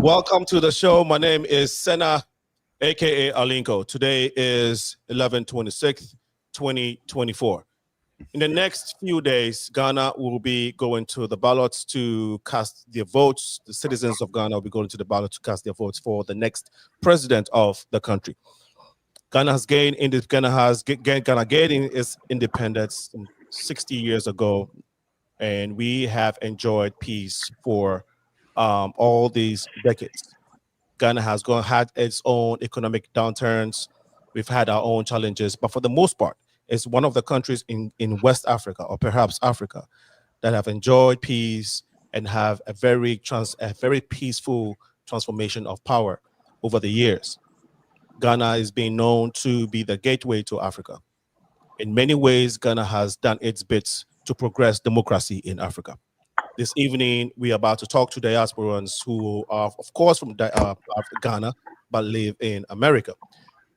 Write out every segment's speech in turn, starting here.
Welcome to the show. My name is Senna, aka Alinko. Today is 11/26/2024. In the next few days, Ghana will be going to the ballots to cast their votes. The citizens of Ghana will be going to the ballot to cast their votes for the next president of the country. Ghana gained its independence 60 years ago, and we have enjoyed peace for all these decades. Ghana has had its own economic downturns. We've had our own challenges, but for the most part, it's one of the countries in West Africa, or perhaps Africa, that have enjoyed peace and have a very peaceful transformation of power over the years. Ghana is being known to be the gateway to Africa. In many ways, Ghana has done its bits to progress democracy in Africa. This evening, we are about to talk to diasporans who are, of course, from Ghana, but live in America.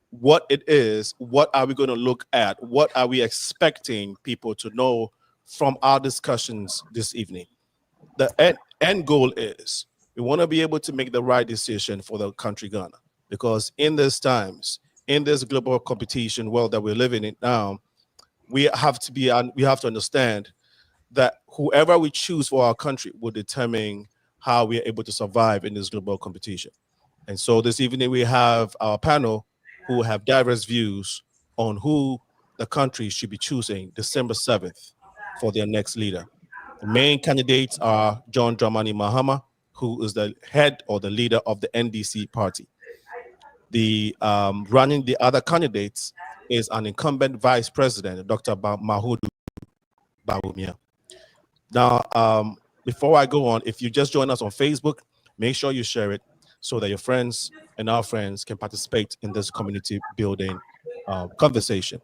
What it is, what are we going to look at? What are we expecting people to know from our discussions this evening? The end goal is we want to be able to make the right decision for the country Ghana, because in these times, in this global competition world that we're living in now, we have to understand that whoever we choose for our country will determine how we are able to survive in this global competition. And so this evening we have our panel who have diverse views on who the country should be choosing December 7th for their next leader. The main candidates are John Dramani Mahama, who is the head or the leader of the NDC party. The running the other candidates is an incumbent vice president, Dr. Mahudu Bawumia. Now, before I go on, if you just join us on Facebook, make sure you share it so that your friends and our friends can participate in this community building conversation.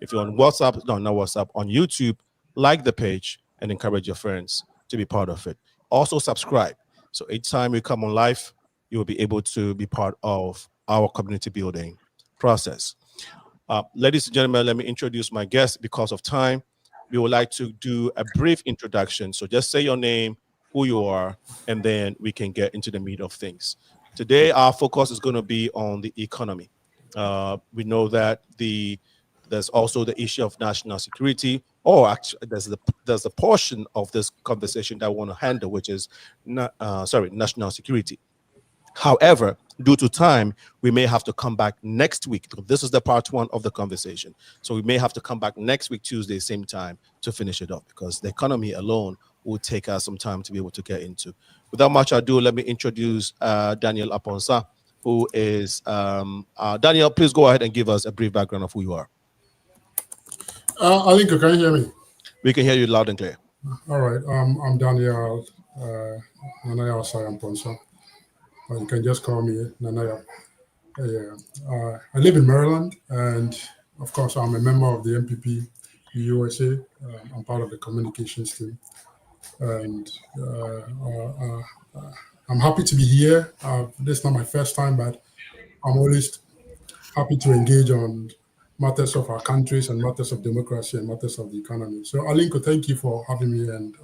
If you're on WhatsApp, not WhatsApp, on YouTube, like the page and encourage your friends to be part of it. Also subscribe. So each time we come on live, you will be able to be part of our community building process. Ladies and gentlemen, let me introduce my guest because of time. We would like to do a brief introduction. So just say your name, who you are, and then we can get into the meat of things. Today, our focus is going to be on the economy. We know that there's also the issue of national security, or actually there's a portion of this conversation that I want to handle, which is national security. However, due to time, we may have to come back next week. This is the part one of the conversation. So we may have to come back next week, Tuesday, same time, to finish it up, because the economy alone will take us some time to be able to get into. Without much ado, let me introduce Daniel Aponsa, who is, Daniel, please go ahead and give us a brief background of who you are. Alinko, can you hear me? We can hear you loud and clear. All right, I'm Daniel Nanaya Aponsa. You can just call me Nanaya. I live in Maryland, and of course, I'm a member of the MPP USA. I'm part of the communications team, and I'm happy to be here. This is not my first time, but I'm always happy to engage on matters of our countries and matters of democracy and matters of the economy. So, Alinko, thank you for having me, and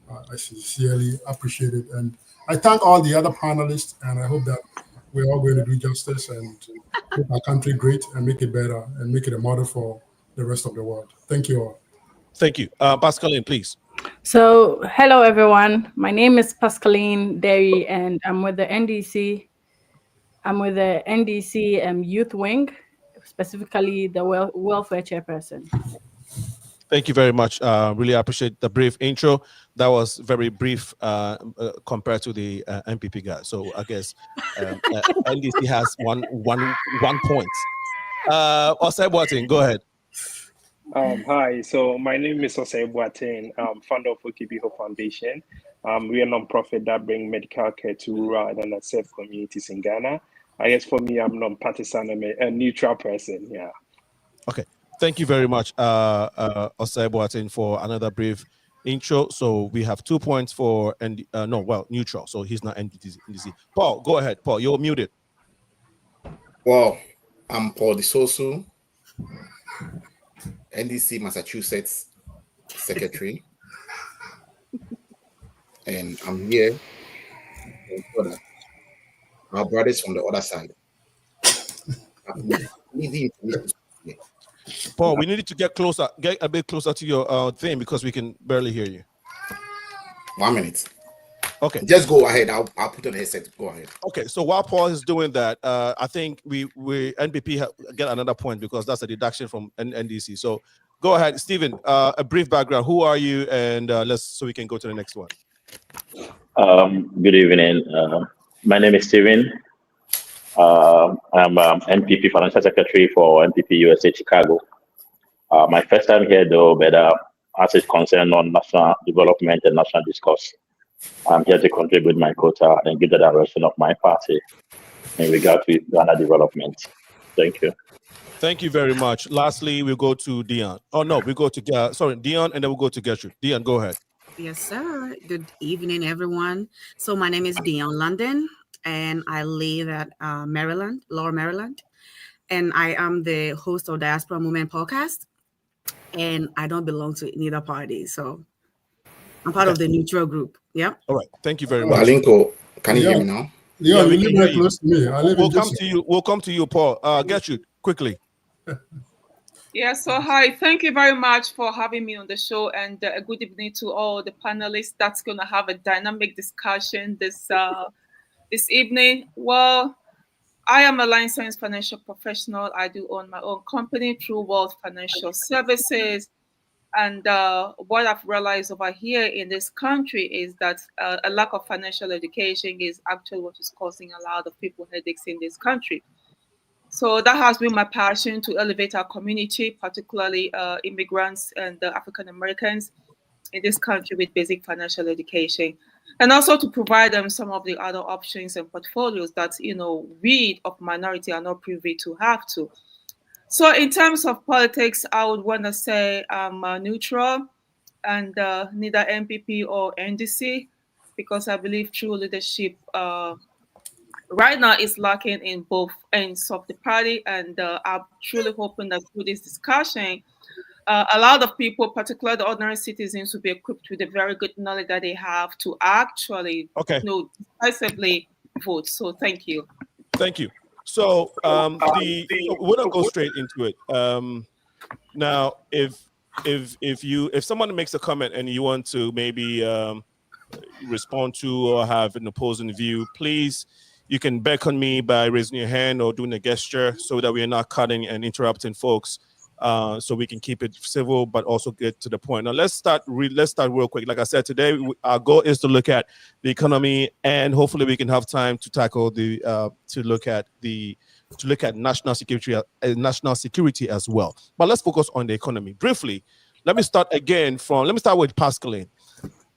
I sincerely appreciate it. And I thank all the other panelists, and I hope that we're all going to do justice and make our country great and make it better and make it a model for the rest of the world. Thank you all. Thank you. Pascaline, please. So, hello, everyone. My name is Pascaline Derry, and I'm with the NDC. I'm with the NDC Youth Wing, specifically the welfare chairperson. Thank you very much. Really appreciate the brief intro. That was very brief compared to the MPP guy. So I guess NDC has one point. Osei Boateng, go ahead. Hi, so my name is Osei Boateng. I'm founder of Okibiho Foundation. We're a nonprofit that brings medical care to rural and underserved communities in Ghana. I guess for me, I'm non-partisan. I'm a neutral person. Yeah. Okay. Thank you very much, Osei Boateng, for another brief intro. So we have 2 points for neutral. So he's not NDC. Paul, go ahead. Paul, you're muted. Well, I'm Paul Disosu, NDC Massachusetts Secretary, and I'm here our brothers from the other side. Paul, we needed to get closer, get a bit closer to your thing because we can barely hear you. 1 minute. Okay. Just go ahead. I'll put on the headset. Go ahead. Okay. So while Paul is doing that, I think we NPP get another point because that's a deduction from NDC. So go ahead, Stephen. A brief background. Who are you? And so we can go to the next one. Good evening. My name is Stephen. I'm NPP Financial Secretary for NPP USA Chicago. My first time here, though, but as it concerns on national development and national discourse, I'm here to contribute my quota and give the direction of my party in regard to Ghana development. Thank you. Thank you very much. Lastly, we'll go to Dion. Oh, no, we go to, Dion, and then we'll go to Gertrude. Dion, go ahead. Yes, sir. Good evening, everyone. So my name is Dion London, and I live at Maryland, Lower Maryland. And I am the host of Diaspora Movement podcast. And I don't belong to neither party. So I'm part of the neutral group. Yeah. All right. Thank you very much. Alinko, can you hear me now? Yeah, we live very close to me. We'll come to you. We'll come to you, Paul. Gertrude, quickly. Yeah, so hi, thank you very much for having me on the show, and a good evening to all the panelists that's going to have a dynamic discussion this evening. Well, I am a licensed financial professional. I do own my own company, True Wealth Financial Services. And what I've realized over here in this country is that a lack of financial education is actually what is causing a lot of people headaches in this country. So that has been my passion to elevate our community, particularly immigrants and African Americans in this country with basic financial education, and also to provide them some of the other options and portfolios that, we of minority are not privy to have to. So in terms of politics, I would want to say I'm neutral and neither MPP or NDC, because I believe true leadership right now is lacking in both ends of the party, and I'm truly hoping that through this discussion, a lot of people, particularly the ordinary citizens, will be equipped with the very good knowledge that they have to actually, decisively vote. So thank you. Thank you. So we're gonna go straight into it. Now, if someone makes a comment and you want to maybe respond to or have an opposing view, please. You can beckon me by raising your hand or doing a gesture so that we are not cutting and interrupting folks, so we can keep it civil but also get to the point. Now let's start real quick. Like I said, today our goal is to look at the economy, and hopefully we can have time to tackle to look at national security as well. But let's focus on the economy briefly. Let me start with Pascaline.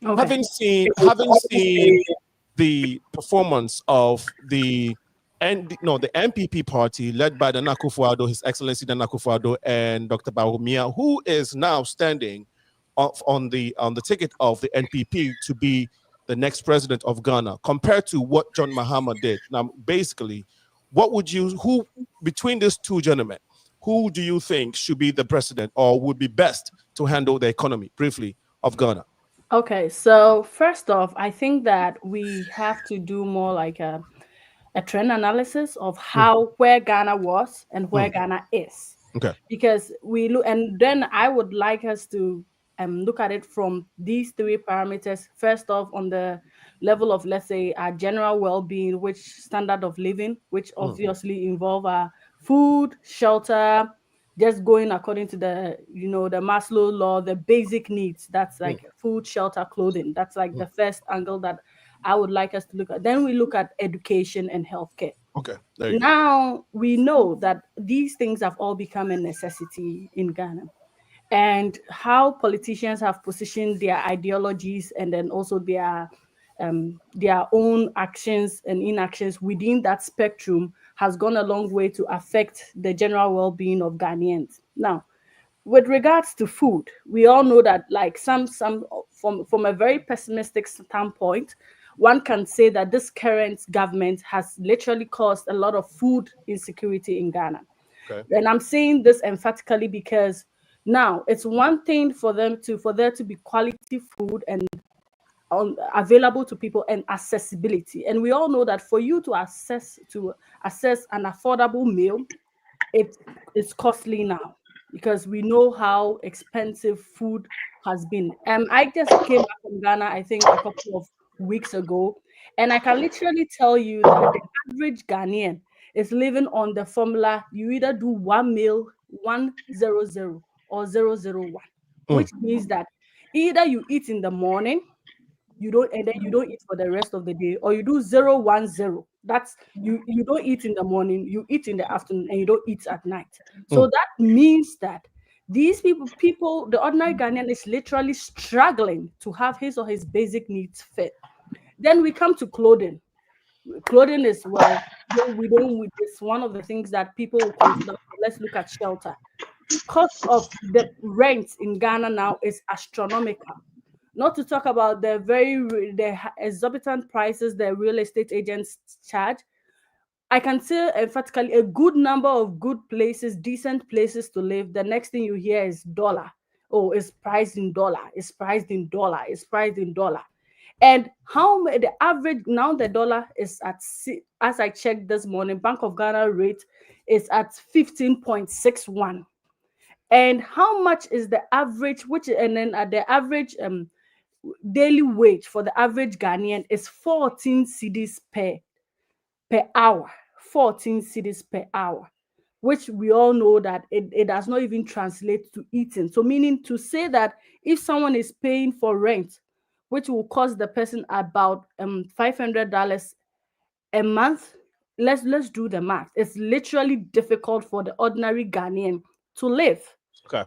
Okay. Having seen the performance of the MPP party led by the Akufo-Addo, His Excellency the Akufo-Addo, and Dr. Bawumia, who is now standing on the ticket of the NPP to be the next president of Ghana, compared to what John Mahama did. Now, basically, who between these two gentlemen, who do you think should be the president or would be best to handle the economy, briefly, of Ghana? Okay, so first off, I think that we have to do more like a trend analysis of where Ghana was and where Ghana is. Okay. Because we look, and then I would like us to look at it from these three parameters. First off, on the level of, let's say, our general well-being, which standard of living, which obviously involve our food, shelter, just going according to the Maslow law, the basic needs. That's like food, shelter, clothing. That's like the first angle that I would like us to look at. Then we look at education and healthcare. Okay. Now we know that these things have all become a necessity in Ghana, and how politicians have positioned their ideologies and then also their own actions and inactions within that spectrum has gone a long way to affect the general well-being of Ghanaians. Now, with regards to food, we all know that, like, some from a very pessimistic standpoint, one can say that this current government has literally caused a lot of food insecurity in Ghana. Okay. And I'm saying this emphatically because now it's one thing for there to be quality food and available to people, and accessibility. And we all know that for you to access an affordable meal, it is costly now, because we know how expensive food has been. I just came back from Ghana, I think a couple of weeks ago, and I can literally tell you that the average Ghanaian is living on the formula: you either do one meal, 100, or 001, which means that either you eat in the morning, and then you don't eat for the rest of the day, or you do 010. That's you don't eat in the morning, you eat in the afternoon, and you don't eat at night. So that means that these people, the ordinary Ghanaian, is literally struggling to have his or his basic needs fit. Then we come to clothing. Clothing is, well, it's one of the things that people will consider. Let's look at shelter. Cost of the rent in Ghana now is astronomical. Not to talk about the exorbitant prices the real estate agents charge. I can say emphatically a good number of good places, decent places to live. The next thing you hear is dollar. Oh, it's priced in dollar. It's priced in dollar. It's priced in dollar. And the average now, the dollar is at, as I checked this morning, Bank of Ghana rate is at 15.61. And how much is the average? The average daily wage for the average Ghanaian is 14 cedis per hour. 14 cedis per hour, which we all know that it does not even translate to eating. So meaning to say that if someone is paying for rent, which will cost the person about $500 a month, let's do the math. It's literally difficult for the ordinary Ghanaian to live. Okay.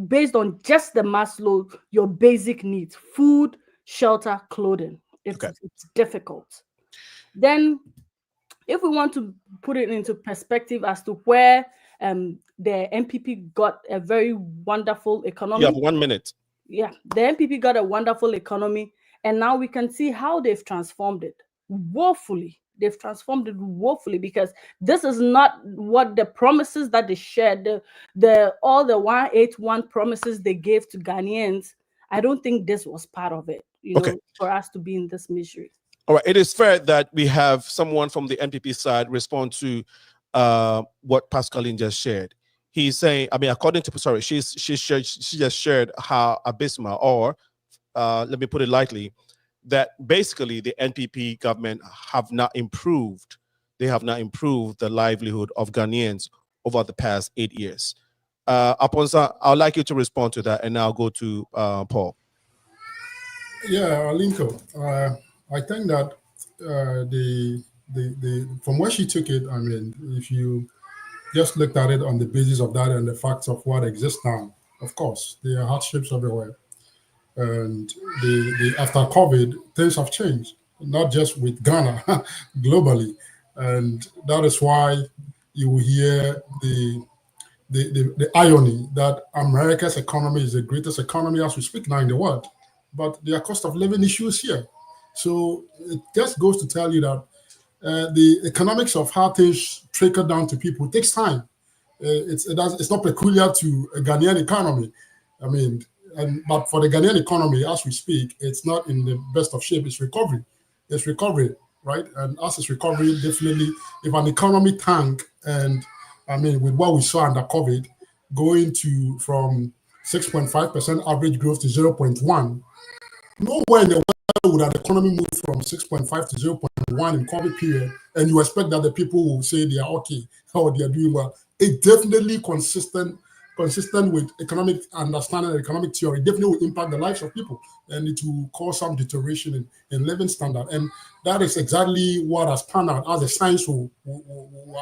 Based on just the Maslow, your basic needs: food, shelter, clothing. It's difficult. Then, if we want to put it into perspective as to where the NPP got a very wonderful economy. You have 1 minute. Yeah, the NPP got a wonderful economy, and now we can see how they've transformed it woefully. They've transformed it woefully, because this is not what the promises that they shared, all the 181 promises they gave to Ghanaians. I don't think this was part of it, for us to be in this misery. All right. It is fair that we have someone from the NPP side respond to what Pascaline just shared. He's saying, according to, she just shared how abysmal, or let me put it lightly, that basically the NPP government have not improved. They have not improved the livelihood of Ghanaians over the past 8 years. Aponsa, I'd like you to respond to that, and now go to Paul. Yeah, Alinko, I think that from where she took it, if you just looked at it on the basis of that and the facts of what exists now, of course, there are hardships everywhere. And after COVID, things have changed, not just with Ghana, globally. And that is why you will hear the irony that America's economy is the greatest economy as we speak now in the world, but there are cost of living issues here. So it just goes to tell you that the economics of how things trickle down to people takes time. It's not peculiar to a Ghanaian economy. But for the Ghanaian economy, as we speak, it's not in the best of shape. It's recovery. It's recovery, right? And as it's recovery, definitely, if an economy tank, and with what we saw under COVID, going from 6.5% average growth to 0.1, nowhere in the world would an economy move from 6.5 to 0.1 in COVID period, and you expect that the people will say they are okay, or they are doing well. It's definitely consistent with economic understanding and economic theory, definitely will impact the lives of people, and it will cause some deterioration in living standard. And that is exactly what has panned out, as the science will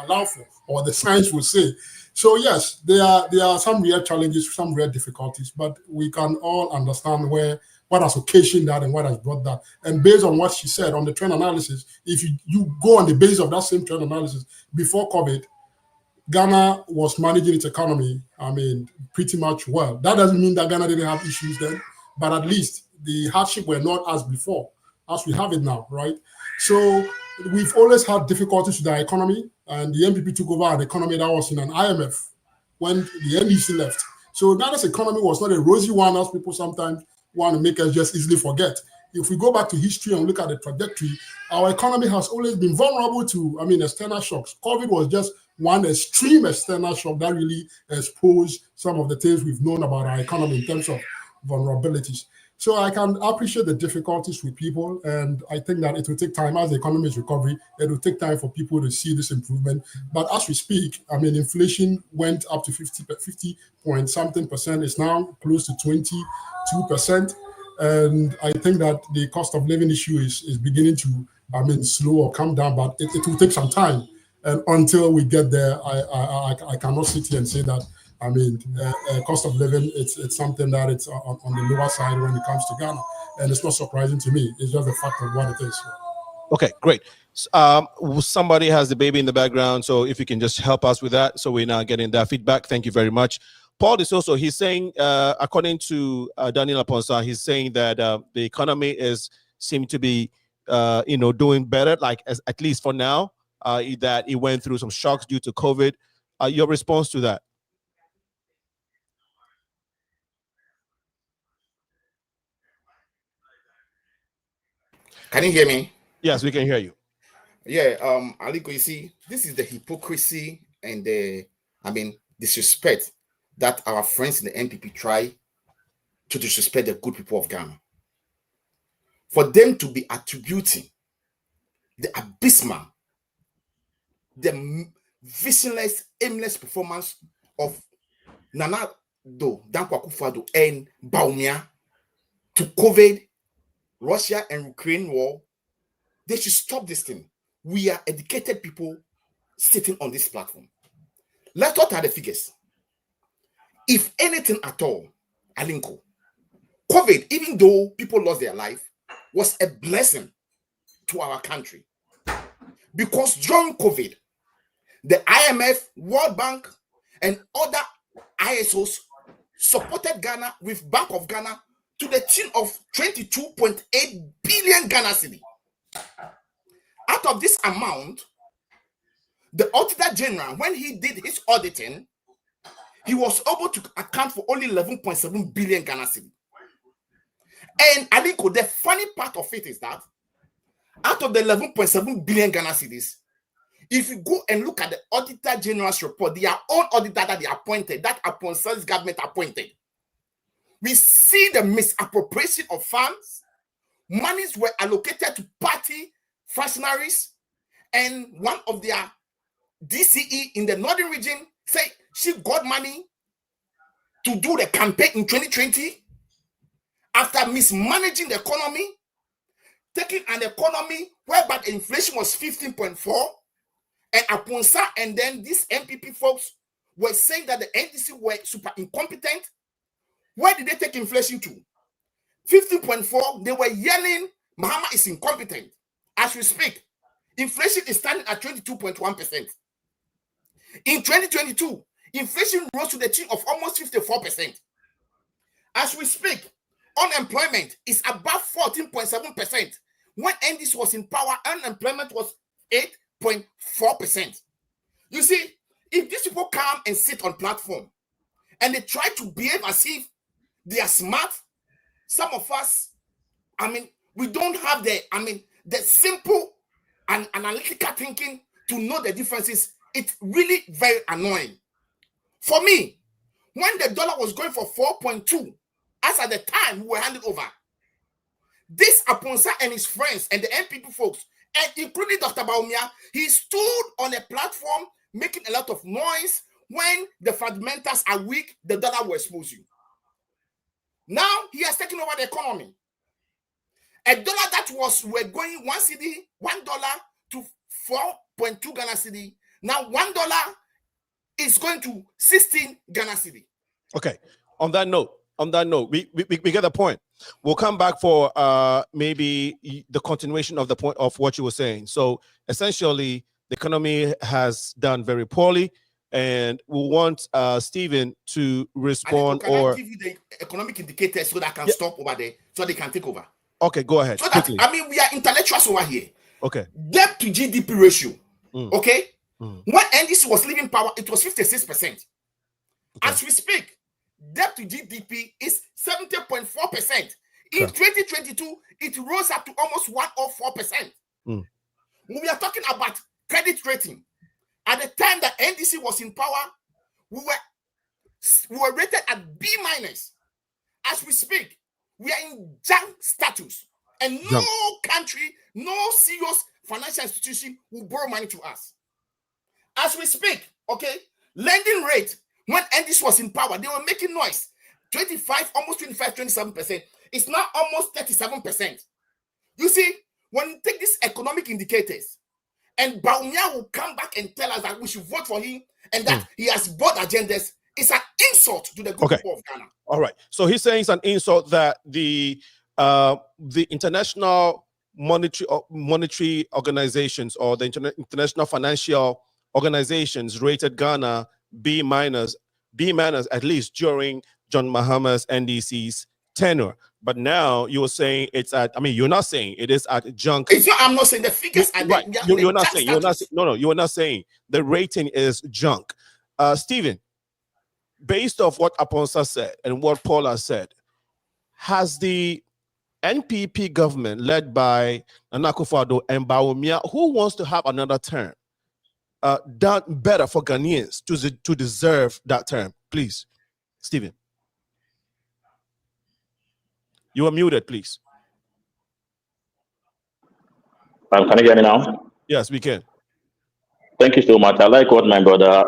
allow for, or the science will say. So yes, there are some real challenges, some real difficulties, but we can all understand what has occasioned that and what has brought that. And based on what she said on the trend analysis, if you go on the basis of that same trend analysis, before COVID, Ghana was managing its economy, pretty much well. That doesn't mean that Ghana didn't have issues then, but at least the hardship were not as before, as we have it now, right? So we've always had difficulties with our economy, and the NPP took over an economy that was in an IMF when the NDC left. So Ghana's economy was not a rosy one, as people sometimes want to make us just easily forget. if we go back to history and look at the trajectory, our economy has always been vulnerable to, external shocks. COVID was just one extreme external shock that really exposed some of the things we've known about our economy in terms of vulnerabilities. So I can appreciate the difficulties with people, and I think that it will take time as the economy is recovering. It will take time for people to see this improvement. But as we speak, inflation went up to 50 point something percent. It's now close to 22%. And I think that the cost of living issue is beginning to, slow or come down, but it will take some time. And until we get there, I cannot sit here and say that, cost of living, it's something that it's on the lower side when it comes to Ghana. And it's not surprising to me. It's just a fact of what it is. Okay, great. Somebody has the baby in the background, so if you can just help us with that, so we're now getting that feedback. Thank you very much. Paul is also, he's saying, according to Daniel Aponsa, he's saying that the economy seem to be, doing better, at least for now, that it went through some shocks due to COVID. Your response to that? Can you hear me? Yes, we can hear you. Yeah, Aliko, you see, this is the hypocrisy and the, disrespect that our friends in the NPP try to disrespect the good people of Ghana. For them to be attributing the abysmal, the visionless, aimless performance of Nana Dankwa Akufo-Addo and Bawumia to COVID, Russia and Ukraine war, they should stop this thing. We are educated people sitting on this platform. Let's look at the figures. If anything at all, Alinko, COVID, even though people lost their life, was a blessing to our country. Because during COVID, the IMF, World Bank, and other ISOs supported Ghana with Bank of Ghana to the tune of 22.8 billion Ghana cedi. Out of this amount, the Auditor General, when he did his auditing, he was able to account for only 11.7 billion Ghana cedi. And Aliko, the funny part of it is that out of the 11.7 billion Ghana cedis, if you go and look at the Auditor General's report, their own auditor that they appointed, that Aponsa's government appointed, we see the misappropriation of funds. Monies were allocated to party functionaries, and one of their DCE in the northern region said she got money to do the campaign in 2020 after mismanaging the economy, taking an economy whereby inflation was 15.4, and Aponsa and then these MPP folks were saying that the NDC were super incompetent. Where did they take inflation to? 15.4, they were yelling, Mahama is incompetent. As we speak, inflation is standing at 22.1%. In 2022, inflation rose to the tune of almost 54%. As we speak, unemployment is above 14.7%. When NDC was in power, unemployment was 8.4%. You see, if these people come and sit on platform and they try to behave as if they are smart, some of us, we don't have the simple and analytical thinking to know the differences. It's really very annoying. For me, when the dollar was going for 4.2, as at the time we were handed over, this Aponsa and his friends and the NPP folks, and including Dr. Bawumia, he stood on a platform making a lot of noise. When the fundamentals are weak, the dollar will expose you. Now he has taken over the economy. A dollar that were going $1 to 4.2 Ghana cedi. Now $1 is going to 16 Ghana cedi. Okay. On that note, we get the point. We'll come back for maybe the continuation of the point of what you were saying. So essentially, the economy has done very poorly, and we want Stephen to respond. Can I give you the economic indicators so that I can stop over there, so they can take over? Okay, go ahead. So that quickly. we are intellectuals over here. Okay. Debt to GDP ratio. Okay. When NDC was leaving power, it was 56%. Okay. As we speak, debt to GDP is 70.4%. In 2022, it rose up to almost 104%. We are talking about credit rating. At the time that NDC was in power, we were rated at B-. As we speak, we are in junk status. And no country, no serious financial institution will borrow money to us. As we speak, okay, lending rate, when NDC was in power, they were making noise. 25, almost 25, 27%. It's now almost 37%. You see, when you take these economic indicators, and Baumia will come back and tell us that we should vote for him and that he has both agendas, it's an insult to the good people of Ghana. All right. So he's saying it's an insult that the international monetary organizations or the international financial organizations rated Ghana B- at least during John Mahama's NDC's tenure. But now you're saying it's at, I mean, you're not saying it is at junk. It's not, I'm not saying the figures are right. You're not saying, you're not saying the rating is junk. Stephen, based off what Aponsa said and what Paula said, has the NPP government led by Nana Akufo-Addo and Bawumia, who wants to have another term, done better for Ghanaians to deserve that term? Please, Stephen. You are muted, please. Can you hear me now? Yes, we can. Thank you so much. I like what my brother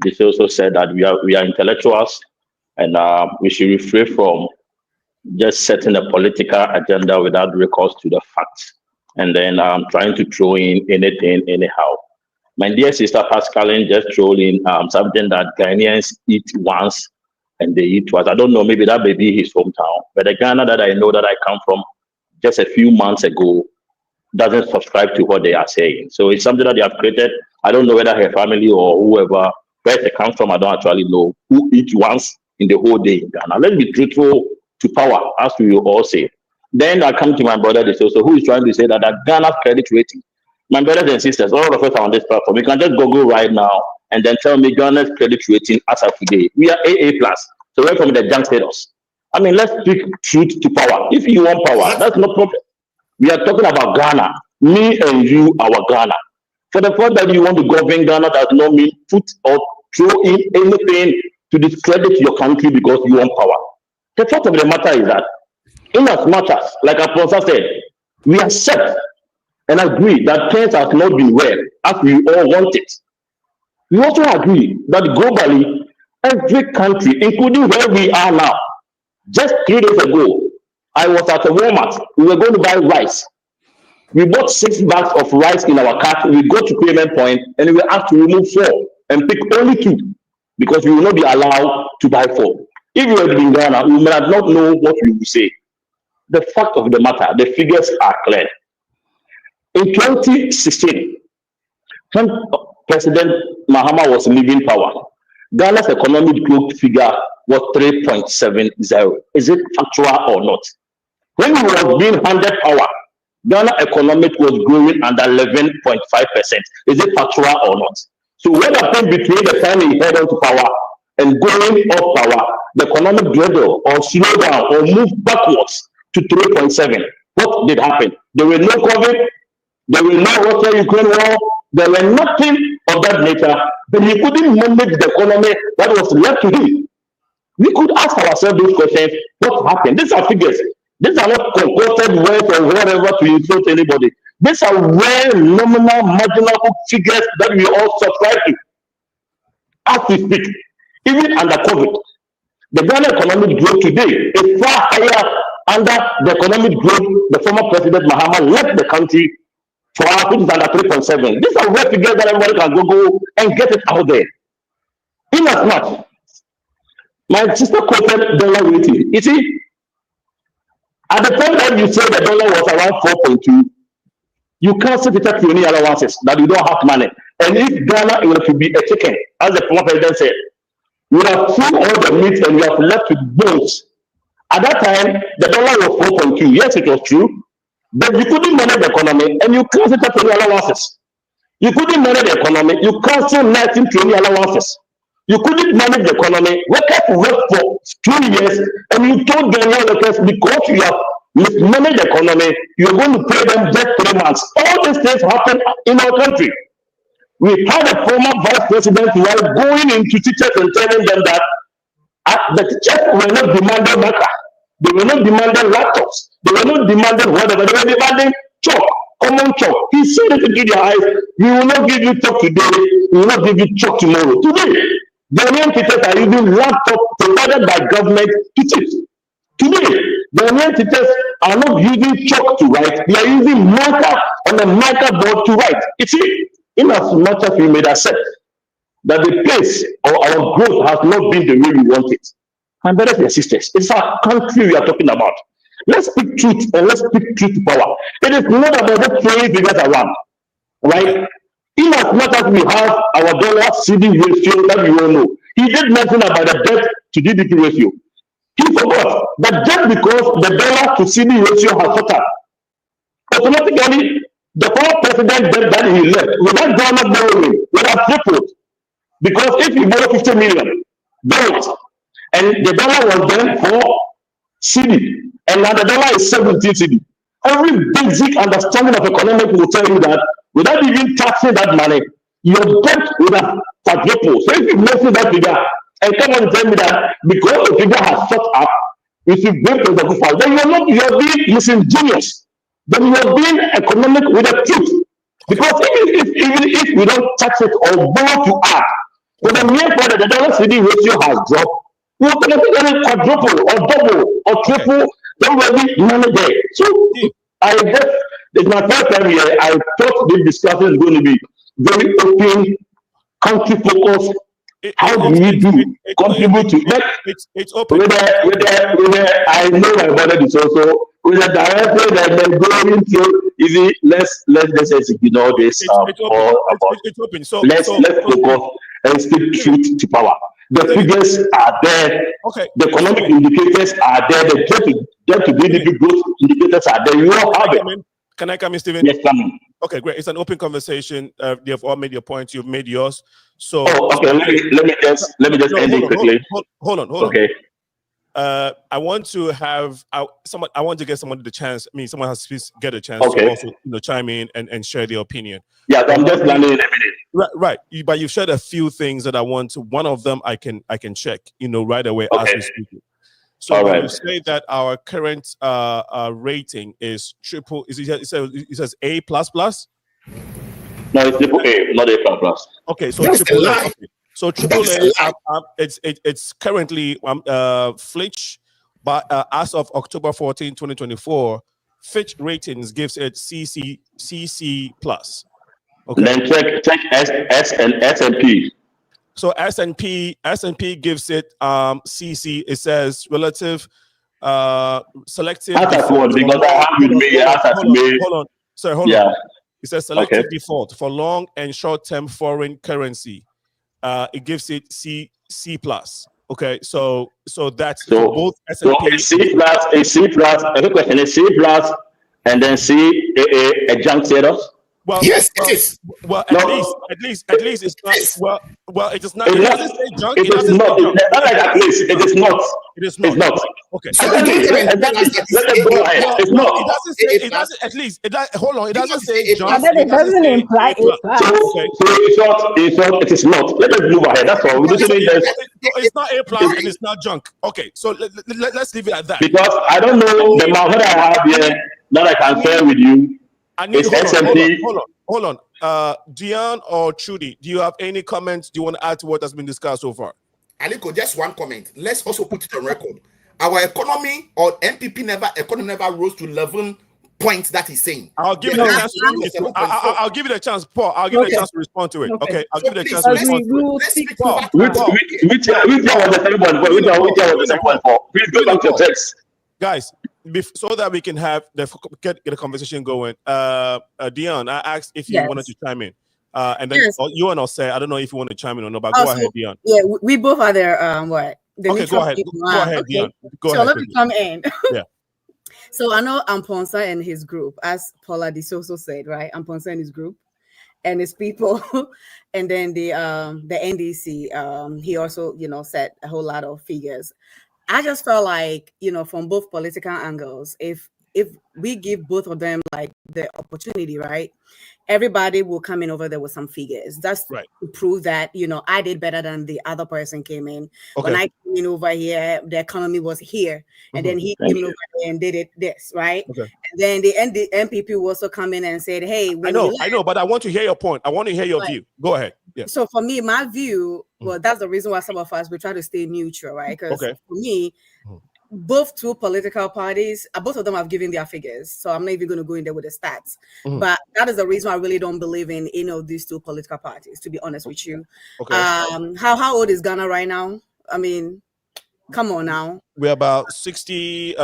this also said, that we are intellectuals and we should refrain from just setting a political agenda without recourse to the facts and then trying to throw in anything anyhow. My dear sister Pascaline just threw in something that Ghanaians eat once and they eat twice. I don't know, maybe that may be his hometown, but the Ghana that I know that I come from just a few months ago doesn't subscribe to what they are saying. So it's something that they have created. I don't know whether her family or whoever, where they come from, I don't actually know, who eat once in the whole day in Ghana. Let's be truthful to power, as we all say. Then I come to my brother, who is trying to say that Ghana's credit rating. My brothers and sisters, all of us are on this platform. You can just Google right now and then tell me Ghana's credit rating as of today. We are AA+. So right from the junk status. I mean, let's speak truth to power. If you want power, that's no problem. We are talking about Ghana. Me and you, our Ghana. For the fact that you want to govern Ghana does not mean put or throw in anything to discredit your country because you want power. The fact of the matter is that, in as much as, like Aponsa said, we accept and agree that things have not been well as we all want it. We also agree that globally, every country, including where we are now, just 3 days ago, I was at a Walmart. We were going to buy rice. We bought 6 bags of rice in our cart. We go to payment point and we were asked to remove 4 and pick only 2 because we will not be allowed to buy 4. If you were in Ghana, we might not know what we will say. The fact of the matter, the figures are clear. In 2016, when President Mahama was leaving power, Ghana's economic growth figure was 3.70. Is it factual or not? When he was being handed power, Ghana economic was growing under 11.5%. Is it factual or not? So what happened between the time he headed to power and going off power, the economic dwindle or slow down or move backwards to 3.7? What did happen? There were no COVID, there were no Russia-Ukraine war, there were nothing of that nature, but he couldn't manage the economy that was left to him. We could ask ourselves those questions, what happened? These are figures. These are not concocted words or whatever to insult anybody. These are real, nominal, marginal figures that we all subscribe to. As we speak, even under COVID, the Ghana economic growth today is far higher under the economic growth the former President Mahama left the country for us, which is under 3.7. These are real figures that everybody can go and get it out there. In as much, my sister quoted dollar rating. You see, at the time that you said the dollar was around 4.2, you can't sit it to any allowances that you don't have money. And if Ghana were to be a chicken, as the former president said, you have sold all the meat and you have left with bones. At that time, the dollar was 4.2. Yes, it was true. But you couldn't manage the economy and you can't sit to any allowances. You couldn't manage the economy, you can't sell 19 to any allowances. You couldn't manage the economy. Workers worked for 2 years, and you told Ghanaian workers because you have mismanaged the economy, you're going to pay them just 3 months. All these things happen in our country. We had a former vice president who was going into teachers and telling them that the teachers were not demanding matter. They were not demanding laptops. They were not demanding whatever. They were demanding chalk, common chalk. He said it into their eyes. We will not give you chalk today. We will not give you chalk tomorrow. Today, Ghanaian teachers are using laptops provided by government to teach. Today, Ghanaian teachers are not using chalk to write. They are using marker on a marker board to write. You see, in as much as we may accept that the pace of our growth has not been the way we want it. My brothers and sisters, it's our country we are talking about. Let's speak truth and let's speak truth to power. It is not about just throwing figures around, right? In as much as we have our dollar CD ratio that we all know, he did mention about the debt to GDP ratio. He forgot that just because the dollar to CD ratio has shot up, automatically the former president that he left without dollar borrowing would have tripled. Because if you borrow 50 million, dollars, and the dollar was then for CD, and now the dollar is 17 CD. Every basic understanding of economics will tell you that without even taxing that money, your debt would have quadrupled. So if you mention that figure and come and tell me that because the figure has shot up, we should break the good, then you are being disingenuous. Then you are being economic with the truth. Because even if we don't tax it or borrow to add, for the mere fact that the dollar CD ratio has dropped, we automatically quadruple or double or triple the already money there. So I guess it's my first time here. I thought this discussion is going to be very open, country focused. How do we contribute to that? It's open. Whether I know my brother is also with the director that they're going through. Easy, let's just ignore this. It's open. So let's focus and speak truth to power. The figures are there. Okay. The economic indicators are there. The debt to GDP growth indicators are there. You all have it. Can I come in, Stephen? Yes, come in. Okay, great. It's an open conversation. They have all made your points. You've made yours. So okay. Let me just end it quickly. Hold on. Okay. I want to have someone. I want to get someone the chance. I mean, someone has to get a chance to also chime in and share their opinion. Yeah, I'm just landing in a minute. Right. But you've shared a few things that I want to. One of them I can check. Right away as we speak. So when you say that our current rating is triple, it says A++. No, it's triple A, not A++. Okay, so triple A. Okay. So triple A, it's currently Fitch, but as of October 14, 2024, Fitch Ratings gives it CC+. Okay. Then check S&P. So S&P gives it CC. It says relative selective. Default, because I have with me. Hold on. Sorry, hold on. It says selective default for long and short-term foreign currency. It gives it C+. Okay, so that's for both S&P. So a C+. Every question is C+, and then C a junk status. Well, yes, it is. Well, at least it's not. Well, it is not. It doesn't say junk. It is not. At least it is not. It is not. It's not. Okay. Let us go ahead. It's not. It doesn't say. It doesn't. At least. Hold on. It doesn't say junk. It doesn't imply A+. So it is not. Let us move ahead. That's all. It's not A+ and it's not junk. Okay. So let's leave it at that. Because I don't know the amount that I have here that I can share with you. Hold on. Dion or Trudy, do you have any comments? Do you want to add to what has been discussed so far? Aliko, just one comment. Let's also put it on record. Our economy or MPP economy never rose to 11 points that he's saying. I'll give you a chance. I'll give you a chance, Paul. I'll give you a chance to respond to it. Okay. I'll give you a chance to respond to it. Let's speak Paul. Which one was the second one? Which one was the second one for? Please go back to your text. Guys, so that we can have get a conversation going. Dion, I asked if you wanted to chime in. And then you and I'll say, I don't know if you want to chime in or not, but go ahead, Dion. Yeah, we both are there. Okay, go ahead. Go ahead, Dion. Go ahead. So let me come in. Yeah. So I know Amponsa and his group, as Paula D'Souza said, right? Amponsa and his group. and his people. And then the NDC, he also, said a whole lot of figures. I just felt like, from both political angles, if we give both of them like the opportunity, right, everybody will come in over there with some figures. That's Right. to prove that, I did better than the other person came in. Okay. When I came in over here, the economy was here. And then he Thank came in you. over there and did it this, right? Okay. And then the MPP will also come in and said, hey, when I know, but I want to hear your point. I want to hear your view. Go ahead. Yeah. So for me, my view, well, that's the reason why some of us, we try to stay neutral, right? Because Okay. for me, both two political parties, both of them have given their figures. So I'm not even going to go in there with the stats. But that is the reason I really don't believe in any of these two political parties, to be honest with you. Okay. How old is Ghana right now? I mean, come on now. We're about 60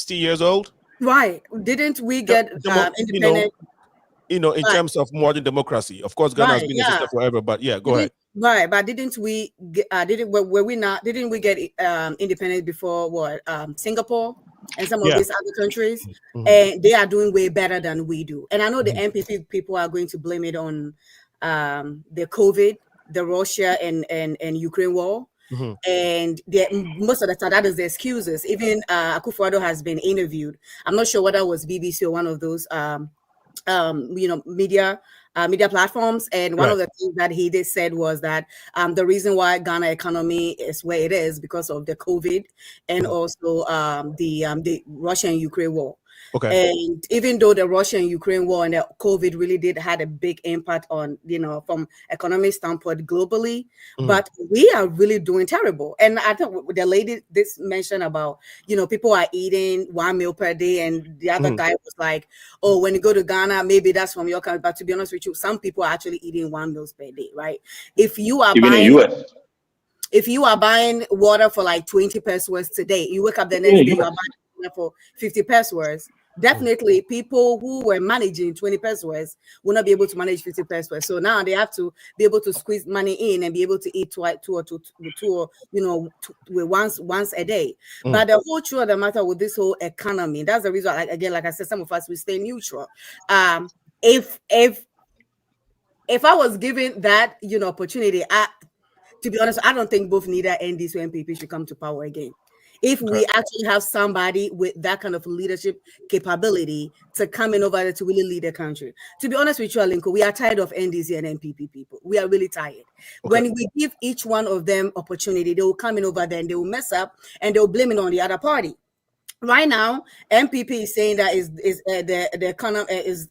years old. Right. Didn't we get independent? In terms of modern democracy. Of course, Ghana has been existed forever, but yeah, go ahead. Right, but didn't we didn't we get independent before what, Singapore and some of these other countries? And they are doing way better than we do. And I know the MPP people are going to blame it on the COVID, the Russia and Ukraine war. And most of the time that is the excuses. Even Akufo-Addo has been interviewed. I'm not sure whether it was BBC or one of those media platforms, and one of the things that he did said was that the reason why Ghana economy is where it is because of the COVID and also the Russia and Ukraine war. Okay. And even though the Russia and Ukraine war and the COVID really did had a big impact on, from economic standpoint globally, but we are really doing terrible. And I think the lady this mentioned about, people are eating 1 meal per day, and the other guy was like, oh, when you go to Ghana, maybe that's from your country. But to be honest with you, some people are actually eating 1 meal per day, right? If you are even buying, in US. if you are buying water for like 20 pesos today, you wake up the next day, you are buying water for 50 pesos. Definitely, people who were managing 20 pesos will not be able to manage 50 pesos. So now they have to be able to squeeze money in and be able to eat once a day. But the whole truth of the matter with this whole economy, that's the reason. Like I said, some of us will stay neutral. If I was given that opportunity, to be honest, I don't think both neither NDC or MPP should come to power again. If we actually have somebody with that kind of leadership capability to come in over there to really lead the country. To be honest with you, Alinko, we are tired of NDC and MPP people. We are really tired. When we give each one of them opportunity, they will come in over there and they will mess up and they will blame it on the other party. Right now, MPP is saying that the economy is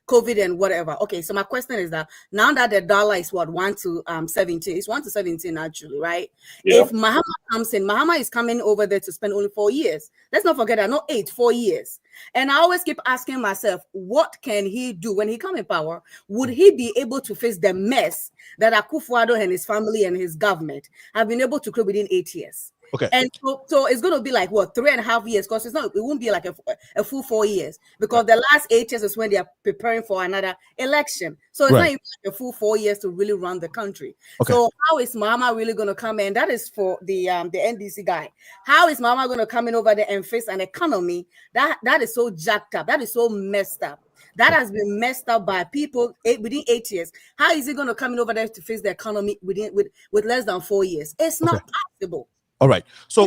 COVID and whatever. Okay, so my question is that now that the dollar is what 1 to 17, it's 1 to 17 actually, right? Yeah. If Mahama comes in, Mahama is coming over there to spend only 4 years. Let's not forget that, not 8, 4 years. And I always keep asking myself, what can he do when he comes in power? Would he be able to face the mess that Akufo-Addo and his family and his government have been able to create within 8 years? Okay. And so it's going to be like what 3.5 years, because it won't be like a full 4 years, because the last 8 years is when they are preparing for another election. So it's not even like a full 4 years to really run the country. Okay. So how is Mahama really going to come in? That is for the NDC guy. How is Mahama going to come in over there and face an economy that is so jacked up, that is so messed up, that has been messed up by people within 8 years? How is he going to come in over there to face the economy with less than 4 years? It's not possible. All right. So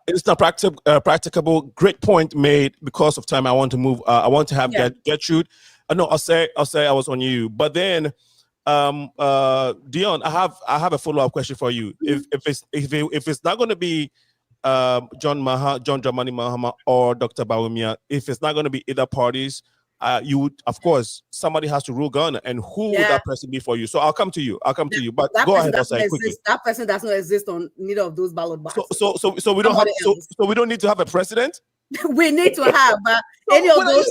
it's not practicable. Great point made. Because of time, I want to move. I want to have Gertrude. No, I'll say I was on you. But then, Dion, I have a follow-up question for you. If it's not going to be John Dramani Mahama or Dr. Bawumia, if it's not going to be either parties, you would, of course, somebody has to rule Ghana, and who would that person be for you? So I'll come to you. But go ahead, I'll say quickly. That person does not exist on neither of those ballot boxes. So we don't have. So we don't need to have a president. We need to have, but any of those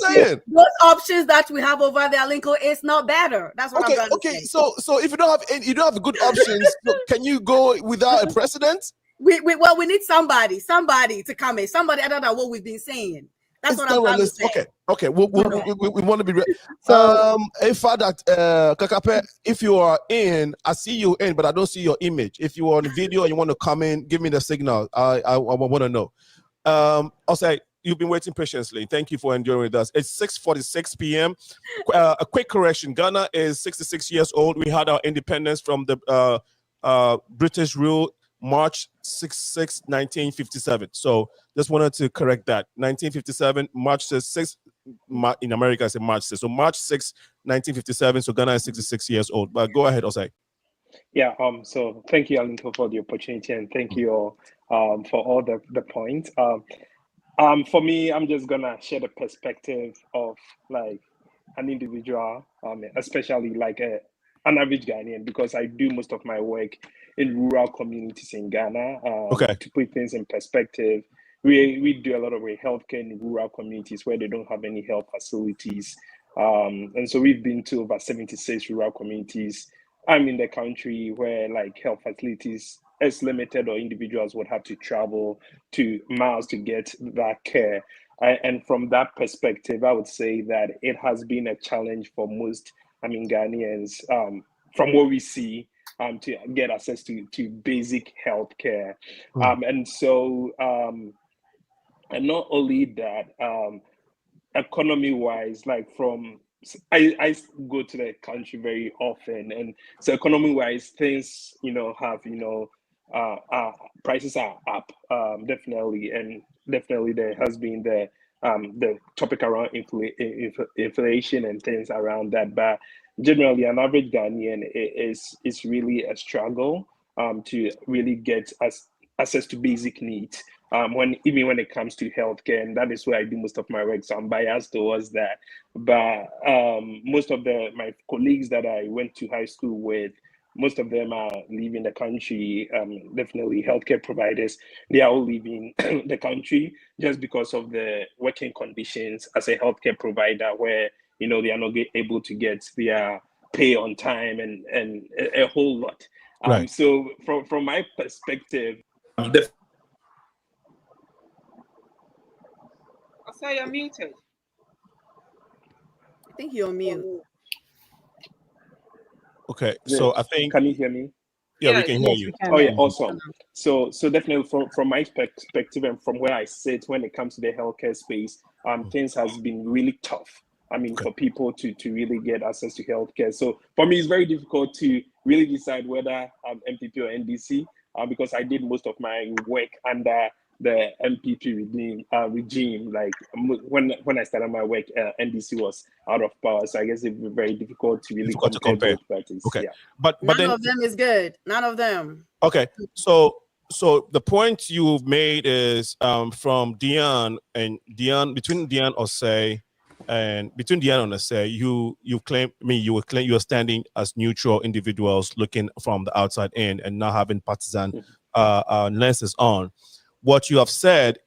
options that we have over there, Lincoln, it's not better. That's what I'm trying to say. So if you don't have good options, can you go without a president? We need somebody to come in. Somebody other than what we've been saying. That's what I'm trying to say. Okay. We want to be ready. If Kakape, if you are in, I see you in, but I don't see your image. If you are on the video and you want to come in, give me the signal. I want to know. I'll say, you've been waiting patiently. Thank you for enduring with us. It's 6:46 p.m. A quick correction. Ghana is 66 years old. We had our independence from the British rule March 6, 1957. So just wanted to correct that. 1957, March 6, in America, it's March 6. So March 6, 1957. So Ghana is 66 years old. But go ahead, Osei. Yeah, so thank you, Alinko, for the opportunity, and thank you all for all the points. For me, I'm just gonna share the perspective of like an individual, especially like an average Ghanaian, because I do most of my work in rural communities in Ghana. Okay. To put things in perspective, we do a lot of healthcare in rural communities where they don't have any health facilities, and so we've been to over 76 rural communities. I'm in the country where like health facilities is limited, or individuals would have to travel to miles to get that care. And from that perspective, I would say that it has been a challenge for most, Ghanaians, from what we see, to get access to basic health care. And so, and not only that, economy-wise, like I go to the country very often, and so economy-wise, things have prices are up, definitely, and definitely there has been the topic around inflation and things around that. But generally, an average Ghanaian is really a struggle to really get access to basic needs. When it comes to healthcare, and that is where I do most of my work, so I'm biased towards that. But most of my colleagues that I went to high school with, most of them are leaving the country. Definitely, healthcare providers, they are all leaving the country just because of the working conditions as a healthcare provider, where they are not able to get their pay on time, and a whole lot. Right. So from my perspective, So you're muted. I think you're mute. Okay. So I think. Can you hear me? Yeah, we Yes, can hear yes, you. we can. Oh yeah, awesome. So definitely from my perspective and from where I sit when it comes to the healthcare space, things has been really tough. For people to really get access to healthcare. So for me, it's very difficult to really decide whether I'm MPP or NDC, because I did most of my work under the MPP regime. Like when I started my work, NDC was out of power. So I guess it'd be very difficult to really compare both parties. Okay. Yeah. But None then of them is good. None of them. okay. So the point you've made is from Dion between Dion Osei and Osei, you claim you are standing as neutral individuals looking from the outside in and not having partisan lenses on. What you have said,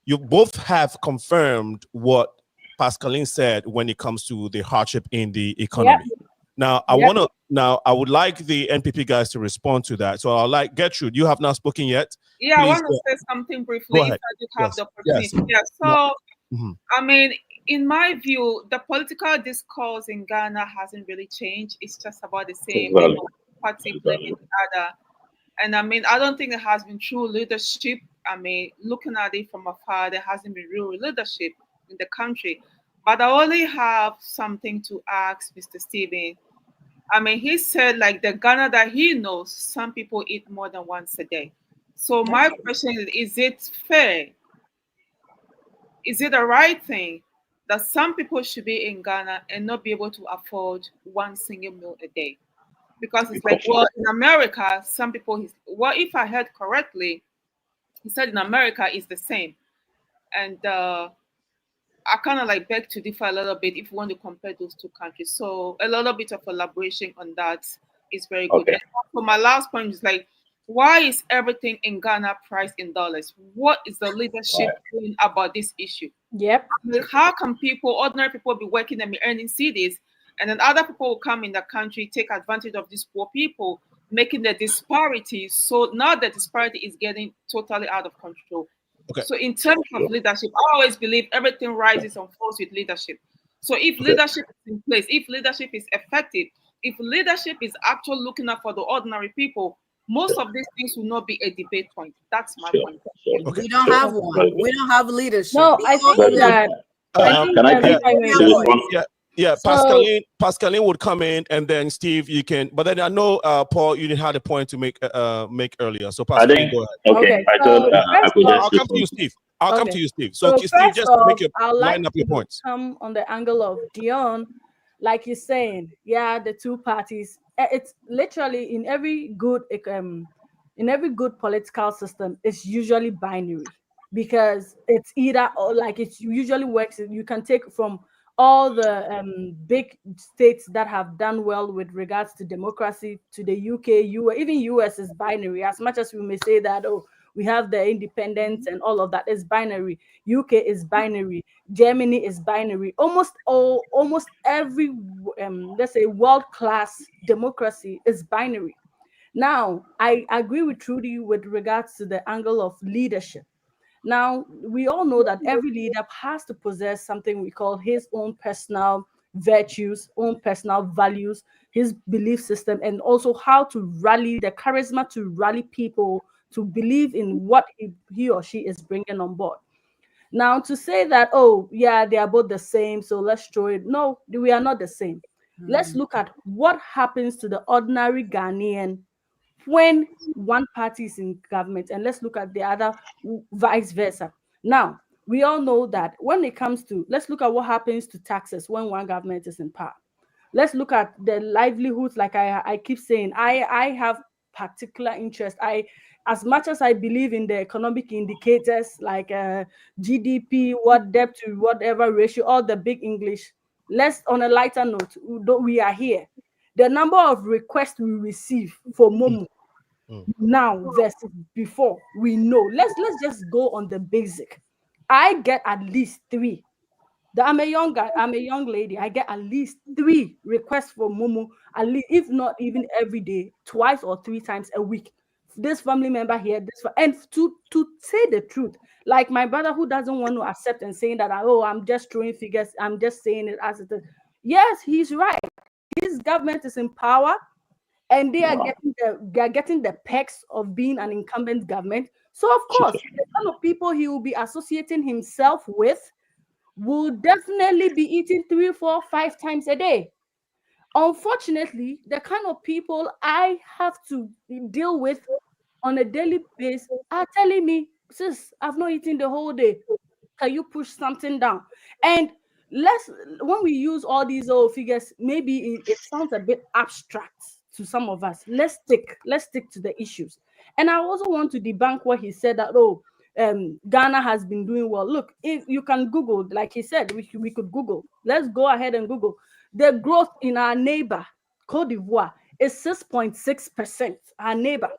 you both have confirmed what Pascaline said when it comes to the hardship in the economy. Yep. Now, I would like the NPP guys to respond to that. So I'll like Gertrude, you have not spoken yet. Yeah, Please, I want to say something briefly if I do have the opportunity. Yes. Yeah, so Mhm. in my view, the political discourse in Ghana hasn't really changed. It's just about the same, party blaming the other. And I don't think there has been true leadership. Looking at it from afar, there hasn't been real leadership in the country. But I only have something to ask Mr. Stephen. He said like the Ghana that he knows, some people eat more than once a day. So my question is it fair? Is it the right thing that some people should be in Ghana and not be able to afford one single meal a day? Because it's like, well, in America, some people, if I heard correctly, he said in America it's the same. And I kind of like beg to differ a little bit if you want to compare those two countries. So a little bit of elaboration on that is very good. Okay. And also my last point is like, why is everything in Ghana priced in dollars? What is the leadership doing about this issue? Yep. How can ordinary people be working and be earning CDs, and then other people will come in the country, take advantage of these poor people, making the disparity. So now the disparity is getting totally out of control. Okay. So in terms of leadership, I always believe everything rises and falls with leadership. So if leadership is in place, if leadership is effective, if leadership is actually looking out for the ordinary people, most of these things will not be a debate point. That's my point. Okay. We don't have one. We don't have leadership. No, I think that. Can I if I may- respond? Yeah, So- Pascaline would come in, and then Steve, you can. But then I know, Paul, you didn't have a point to make earlier. So I Pascaline, think, go ahead. okay, I so thought I first could of all- just I'll come to you, respond. Steve. I'll come Okay. to you, Steve. So Steve, first just off, make your I'd like line up your to points. come on the angle of Dion, like you're saying. Yeah, the two parties. It's literally in every good political system, it's usually binary, because it's either or. Like it usually works. You can take from all the big states that have done well with regards to democracy, to the UK, even US is binary. As much as we may say that, oh, we have the independence and all of that is binary. UK is binary. Germany is binary. Almost every let's say world-class democracy is binary. Now, I agree with Trudy with regards to the angle of leadership. Now, we all know that every leader has to possess something we call his own personal virtues, own personal values, his belief system, and also how to rally the charisma to rally people to believe in what he or she is bringing on board. Now, to say that, oh, yeah, they are both the same, so let's throw it. No, we are not the same. Let's look at what happens to the ordinary Ghanaian when one party is in government, and let's look at the other, vice versa. Now, we all know that when it comes to, let's look at what happens to taxes when one government is in power. Let's look at the livelihoods. Like I keep saying, I have particular interest. As much as I believe in the economic indicators like GDP, what debt to whatever ratio, all the big English. Let's, on a lighter note, we are here. The number of requests we receive for Momo now versus before, we know. Let's just go on the basic. I get at least 3. I'm a young lady. I get at least 3 requests for Momo, at least, if not even every day, twice or 3 times a week. This family member here, and to say the truth, like my brother who doesn't want to accept and saying that, oh, I'm just throwing figures, I'm just saying it as it is. Yes, he's right. His government is in power, and they are getting the perks of being an incumbent government. So of course, the kind of people he will be associating himself with will definitely be eating 3, 4, 5 times a day. Unfortunately, the kind of people I have to deal with on a daily basis are telling me, sis, I've not eaten the whole day. Can you push something down? And when we use all these old figures, maybe it sounds a bit abstract to some of us. Let's stick to the issues. And I also want to debunk what he said that, Ghana has been doing well. Look, if you can Google, like he said, we could Google. Let's go ahead and Google. The growth in our neighbor, Cote d'Ivoire, is 6.6%. Our neighbor.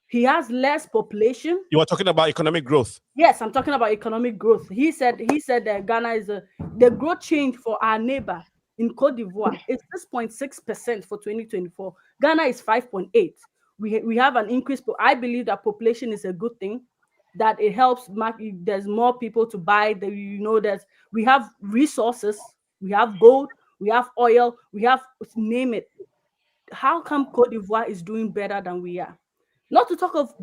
He has less population. You are talking about economic growth. Yes, I'm talking about economic growth. He said that Ghana is the growth change for our neighbor in Cote d'Ivoire is 6.6% for 2024. Ghana is 5.8. We have an increase, but I believe that population is a good thing. That it helps. There's more people to buy. That we have resources. We have gold. We have oil. We have, name it. How come Cote d'Ivoire is doing better than we are? Not to talk of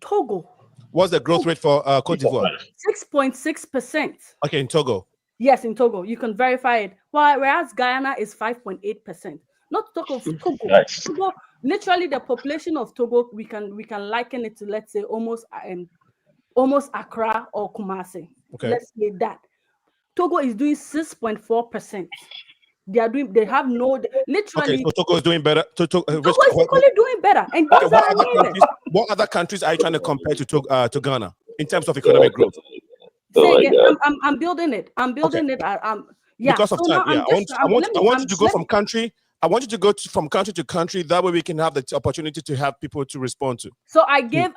Togo. What's the growth rate for Cote d'Ivoire? 6.6%. Okay, in Togo. Yes, in Togo. You can verify it. Whereas Guyana is 5.8%. Not to talk of Togo. Togo, literally the population of Togo, we can liken it to, let's say, almost Accra or Kumasi. Okay. Let's say that. Togo is doing 6.4%. They have no, literally. Okay, so Togo is doing better. Togo is equally doing better. And those what other countries are you trying to compare to Ghana in terms of economic growth? Say again, I'm building it. I'm building it. Because of time. I want you to go from country. I want you to go from country to country. That way we can have the opportunity to have people to respond to. So I gave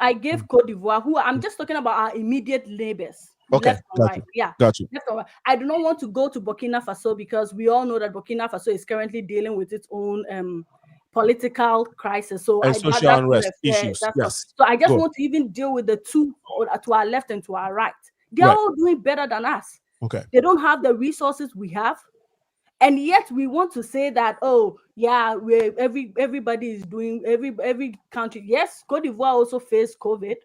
Cote d'Ivoire, who I'm just talking about our immediate neighbors. Okay, right. Yeah, got you. I do not want to go to Burkina Faso because we all know that Burkina Faso is currently dealing with its own political crisis. So and social unrest issues. Yes. So I just want to even deal with the two to our left and to our right. They're all doing better than us. Okay. They don't have the resources we have. And yet we want to say that, oh yeah, everybody is doing, every country. Yes, Cote d'Ivoire also faced COVID.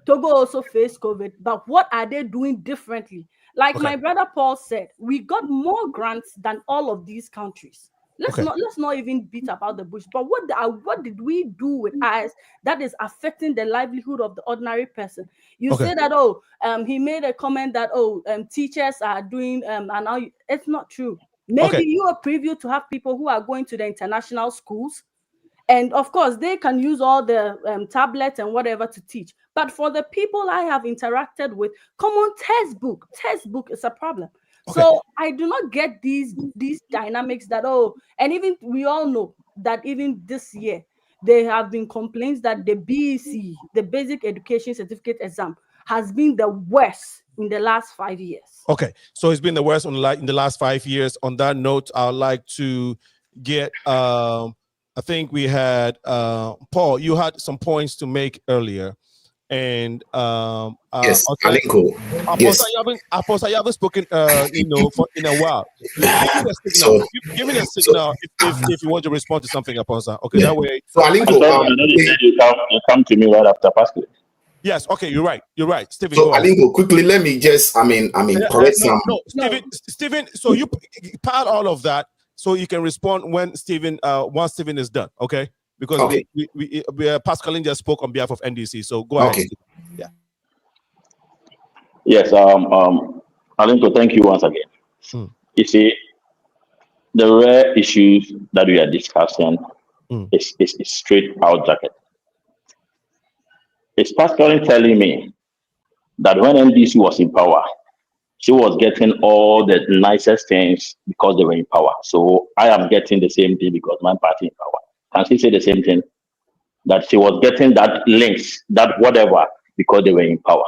Togo also faced COVID, but what are they doing differently? Like my brother Paul said, we got more grants than all of these countries. Let's not even beat about the bush. But what did we do with ours that is affecting the livelihood of the ordinary person? You say that, he made a comment that, teachers are doing, and now it's not true. Maybe you are privy to have people who are going to the international schools, and of course they can use all the tablets and whatever to teach. But for the people I have interacted with, common textbook is a problem. So I do not get these dynamics that, and even we all know that even this year there have been complaints that the BEC, the Basic Education Certificate exam, has been the worst in the last 5 years. Okay, so it's been the worst in the last 5 years. On that note, I'd like to get, I think we had, Paul, you had some points to make earlier. And yes, Alinko. Yes. Apostle, you haven't spoken, for in a while. Give me a signal if you want to respond to something, Apostle. Okay, that way. So Alinko, you come to me right after Pascal. Yes. Okay, you're right. Stephen. So Alinko, quickly, let me just, correct some. No, Stephen. So you pile all of that so you can respond when Stephen, once Stephen is done. Okay. Because we Pascaline just spoke on behalf of NDC, so go ahead. Yeah. Yes, Alinko, thank you once again. You see, the rare issues that we are discussing is straight out jacket. Is Pascaline telling me that when NDC was in power, she was getting all the nicest things because they were in power? So I am getting the same thing because my party in power. Can she say the same thing? That she was getting that links, that whatever, because they were in power.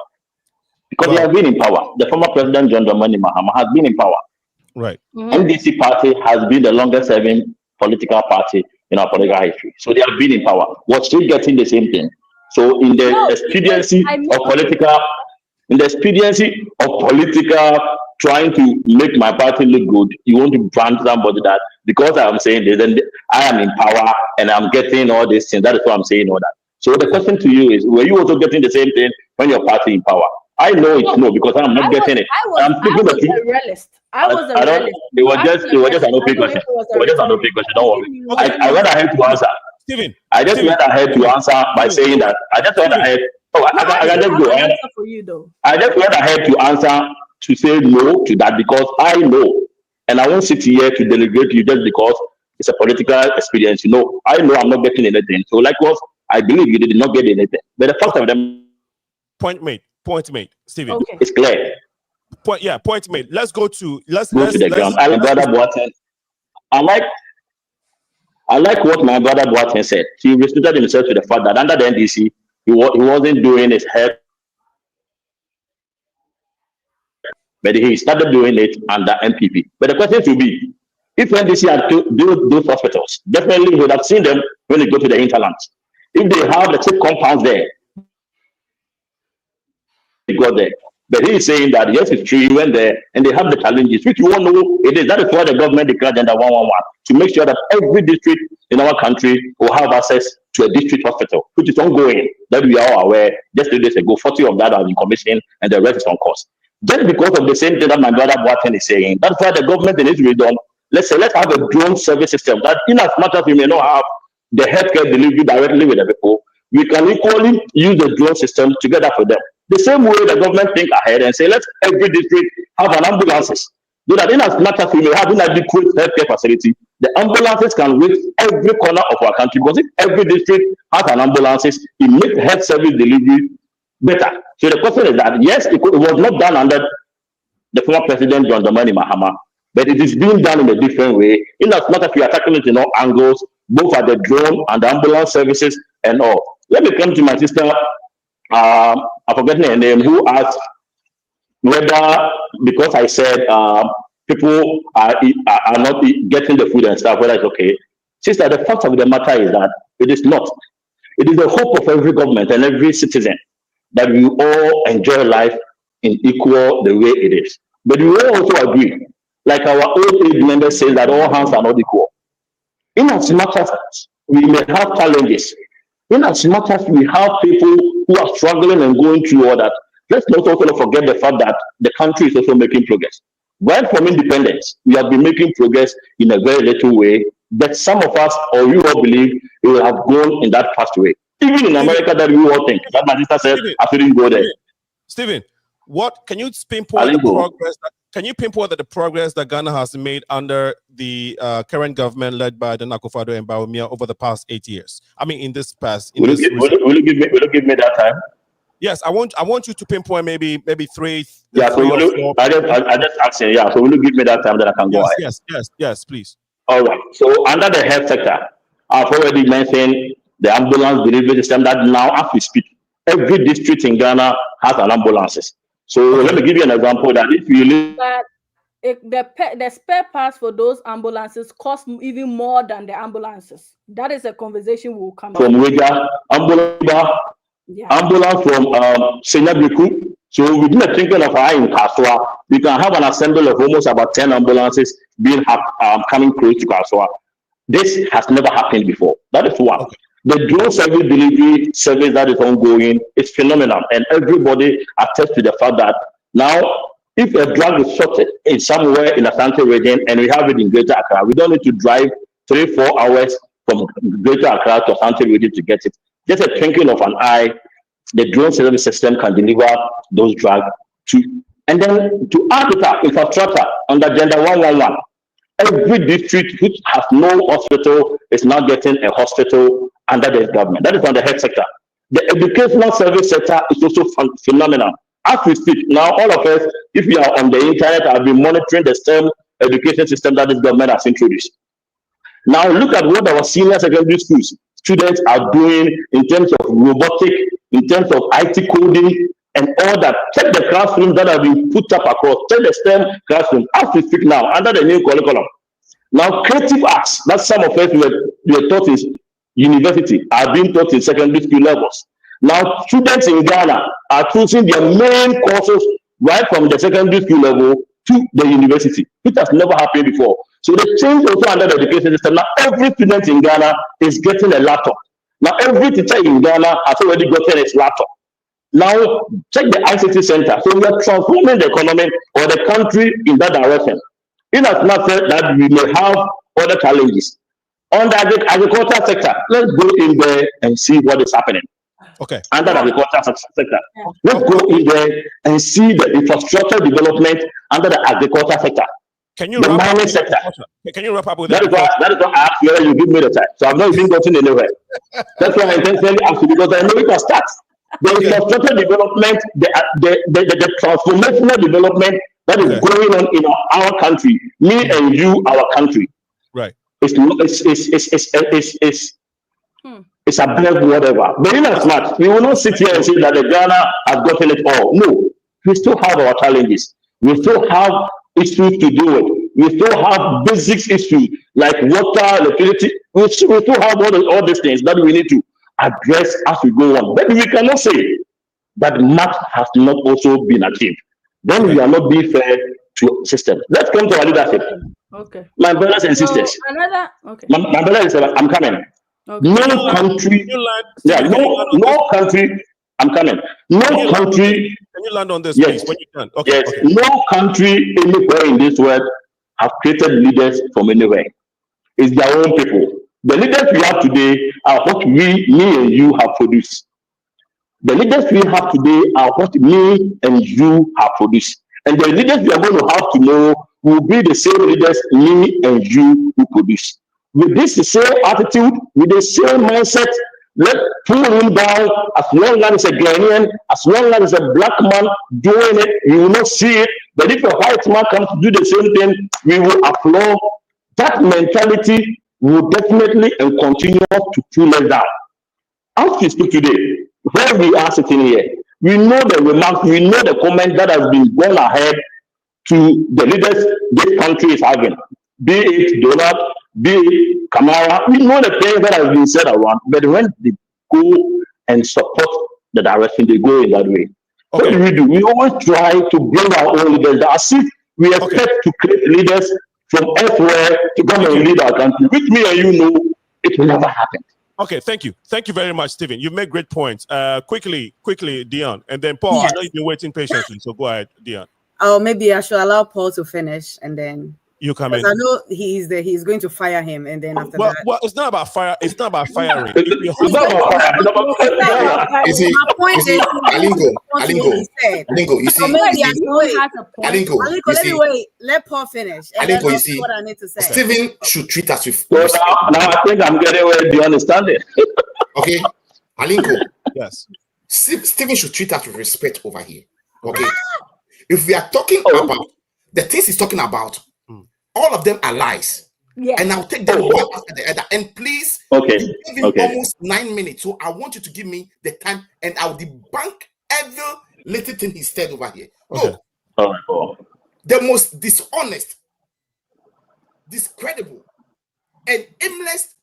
Because they have been in power. The former president, John Dramani Mahama, has been in power. Right. NDC party has been the longest serving political party in our political history. So they have been in power. Was she getting the same thing? So in the expediency of political trying to make my party look good, you want to brand somebody that because I am saying this, then I am in power and I'm getting all these things. That is why I'm saying all that. So the question to you is, were you also getting the same thing when your party in power? I know it's no, because I'm not getting it. I'm speaking the truth. I was a realist. It was just an open question. It was just an open question. Don't worry. I went ahead to answer. Stephen. I just went ahead to answer by saying that. I just went ahead. I can just go ahead. For you, though. I just went ahead to answer to say no to that because I know, and I won't sit here to delegate you just because it's a political experience. You know, I know I'm not getting anything. So, likewise, I believe you did not get anything. But the fact of them. Point made, Stephen. Okay. It's clear. Point made. Let's go to the ground. I like what my brother Boateng said. He restricted himself to the fact that under the NDC, he wasn't doing his head. But he started doing it under MPP. But the question should be, if NDC had to build those hospitals, definitely he would have seen them when they go to the hinterlands. If they have the same compounds there, they got there. But he is saying that yes, it's true, he went there and they have the challenges, which you all know it is. That is why the government declared Agenda 111 to make sure that every district in our country will have access to a district hospital, which is ongoing. That we are all aware. Just 2 days ago, 40 of that have been commissioned and the rest is on course. Just because of the same thing that my brother Boateng is saying, that's why the government needs to be done. Let's have a drone service system that, in as much as we may not have the healthcare delivery directly with the people, we can equally use the drone system together for them. The same way the government think ahead and say, let every district have an ambulances. So that in as much as we may have inadequate healthcare facility, the ambulances can reach every corner of our country. Because if every district has an ambulances, it makes health service delivery better. So the question is that, yes, it was not done under the former president, John Dramani Mahama, but it is being done in a different way. In as much as we are tackling it in all angles, both at the drone and the ambulance services and all. Let me come to my sister, I'm forgetting her name, who asked whether, because I said people are not getting the food and stuff, whether it's okay. Sister, the fact of the matter is that it is not. It is the hope of every government and every citizen that we all enjoy life in equal the way it is. But we all also agree like our old age members say that all hands are not equal. In as much as we may have challenges, in as much as we have people who are struggling and going through all that, let's not also forget the fact that the country is also making progress. Right from independence, we have been making progress in a very little way, but some of us, or we all believe, it will have gone in that fast way. Even in America, that we all think, that my sister said, I shouldn't go there. Stephen, what can you pinpoint the progress? Can you pinpoint the progress that Ghana has made under the current government led by the Akufo-Addo and Bawumia over the past 8 years? I mean, in this past. Will you give me that time? Yes, I want you to pinpoint maybe three. Yeah, so I just asked you. Yeah, so will you give me that time that I can go ahead? Yes, please. All right. So under the health sector, I've already mentioned the ambulance delivery system that now, as we speak, every district in Ghana has an ambulances. So let me give you an example that if you live. The spare parts for those ambulances cost even more than the ambulances. That is a conversation we'll come from Wega, ambulance from Senyabiku. So within the thinking of our in Kaswa, we can have an assembly of almost about 10 ambulances being coming close to Kaswa. This has never happened before. That is one. Okay. The drone service delivery service that is ongoing is phenomenal, and everybody attests to the fact that now, if a drug is shorted in somewhere in the Asante region and we have it in Greater Accra, we don't need to drive 3-4 hours from Greater Accra to Asante region to get it. Just a twinkling of an eye, the drone service system can deliver those drugs to. And then to add to that infrastructure under Agenda 111, every district which has no hospital is now getting a hospital under the government. That is on the health sector. The educational service sector is also phenomenal. As we speak, now all of us, if we are on the internet, have been monitoring the STEM education system that this government has introduced. Now look at what our senior secondary schools students are doing in terms of robotic, in terms of IT coding, and all that. Check the classrooms that have been put up across. Check the STEM classroom. As we speak now, under the new curriculum. Now, creative arts, that some of us were taught in university, are being taught in secondary school levels. Now, students in Ghana are choosing their main courses right from the secondary school level to the university. It has never happened before. So the change also under the education system. Now, every student in Ghana is getting a laptop. Now, every teacher in Ghana has already gotten his laptop. Now, check the ICT center. So we are transforming the economy or the country in that direction. In as much that we may have other challenges. On the agricultural sector, let's go in there and see what is happening. Okay. Under the agricultural sector. Let's go in there and see the infrastructure development under the agricultural sector. Can you the mining sector? Can you wrap up with that? Is what I asked whether you give me the time. So I've not even gotten anywhere. That's why I intentionally asked you, because I know it can start. The infrastructure development, the transformational development that is going on in our country, me and you, our country. Right. It's above whatever. But in as much, we will not sit here and say that the Ghana has gotten it all. No, we still have our challenges. We still have issues to deal with. We still have basic issues like water, electricity. We still have all these things that we need to address as we go on. But we cannot say that much has not also been achieved. Then we are not being fair to system. Let's come to our leadership. Okay. My brothers and sisters. My brother is I'm coming. Okay. No country. No country. I'm coming. No country. Can you land on this, yes, please? When you can. Okay. Yes. Okay. No country anywhere in this world have created leaders from anywhere. It's their own people. The leaders we have today are what me and you have produced. The leaders we have today are what me and you have produced. And the leaders we are going to have tomorrow will be the same leaders me and you will produce. With this same attitude, with the same mindset, let's pull him down. As long as it's a Ghanaian, as long as it's a black man doing it, you will not see it. But if a white man comes to do the same thing, we will applaud. That mentality will definitely and continue to pull us down. As we speak today, where we are sitting here, we know the remarks, we know the comment that has been gone ahead to the leaders this country is having. Be it Donald, be it Kamara, we know the things that have been said around, but when they go and support the direction, they go in that way. Okay. What do? We always try to bring our own leaders as if We expect to create leaders from elsewhere to come and lead our country, which me and you know it will never happen. Okay, thank you very much, Stephen. You make great points. Quickly, Dion, and then Paul. Yes. I know you've been waiting patiently, so go ahead, Dion. Oh, maybe I should allow Paul to finish and then you come in. I know he's going to fire him, and then after that. Well, it's not about fire. It's not about firing. It's not about fire. You see, Alingo, you see, Alingo, let me wait. Let Paul finish. Alingo, you see, what I need to say. Stephen should treat us with. So now I think I'm getting where you understand it. Okay, Alingo. Yes. Stephen should treat us with respect over here. Okay. If we are talking about the things he's talking about, all of them are lies. Yeah. And I'll take them one after the other. And please, you give him almost 9 minutes. So I want you to give me the time, and I'll debunk every little thing he said over here. Look, the most dishonest, discredible, and aimless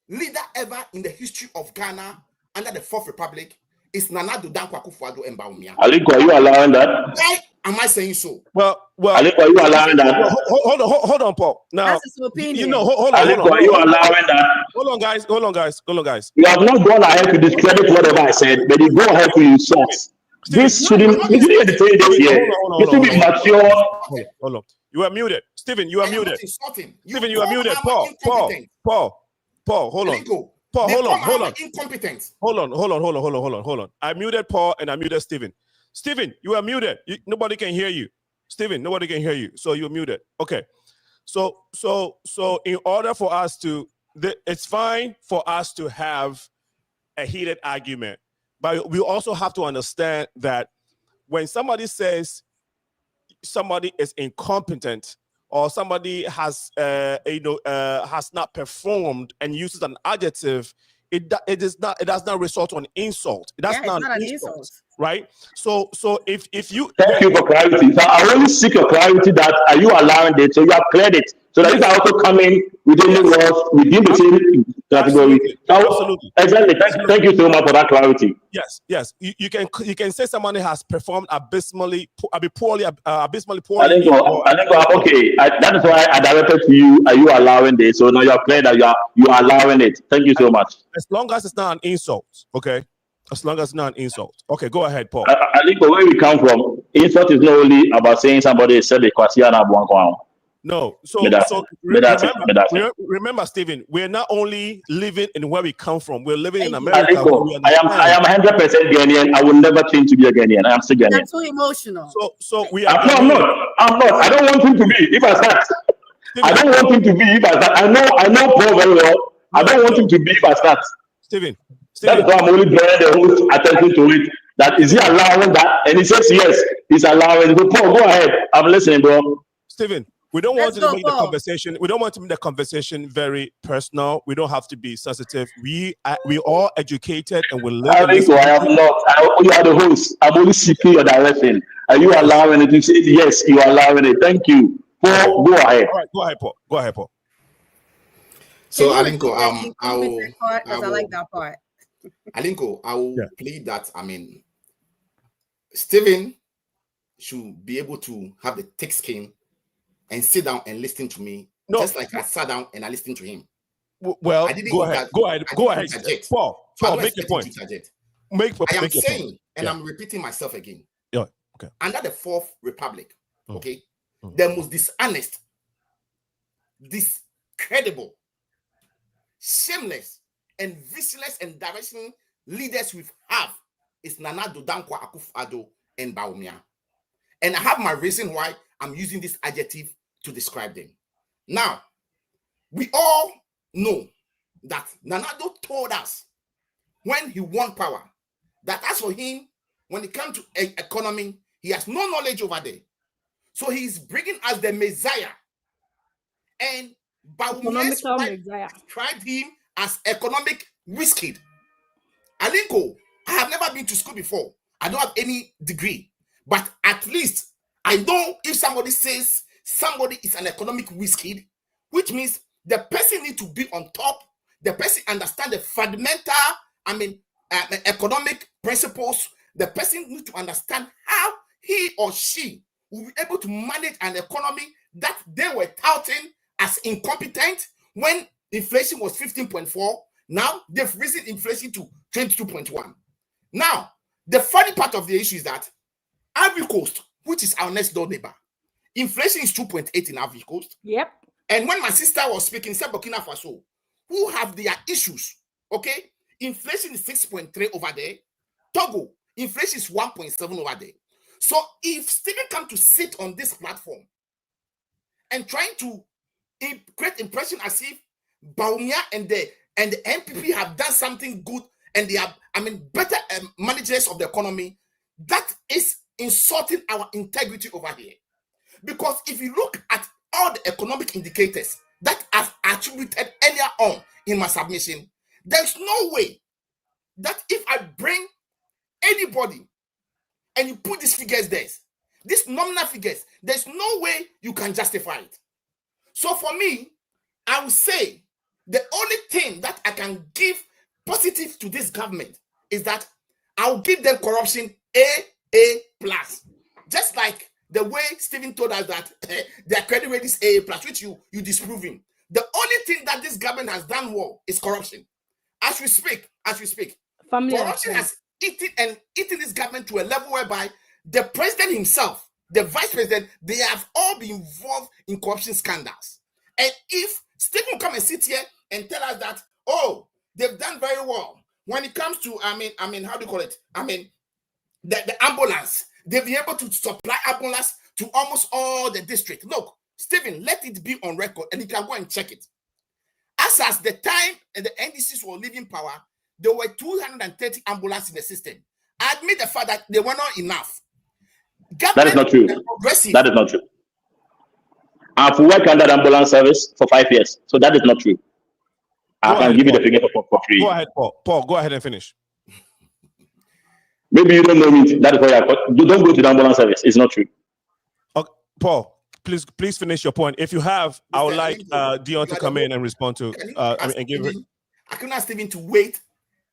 leader ever in the history of Ghana under the Fourth Republic is Nana Addo Dankwa Akufo-Addo Embawumia. Aliko, are you allowing that? Why am I saying so? Well, Aliko, are you allowing that? Hold on, Paul. Now, that's his opinion. You know, hold on. Aliko, are you allowing that? Hold on, guys. You have not gone ahead to discredit whatever I said, but you go ahead to insult. This shouldn't entertain this here. It should be mature. Hold on. You are muted. Stephen, you are muted. Stephen, you are muted. Paul, hold on. Paul, hold on. Incompetence. Hold on. I muted Paul and I muted Stephen. Stephen, you are muted. Nobody can hear you. Stephen, nobody can hear you. So you're muted. Okay. So in order for us to, it's fine for us to have a heated argument, but we also have to understand that when somebody says somebody is incompetent or somebody has has not performed and uses an adjective, it does not result on insult. That's not an insult, right? So if you thank you for clarity. So I only seek your clarity that are you allowing it? So you have cleared it. So that you can also come in within the words within the same category. Absolutely. Exactly. Thank you so much for that clarity. Yes. You can say somebody has performed abysmally poorly. I think okay. That is why I directed to you. Are you allowing this? So now you are clear that you are allowing it. Thank you so much. As long as it's not an insult, okay. As long as it's not an insult. Okay, go ahead, Paul. I think where we come from, insult is not only about saying somebody said the Kwasiana Buankwan. No, remember, Stephen, we're not only living in where we come from, we're living in America. I am 100% Ghanaian. I will never change to be a Ghanaian. I am still Ghanaian. You're too emotional. So we are. I'm not. I don't want him to be. If I start, I don't want him to be. If I start, I know Paul very well. I don't want him to be if I start. Stephen. That's why I'm only drawing the whole attention to it. That is he allowing that? And he says yes, he's allowing. But Paul, go ahead. I'm listening, bro. Stephen. We don't want to make the conversation. We don't want to make the conversation very personal. We don't have to be sensitive. We all educated and we live. I am not. You are the host. I'm only seeking your direction. Are you allowing it? You say yes. You are allowing it. Thank you. Paul, go ahead. All right, go ahead, Paul. So Alinko, I like that part. Alinko, I will plead that. I mean, Stephen should be able to have the thick skin and sit down and listen to me, just like I sat down and I listened to him. Well, go ahead. Paul, make your point. I am saying, and I'm repeating myself again. Yeah. Okay. Under the Fourth Republic, okay, the most dishonest, discredible, shameless, and vicious and direction leaders we have is Nana Addo Dankwa Akufo-Addo Embawumia. And I have my reason why I'm using this adjective to describe them. Now, we all know that Nana Addo told us when he won power that as for him, when it comes to economy, he has no knowledge over there. So he's bringing us the Messiah. And Bawumia's wife described him as economic whiskey. Alinko, I have never been to school before. I don't have any degree. But at least I know if somebody says somebody is an economic whiskey, which means the person needs to be on top. The person understand the fundamental, economic principles. The person needs to understand how he or she will be able to manage an economy that they were touting as incompetent when inflation was 15.4. Now they've risen inflation to 22.1. Now, the funny part of the issue is that Ivory Coast, which is our next door neighbor, inflation is 2.8 in Ivory Coast. Yep. And when my sister was speaking, said Burkina Faso, who have their issues, okay? Inflation is 6.3 over there. Togo, inflation is 1.7 over there. So if Stephen come to sit on this platform and trying to create impression as if Baumia and the MPP have done something good and they are, better managers of the economy, that is insulting our integrity over here. Because if you look at all the economic indicators that I've attributed earlier on in my submission, there's no way that if I bring anybody and you put these figures there, these nominal figures, there's no way you can justify it. So for me, I would say the only thing that I can give positive to this government is that I'll give them corruption A+. Just like the way Stephen told us that their credit rating is A+, which you disprove him. The only thing that this government has done well is corruption. As we speak, corruption has eaten this government to a level whereby the president himself, the vice president, they have all been involved in corruption scandals. And if Stephen will come and sit here and tell us that, oh, they've done very well when it comes to, how do you call it? The ambulance. They'll be able to supply ambulance to almost all the districts. Look, Stephen, let it be on record and you can go and check it. As the time the NDCs were leaving power, there were 230 ambulances in the system. I admit the fact that they were not enough. That is not true. That is not true. I've worked under the ambulance service for 5 years, so that is not true. I can give you the figure for free. Go ahead, Paul. Paul, go ahead and finish. Maybe you don't know it. That is why you don't go to the ambulance service. It's not true. Okay, Paul, please finish your point. If you have, I would like Dion to come in and respond to and give it. I couldn't ask Stephen to wait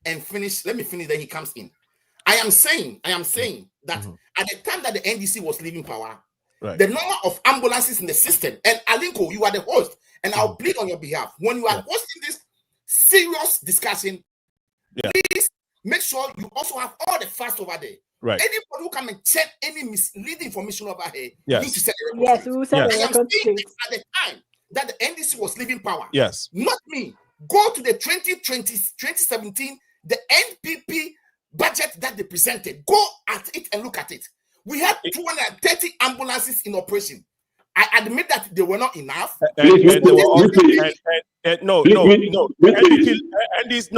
and finish. Let me finish, then he comes in. I am saying that at the time that the NDC was leaving power, the number of ambulances in the system, and Alinko, you are the host, and I'll plead on your behalf. When you are hosting this serious discussion, please make sure you also have all the facts over there. Right. Anybody who come and check any misleading information over here, yes, need to set the record. Yes, we will set the record. At the time that the NDC was leaving power, yes, not me. Go to the 2017, the NPP budget that they presented. Go at it and look at it. We had 230 ambulances in operation. I admit that they were not enough. No,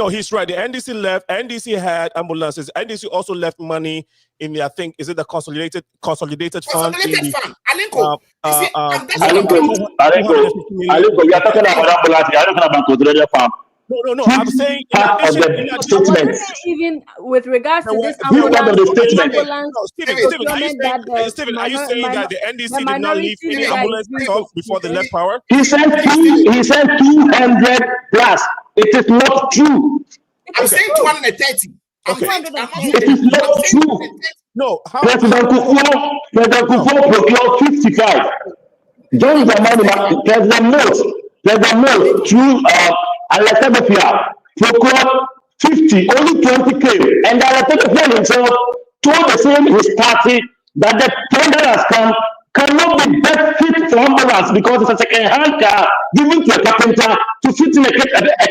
he's right. The NDC left. NDC had ambulances. NDC also left money in the, I think, is it the consolidated fund? Consolidated fund. Alinko. Alinko, you are talking about ambulance. You are talking about consolidated fund. No. I'm saying even with regards to this Stephen, are you saying that the NDC did not leave any ambulance before they left power? He said 200 plus. It is not true. I'm saying 230. It is not true. No, President Kufuor procured 55. John Dramani, President Mills, through Alexander procured 50, only 20 came. And Alexander himself told the same his party that the tender has come cannot be best fit for ambulance because it's a second-hand car given to a carpenter to fit in a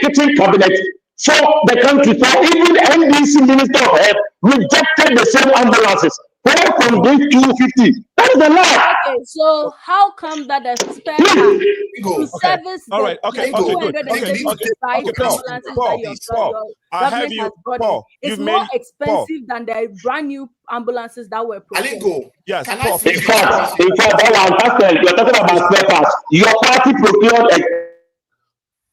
kitchen cabinet for the country. So even the NDC Minister of Health rejected the same ambulances. Where from these 250? That is a lie. Okay, so how come that the spare to service Paul, is more expensive than the brand new ambulances that were procured? Yes, Paul. In fact, you're talking about spare parts. Your party procured.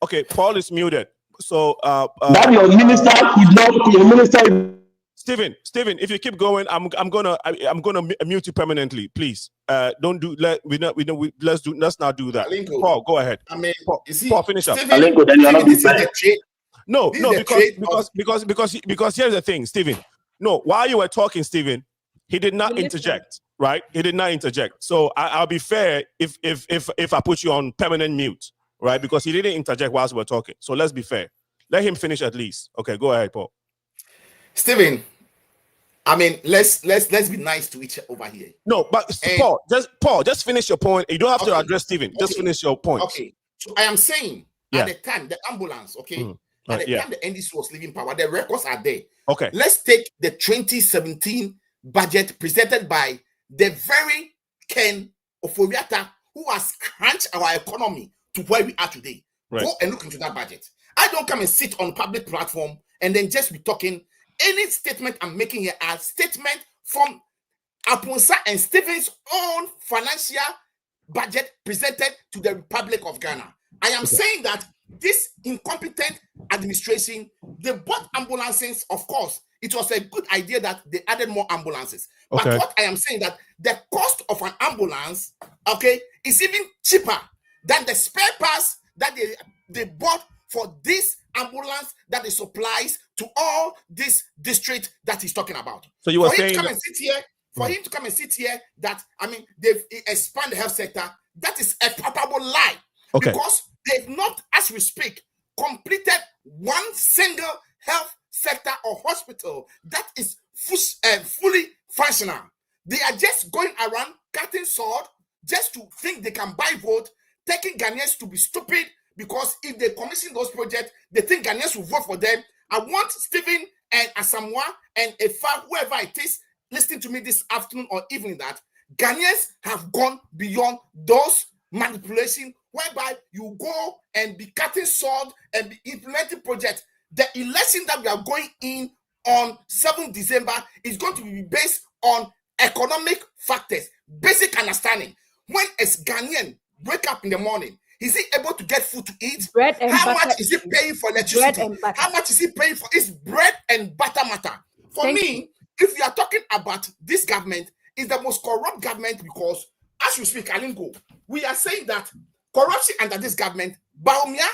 Okay, Paul is muted. So that your minister is not your minister. Stephen, if you keep going, I'm gonna mute you permanently. Please, don't do. Let's not do that. Alinko, Paul, go ahead. Paul, finish up. Alinko, then you're not No, because here's the thing, Stephen. No, while you were talking, Stephen, He did not interject, right? He did not interject. So I'll be fair if I put you on permanent mute, right? Because he didn't interject whilst we're talking. So let's be fair. Let him finish at least. Okay, go ahead, Paul. Stephen, I mean, let's be nice to each other here. No, but Paul, just finish your point. You don't have to address Stephen. Just finish your point. Okay. So I am saying at the time, the ambulance, at the time the NDC was leaving power, the records are there. Okay. Let's take the 2017 budget presented by the very Ken Oforiatta, who has crunched our economy to where we are today. Right. Go and look into that budget. I don't come and sit on public platform and then just be talking. Any statement I'm making here are statement from Aponsa and Stephen's own financial budget presented to the Republic of Ghana. I am saying that this incompetent administration, they bought ambulances. Of course, it was a good idea that they added more ambulances. Okay. But what I am saying that the cost of an ambulance, is even cheaper than the spare parts that they bought for this ambulance that it supplies to all this district that he's talking about. So you were for saying him to come and sit here, that they've expanded the health sector, that is a palpable lie. Okay. Because they've not, as we speak, completed one single health sector or hospital that is fully functional. They are just going around cutting sword just to think they can buy vote, taking Ghanaians to be stupid, because if they commission those projects, they think Ghanaians will vote for them. I want Stephen and Asamoah and Efa, whoever it is, listening to me this afternoon or evening, that Ghanaians have gone beyond those manipulation whereby you go and be cutting sword and be implementing projects. The election that we are going in on 7th December is going to be based on economic factors, basic understanding. When a Ghanaian wake up in the morning, is he able to get food to eat? Bread and How butter. much is he paying for electricity? How much is he paying for? It's bread and butter matter. For me, if you are talking about this government, it's the most corrupt government, because as we speak, Alingo, we are saying that corruption under this government, Baumia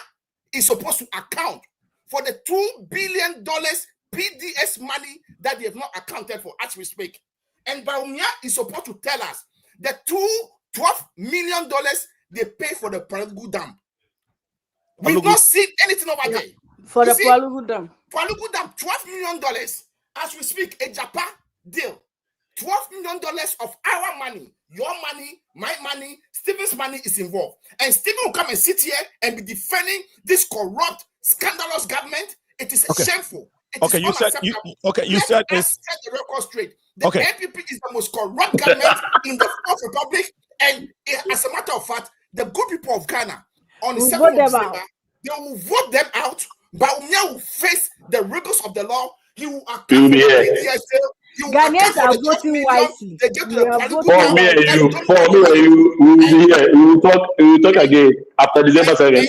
is supposed to account for the $2 billion PDS money that they have not accounted for as we speak. And Baumia is supposed to tell us the $12 million they pay for the Palugu Dam. We've not seen anything over there. For the Palugu Dam. Palugu Dam, $12 million as we speak, a Japan deal. $12 million of our money, your money, my money, Stephen's money is involved. And Stephen will come and sit here and be defending this corrupt, scandalous government. It is shameful. You said let's set the record straight. The NPP is the most corrupt government in the Fourth Republic. And as a matter of fact, the good people of Ghana on the 7th of December, they will vote them out. Baumia will face the rigors of the law. He will account for the PDSL. Ghanaians are voting wisely. For me and you, we will be here. We will talk again after December 7th.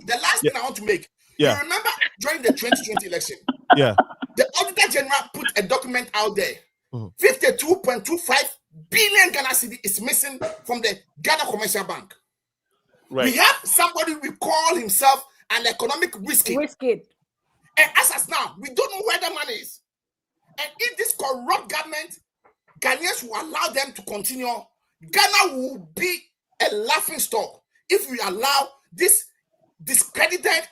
The last thing I want to make. You remember during the 2020 election? The Auditor General put a document out there. 52.25 billion Ghana cedi is missing from the Ghana Commercial Bank. Right. We have somebody we call himself an economic risk kid. And as of now, we don't know where the money is. And if this corrupt government, Ghanaians will allow them to continue, Ghana will be a laughing stock if we allow this discredited,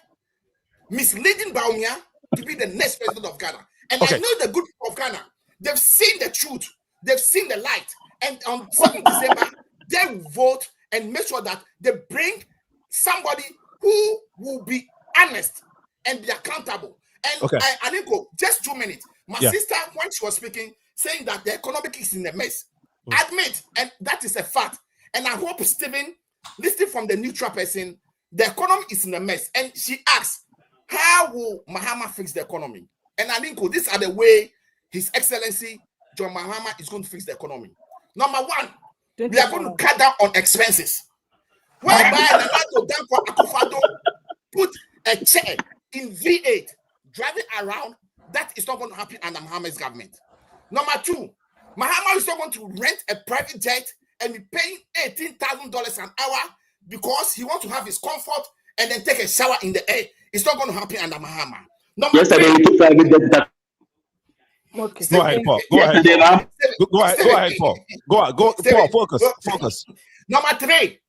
misleading Baumia to be the next president of Ghana. And I know the good people of Ghana, they've seen the truth, they've seen the light. And on 7th December, they will vote and make sure that they bring somebody who will be honest and be accountable. And I didn't go just 2 minutes. My sister, when she was speaking, saying that the economic is in a mess. Admit, and that is a fact. And I hope Stephen, listening from the neutral person, the economy is in a mess. And she asks, how will Mahama fix the economy? And I think these are the way His Excellency John Mahama is going to fix the economy. Number one, we are going to cut down on expenses. Whereby the Danko Akufado put a chair in V8 driving around, that is not going to happen under Mahama's government. Number two, Mahama is not going to rent a private jet and be paying $18,000 an hour because he wants to have his comfort and then take a shower in the air. It's not going to happen under Mahama. Yesterday, we took private debt. Okay. Go ahead, Paul. Go ahead. Yesterday, Paul. now, Go ahead, Paul. Go, Paul. Focus. Number three,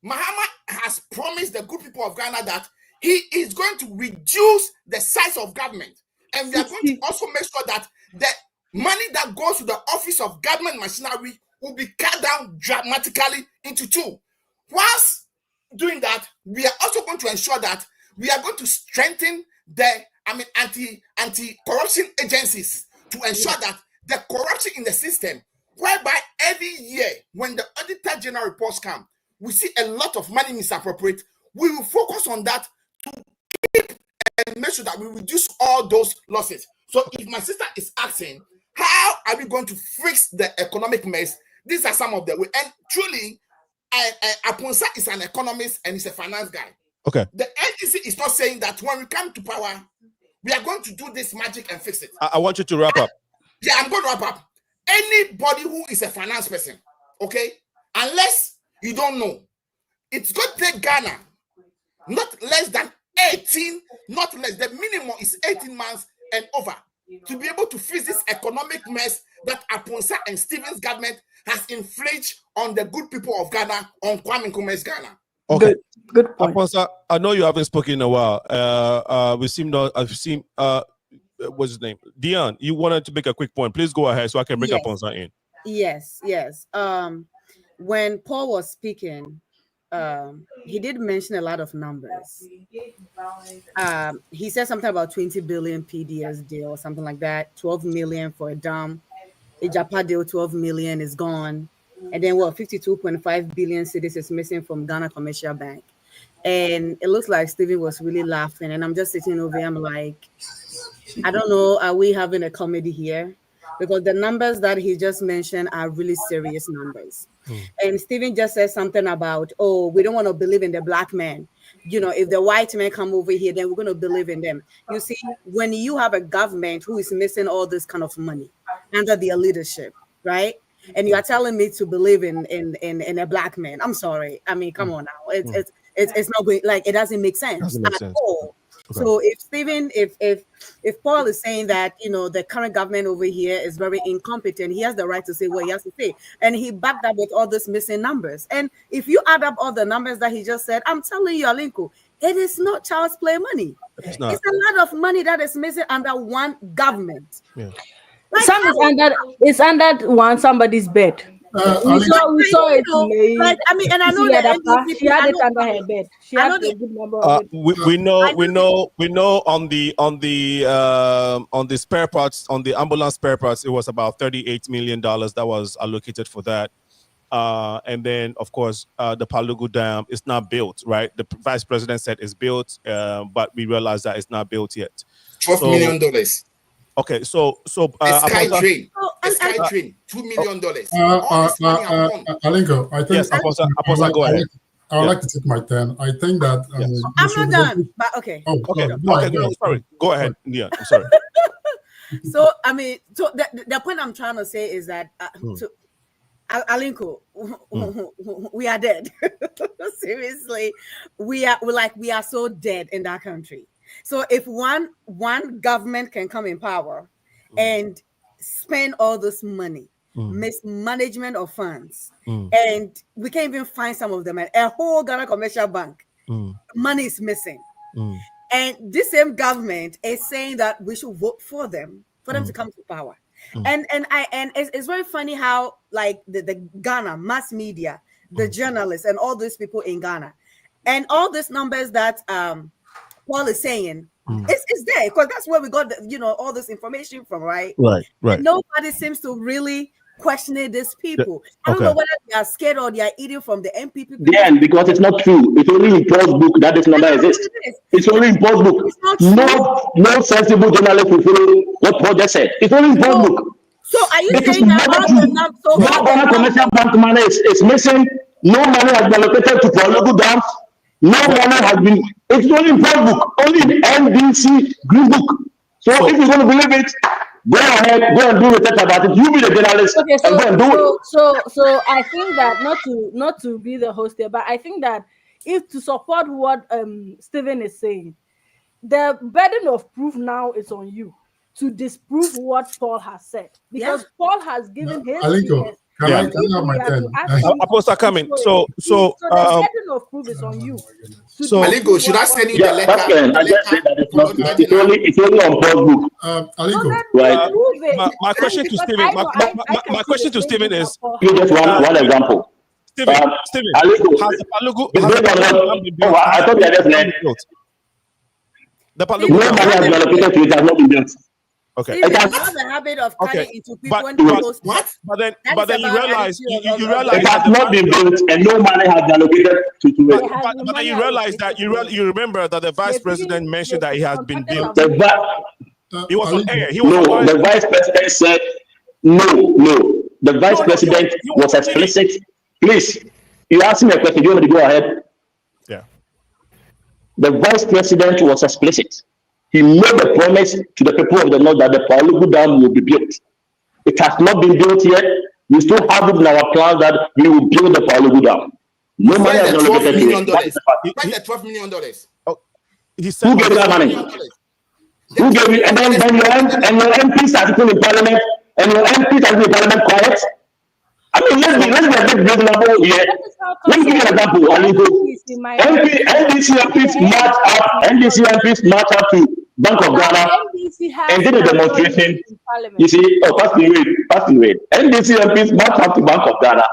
Mahama has promised the good people of Ghana that he is going to reduce the size of government, and we are going to also make sure that the money that goes to the office of government machinery will be cut down dramatically into two. Whilst doing that, we are also going to ensure that we are going to strengthen the anti-corruption agencies to ensure that the corruption in the system, whereby every year when the Auditor General reports come, we see a lot of money misappropriate. We will focus on that to keep and make sure that we reduce all those losses. So if my sister is asking, how are we going to fix the economic mess? These are some of the ways. And truly, Aponsa is an economist and he's a finance guy. Okay. The NDC is not saying that when we come to power, we are going to do this magic and fix it. I want you to wrap up. Yeah, I'm going to wrap up. Anybody who is a finance person, okay, unless you don't know, it's going to take Ghana not less than 18, not less, the minimum is 18 months and over to be able to fix this economic mess that Aponsa and Stephen's government has inflicted on the good people of Ghana, on Kwame Nkrumah's Ghana. Okay. Good point. Aponsa, I know you haven't spoken in a while. I've seen what's his name? Dion, you wanted to make a quick point. Please go ahead so I can bring Aponsa in. Yes. When Paul was speaking, he did mention a lot of numbers. He said something about 20 billion PDS deal or something like that, 12 million for a dam. A Japan deal, 12 million is gone. And then 52.5 billion cedis is missing from Ghana Commercial Bank. And it looks like Stephen was really laughing. And I'm just sitting over here, I'm like, I don't know, are we having a comedy here? Because the numbers that he just mentioned are really serious numbers. And Stephen just said something about, we don't want to believe in the black man. You know, if the white men come over here, then we're going to believe in them. You see, when you have a government who is missing all this kind of money under their leadership, right? And you are telling me to believe in a black man. I'm sorry. I mean, come on now. It's not going, like, it doesn't make sense at all. Okay. So if Stephen, if Paul is saying that, you know, the current government over here is very incompetent, he has the right to say what he has to say. And he backed up with all these missing numbers. And if you add up all the numbers that he just said, I'm telling you, Alinko, it is not child's play money. It's a lot of money that is missing under one government. Yeah. Like, some is under somebody's bed. We saw it. Like, I mean, and I know that she had it under her bed. She had a good number of it. We know on the spare parts, on the ambulance spare parts, it was about $38 million that was allocated for that. And then, of course, the Palugu Dam is not built, right? The vice president said it's built, but we realized that it's not built yet. $12 million. Okay, so SkyTrain, $2 million. Alinko, I think yes, Aponsa, go ahead. I would like to take my turn. I think that I'm not done, but okay. Sorry, go ahead. Yeah, I'm sorry. So I mean, so the point I'm trying to say is that Alinko, we are dead. Seriously, we are so dead in that country. So if one government can come in power and spend all this money, mismanagement of funds, and we can't even find some of them, and a whole Ghana Commercial Bank, money is missing. And this same government is saying that we should vote for them to come to power. And it's very funny how, like, the Ghana mass media, the journalists, and all these people in Ghana, and all these numbers that Paul is saying, it's there because that's where we got all this information from, right? Right. And nobody seems to really questioning these people. I don't know whether they are scared or they are eating from the MPP. Yeah, because it's not true. It's only in Paul's book that this number exists. It's only in Paul's book. No sensible journalist will follow what Paul just said. It's only in Paul's book. So are you saying that Ghana Commercial Bank money is missing? No money has been allocated to Palugu dams. No money has been. It's only in Paul's book, only in NDC Green Book. So if you're going to believe it, go ahead, go and do research about it. You be the journalist and go and do it. So I think that not to be the host here, but I think that if to support what Stephen is saying, the burden of proof now is on you to disprove what Paul has said, because Paul has given his Aliko, figures. can Yeah. I have my We are turn? to ask him Apostle to coming. show it. So the burden of proof is on you. So Aliko, should I send you the Yeah, letter? Pascal, I just said that it's not. It's only on Paul's book, So Aliko, then right? prove it. my question to Because Stephen, I know I can my see question the to same Stephen thing is, that Paul Give has. just one example. Stephen, Aliko, has the Palugu based on Dam what? been Oh, built? I thought you had just Dam left. been built? The Stephen, Palugu No Dam. money has been allocated to it. Has not been built. Okay. Stephen, It has. you have a habit of Okay. cutting into people But when people but What? but then That but is then you about realize attitude you of realize It that has the not vice been president, built, and no money has been allocated to but, it. There has been but then money you realize that allocated. you remember that the vice They've president even mentioned that it has been contractors built. have The even vi- He was on Aliko, air. He was on no, air. the vice president said no, no. The vice No, president he was was on TV. explicit. Please, you asked me a question. Do you want me to go ahead? Yeah. The vice president was explicit. He made a promise to the people of the north that the Palugu Dam will be built. It has not been built yet. We still have it in our plans that we will build the Palugu Dam. No money Where's has the been $12 allocated to million? it. That is the fact. Where's the $12 million? Oh, he said Who on gave you that TV. money? The Who gave $12 you? And million then your MPs are sitting in parliament, and your MPs are sitting in parliament quiet. I mean, let's be a bit reasonable here. That is how Let come me give you an example. Aliko. in minority. NDC MPs march up. NDC MPs march up to Bank of But Ghana NDC and has did a majority demonstration. in parliament. You see, oh, pass me wait. NDC MPs marched up to Bank of Ghana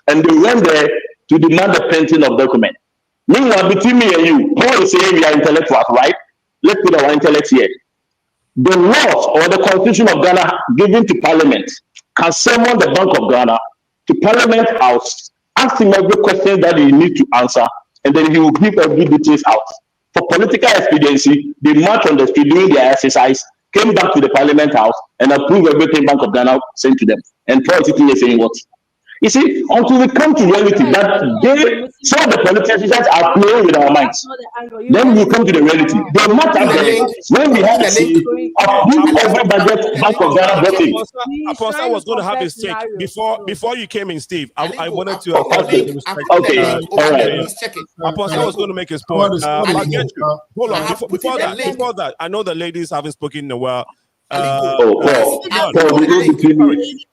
and they went there to demand the printing of documents. Meanwhile, between me and you, Paul is saying we are intellectuals, right? Let's put our intellect here. The laws or the constitution of Ghana given to Parliament can summon the Bank of Ghana to Parliament House, ask him every question that he need to answer, and then he will give every details out. For political expediency, they march on the street doing their exercise, came back to the Parliament House, and approved everything Bank of Ghana sent to them. And Paul is sitting here saying what? You see, until we come to reality that some of the politicians are playing with our minds, then we come to the reality. They match Put up the there link. when we Put had the link. to approve every budget Bank of Ghana brought in. Apostle was going to have his take before you came in, Steve. I wanted to I've put the link. I've put the link over there. Please check it. Apostle was going to make his point. But get you. Hold on. Before that, I know the ladies haven't spoken in a while.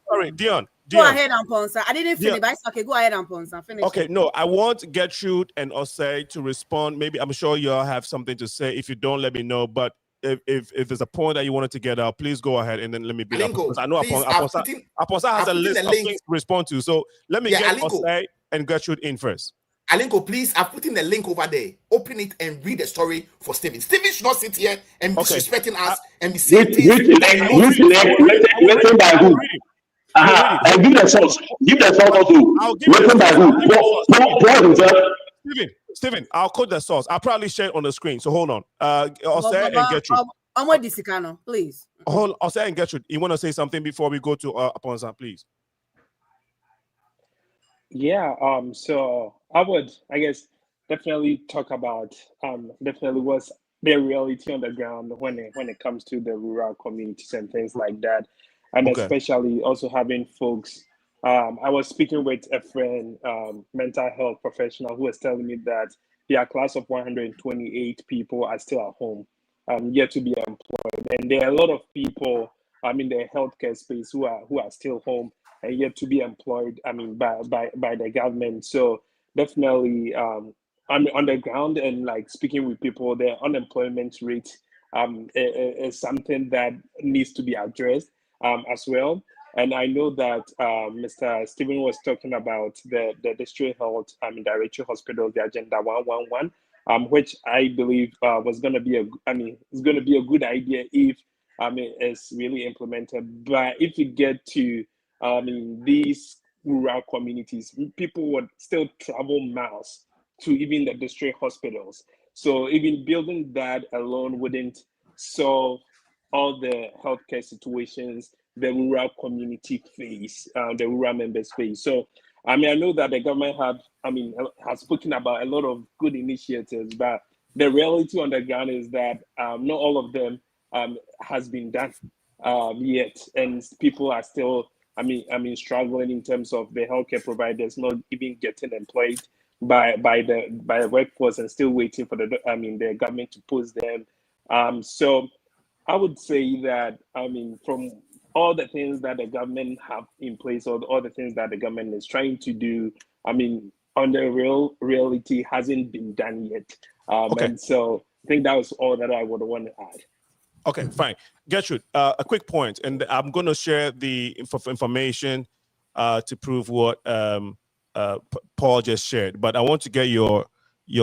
Sorry, Dion. Go ahead, Amponsa. I didn't finish, but it's okay. Go ahead, Amponsa. Finish. Okay, no, I want Gertrude and Osei to respond. Maybe I'm sure you all have something to say. If you don't, let me know. But if there's a point that you wanted to get out, please go ahead and then let me be. I know Apostle has a list of things to respond to. So let me get Osei and Gertrude in first. Alinko, please, I've put in the link over there. Open it and read the story for Stephen. Stephen should not sit here and be disrespecting us and be saying things. Written by who? And give the source. Give the source also. Written by who? Paul himself. Stephen, I'll quote the source. I'll probably share it on the screen. So hold on. Osei and Gertrude. Please. Osei and Gertrude, you want to say something before we go to Aponsa, please? Yeah, so I would, I guess, definitely talk about definitely what's the reality on the ground when it comes to the rural communities and things like that. And especially also having folks. I was speaking with a friend, mental health professional, who was telling me that their class of 128 people are still at home, yet to be employed. And there are a lot of people, in the healthcare space who are still home and yet to be employed, by the government. So definitely, I'm on the ground and like speaking with people, the unemployment rate is something that needs to be addressed as well. And I know that Mr. Stephen was talking about the district health, directory hospital, the Agenda 111, which I believe was going to be it's going to be a good idea if it's really implemented. But if you get to these rural communities, people would still travel miles to even the district hospitals. So even building that alone wouldn't solve all the healthcare situations the rural community face, the rural members face. So, I know that the government has spoken about a lot of good initiatives, but the reality on the ground is that not all of them has been done yet, and people are still, struggling in terms of the healthcare providers not even getting employed by the workforce and still waiting for the government to post them So I would say that, from all the things that the government have in place, or all the things that the government is trying to do, on the reality hasn't been done yet. Okay. And so I think that was all that I would want to add. Okay, fine. Gertrude, a quick point, and I'm going to share the information to prove what Paul just shared. But I want to get your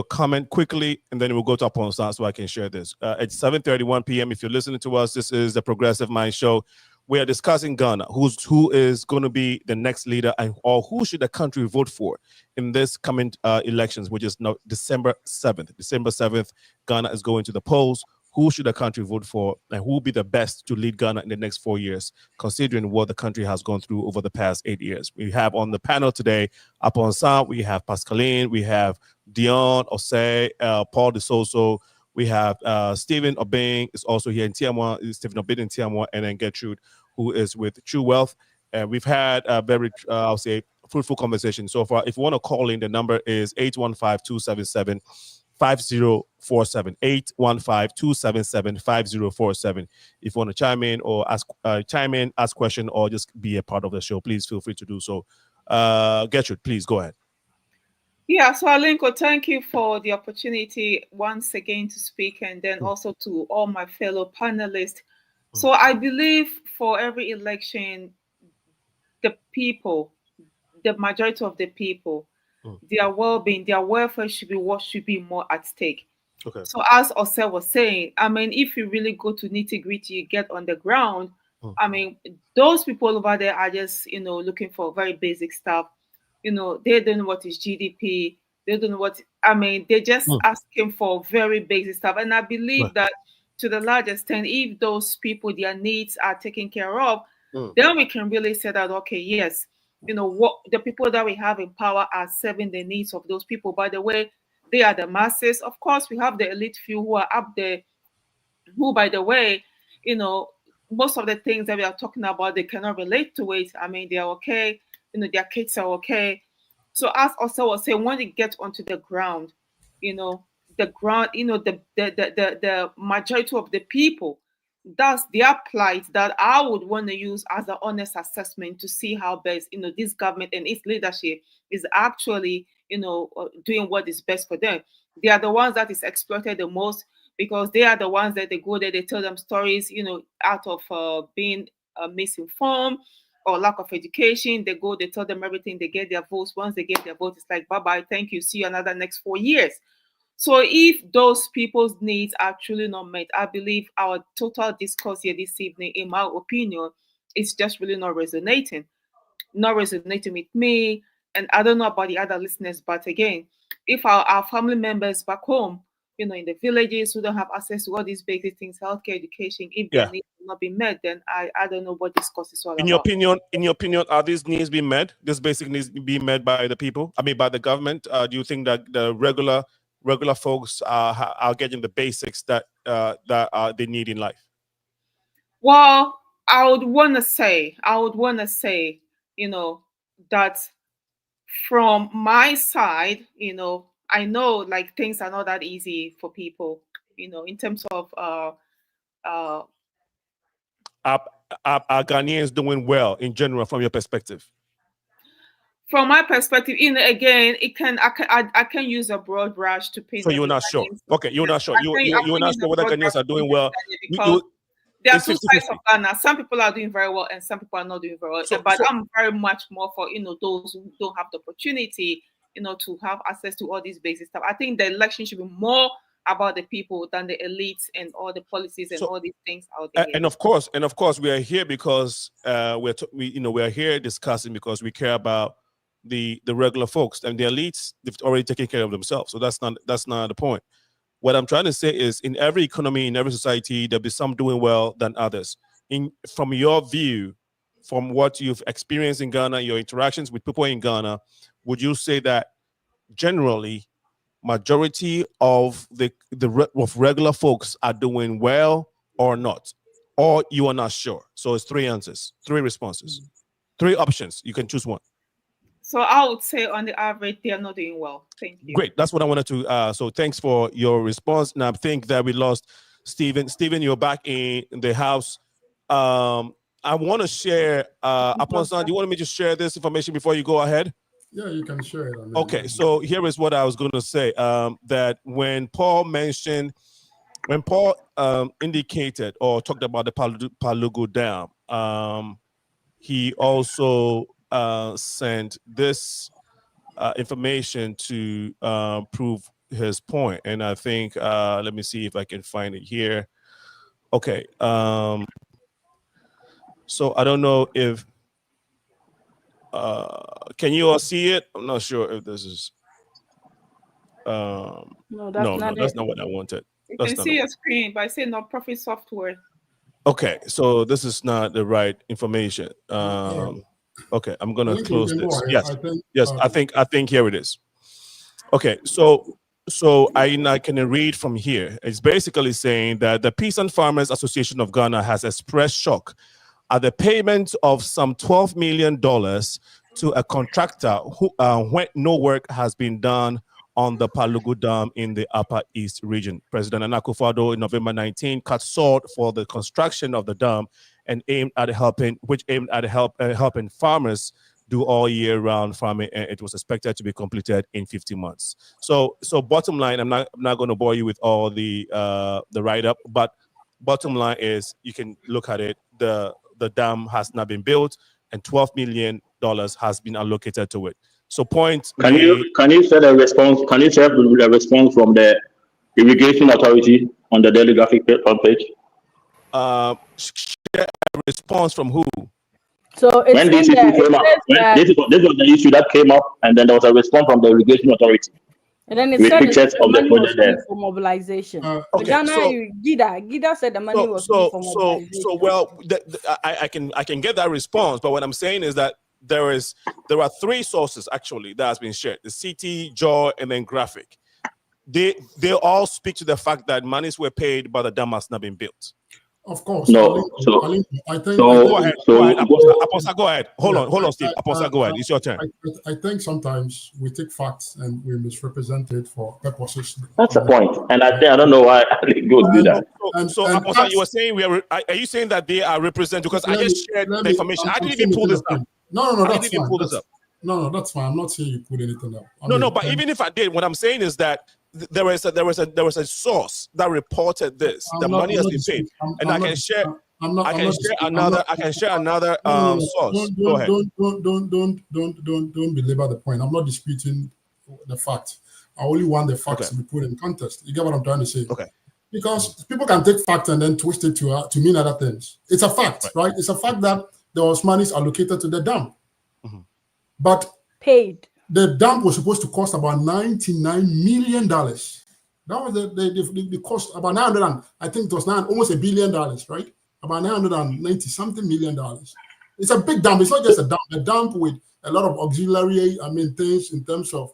comment quickly, and then we'll go to Upon Sound so I can share this. It's 7:31 p.m. If you're listening to us, this is the Progressive Mind Show. We are discussing Ghana, who is going to be the next leader, or who should the country vote for in this coming elections, which is now December 7th. December 7th, Ghana is going to the polls. Who should the country vote for, and who will be the best to lead Ghana in the next 4 years, considering what the country has gone through over the past 8 years? We have on the panel today, Upon Sound, we have Pascaline, we have Dion Osei, Paul DeSoso, we have Stephen Obeng is also here in Tiamwa, Stephen Obeng in Tiamwa, and then Gertrude, who is with True Wealth. And we've had a very, I'll say, fruitful conversation so far. If you want to call in, the number is 815-277-5047, 815-277-5047. If you want to chime in or ask question, or just be a part of the show, please feel free to do so. Gertrude, please go ahead. Yeah, so Alinko, thank you for the opportunity once again to speak, and then also to all my fellow panelists. So I believe for every election, the people, the majority of the people, their well-being, their welfare should be what should be more at stake. Okay. So as Osei was saying, if you really go to nitty-gritty, you get on the ground, those people over there are just, looking for very basic stuff. They don't know what is GDP. They don't know what, they're just asking for very basic stuff. And I believe that to the large extent, if those people, their needs are taken care of, then we can really say that, okay, yes, what the people that we have in power are serving the needs of those people. By the way, they are the masses. Of course, we have the elite few who are up there, who, by the way, most of the things that we are talking about, they cannot relate to it. They're okay. Their kids are okay. So as also was saying, when it gets onto the ground, the majority of the people, that's their plight that I would want to use as an honest assessment to see how best, this government and its leadership is actually, doing what is best for them. They are the ones that is exploited the most, because they are the ones that they go there, they tell them stories, out of being misinformed or lack of education. They go, they tell them everything, they get their votes. Once they get their vote, it's like, bye-bye, thank you, see you another next 4 years. So if those people's needs are truly not met, I believe our total discourse here this evening, in my opinion, is just really not resonating with me. And I don't know about the other listeners, but again, if our family members back home, in the villages who don't have access to all these basic things, healthcare, education, if their needs will not be met, then I don't know what this course is all about. In your opinion, are these needs being met? This basic needs being met by the people? By the government? Do you think that the regular folks are getting the basics that they need in life? Well, I would want to say, that from my side, I know like things are not that easy for people, in terms of are Ghanaians doing well in general from your perspective? From my perspective, again, I can use a broad brush to paint. So you're not sure? Okay, you're not sure. You're not sure whether Ghanaians are doing well. There are two sides of Ghana. Some people are doing very well, and some people are not doing very well. But I'm very much more for those who don't have the opportunity, to have access to all these basic stuff. I think the election should be more about the people than the elites and all the policies and all these things out there. And of course, we are here because we are here discussing because we care about the regular folks, and the elites, they've already taken care of themselves. So that's not the point. What I'm trying to say is, in every economy, in every society, there'll be some doing well than others. From your view, from what you've experienced in Ghana, your interactions with people in Ghana, would you say that generally, majority of the regular folks are doing well or not, or you are not sure? So it's 3 answers, 3 responses, 3 options. You can choose one. So I would say on the average, they are not doing well. Thank you. Great. That's what I wanted to. So thanks for your response. And I think that we lost Stephen. Stephen, you're back in the house. I want to share. Aponsan, do you want me to share this information before you go ahead? Yeah, you can share it. Okay, so here is what I was going to say. That when Paul indicated or talked about the Palugu Dam, he also sent this information to prove his point. And I think, let me see if I can find it here. Okay. So I don't know if, can you all see it? I'm not sure if this is, No, that's not what I wanted. You That's can not see your screen, but I say no profit software. Okay, so this is not the right information. Okay, I'm gonna close this. Yes, I think here it is. Okay, so I can read from here. It's basically saying that the Peace and Farmers Association of Ghana has expressed shock at the payment of some $12 million to a contractor who when no work has been done on the Palugu Dam in the Upper East region. President Nana Akufo-Addo in November 19 cut short for the construction of the dam and aimed at helping farmers do all year round farming, and it was expected to be completed in 50 months. So bottom line, I'm not going to bore you with all the write up, but bottom line is you can look at it. The dam has not been built, and $12 million has been allocated to it. So point. Can you share the response? Can you share the response from the irrigation authority on the Daily Graphic page? Share a response from who? So it's when this issue came up, this was the issue that came up, and then there was a response from the irrigation authority. And then it with said pictures the of the money was project there. used for mobilization. Okay, Ghana, so Gida said the money was used for mobilization. So well, I can get that response, but what I'm saying is that there are three sources actually that has been shared: the CT, Joy, and then Graphic. They all speak to the fact that monies were paid, but the dam has not been built. Of course. No. I think. Go ahead. Apostle, go ahead. Hold on, Steve. Apostle, go ahead. It's your turn. I think sometimes we take facts and we misrepresent it for purposes. That's the point. And I don't know why Ali goes do that. So Apostle, you were saying are you saying that they are represented? Because I just shared the information. I didn't even pull this up. No, that's fine. No, that's fine. I'm not saying you put anything up. But even if I did, what I'm saying is that there was a source that reported this. The money has been paid, and I can share another source. Go ahead. Don't belabor the point. I'm not disputing the fact. I only want the facts to be put in context. You get what I'm trying to say? Okay. Because people can take facts and then twist it to mean other things. It's a fact, right? It's a fact that there was monies allocated to the dam, but paid. The dam was supposed to cost about $99 million. That was the cost, about 900, I think it was almost $1 billion, right? About 990 something million dollars. It's a big dam. It's not just a dam with a lot of auxiliary, things in terms of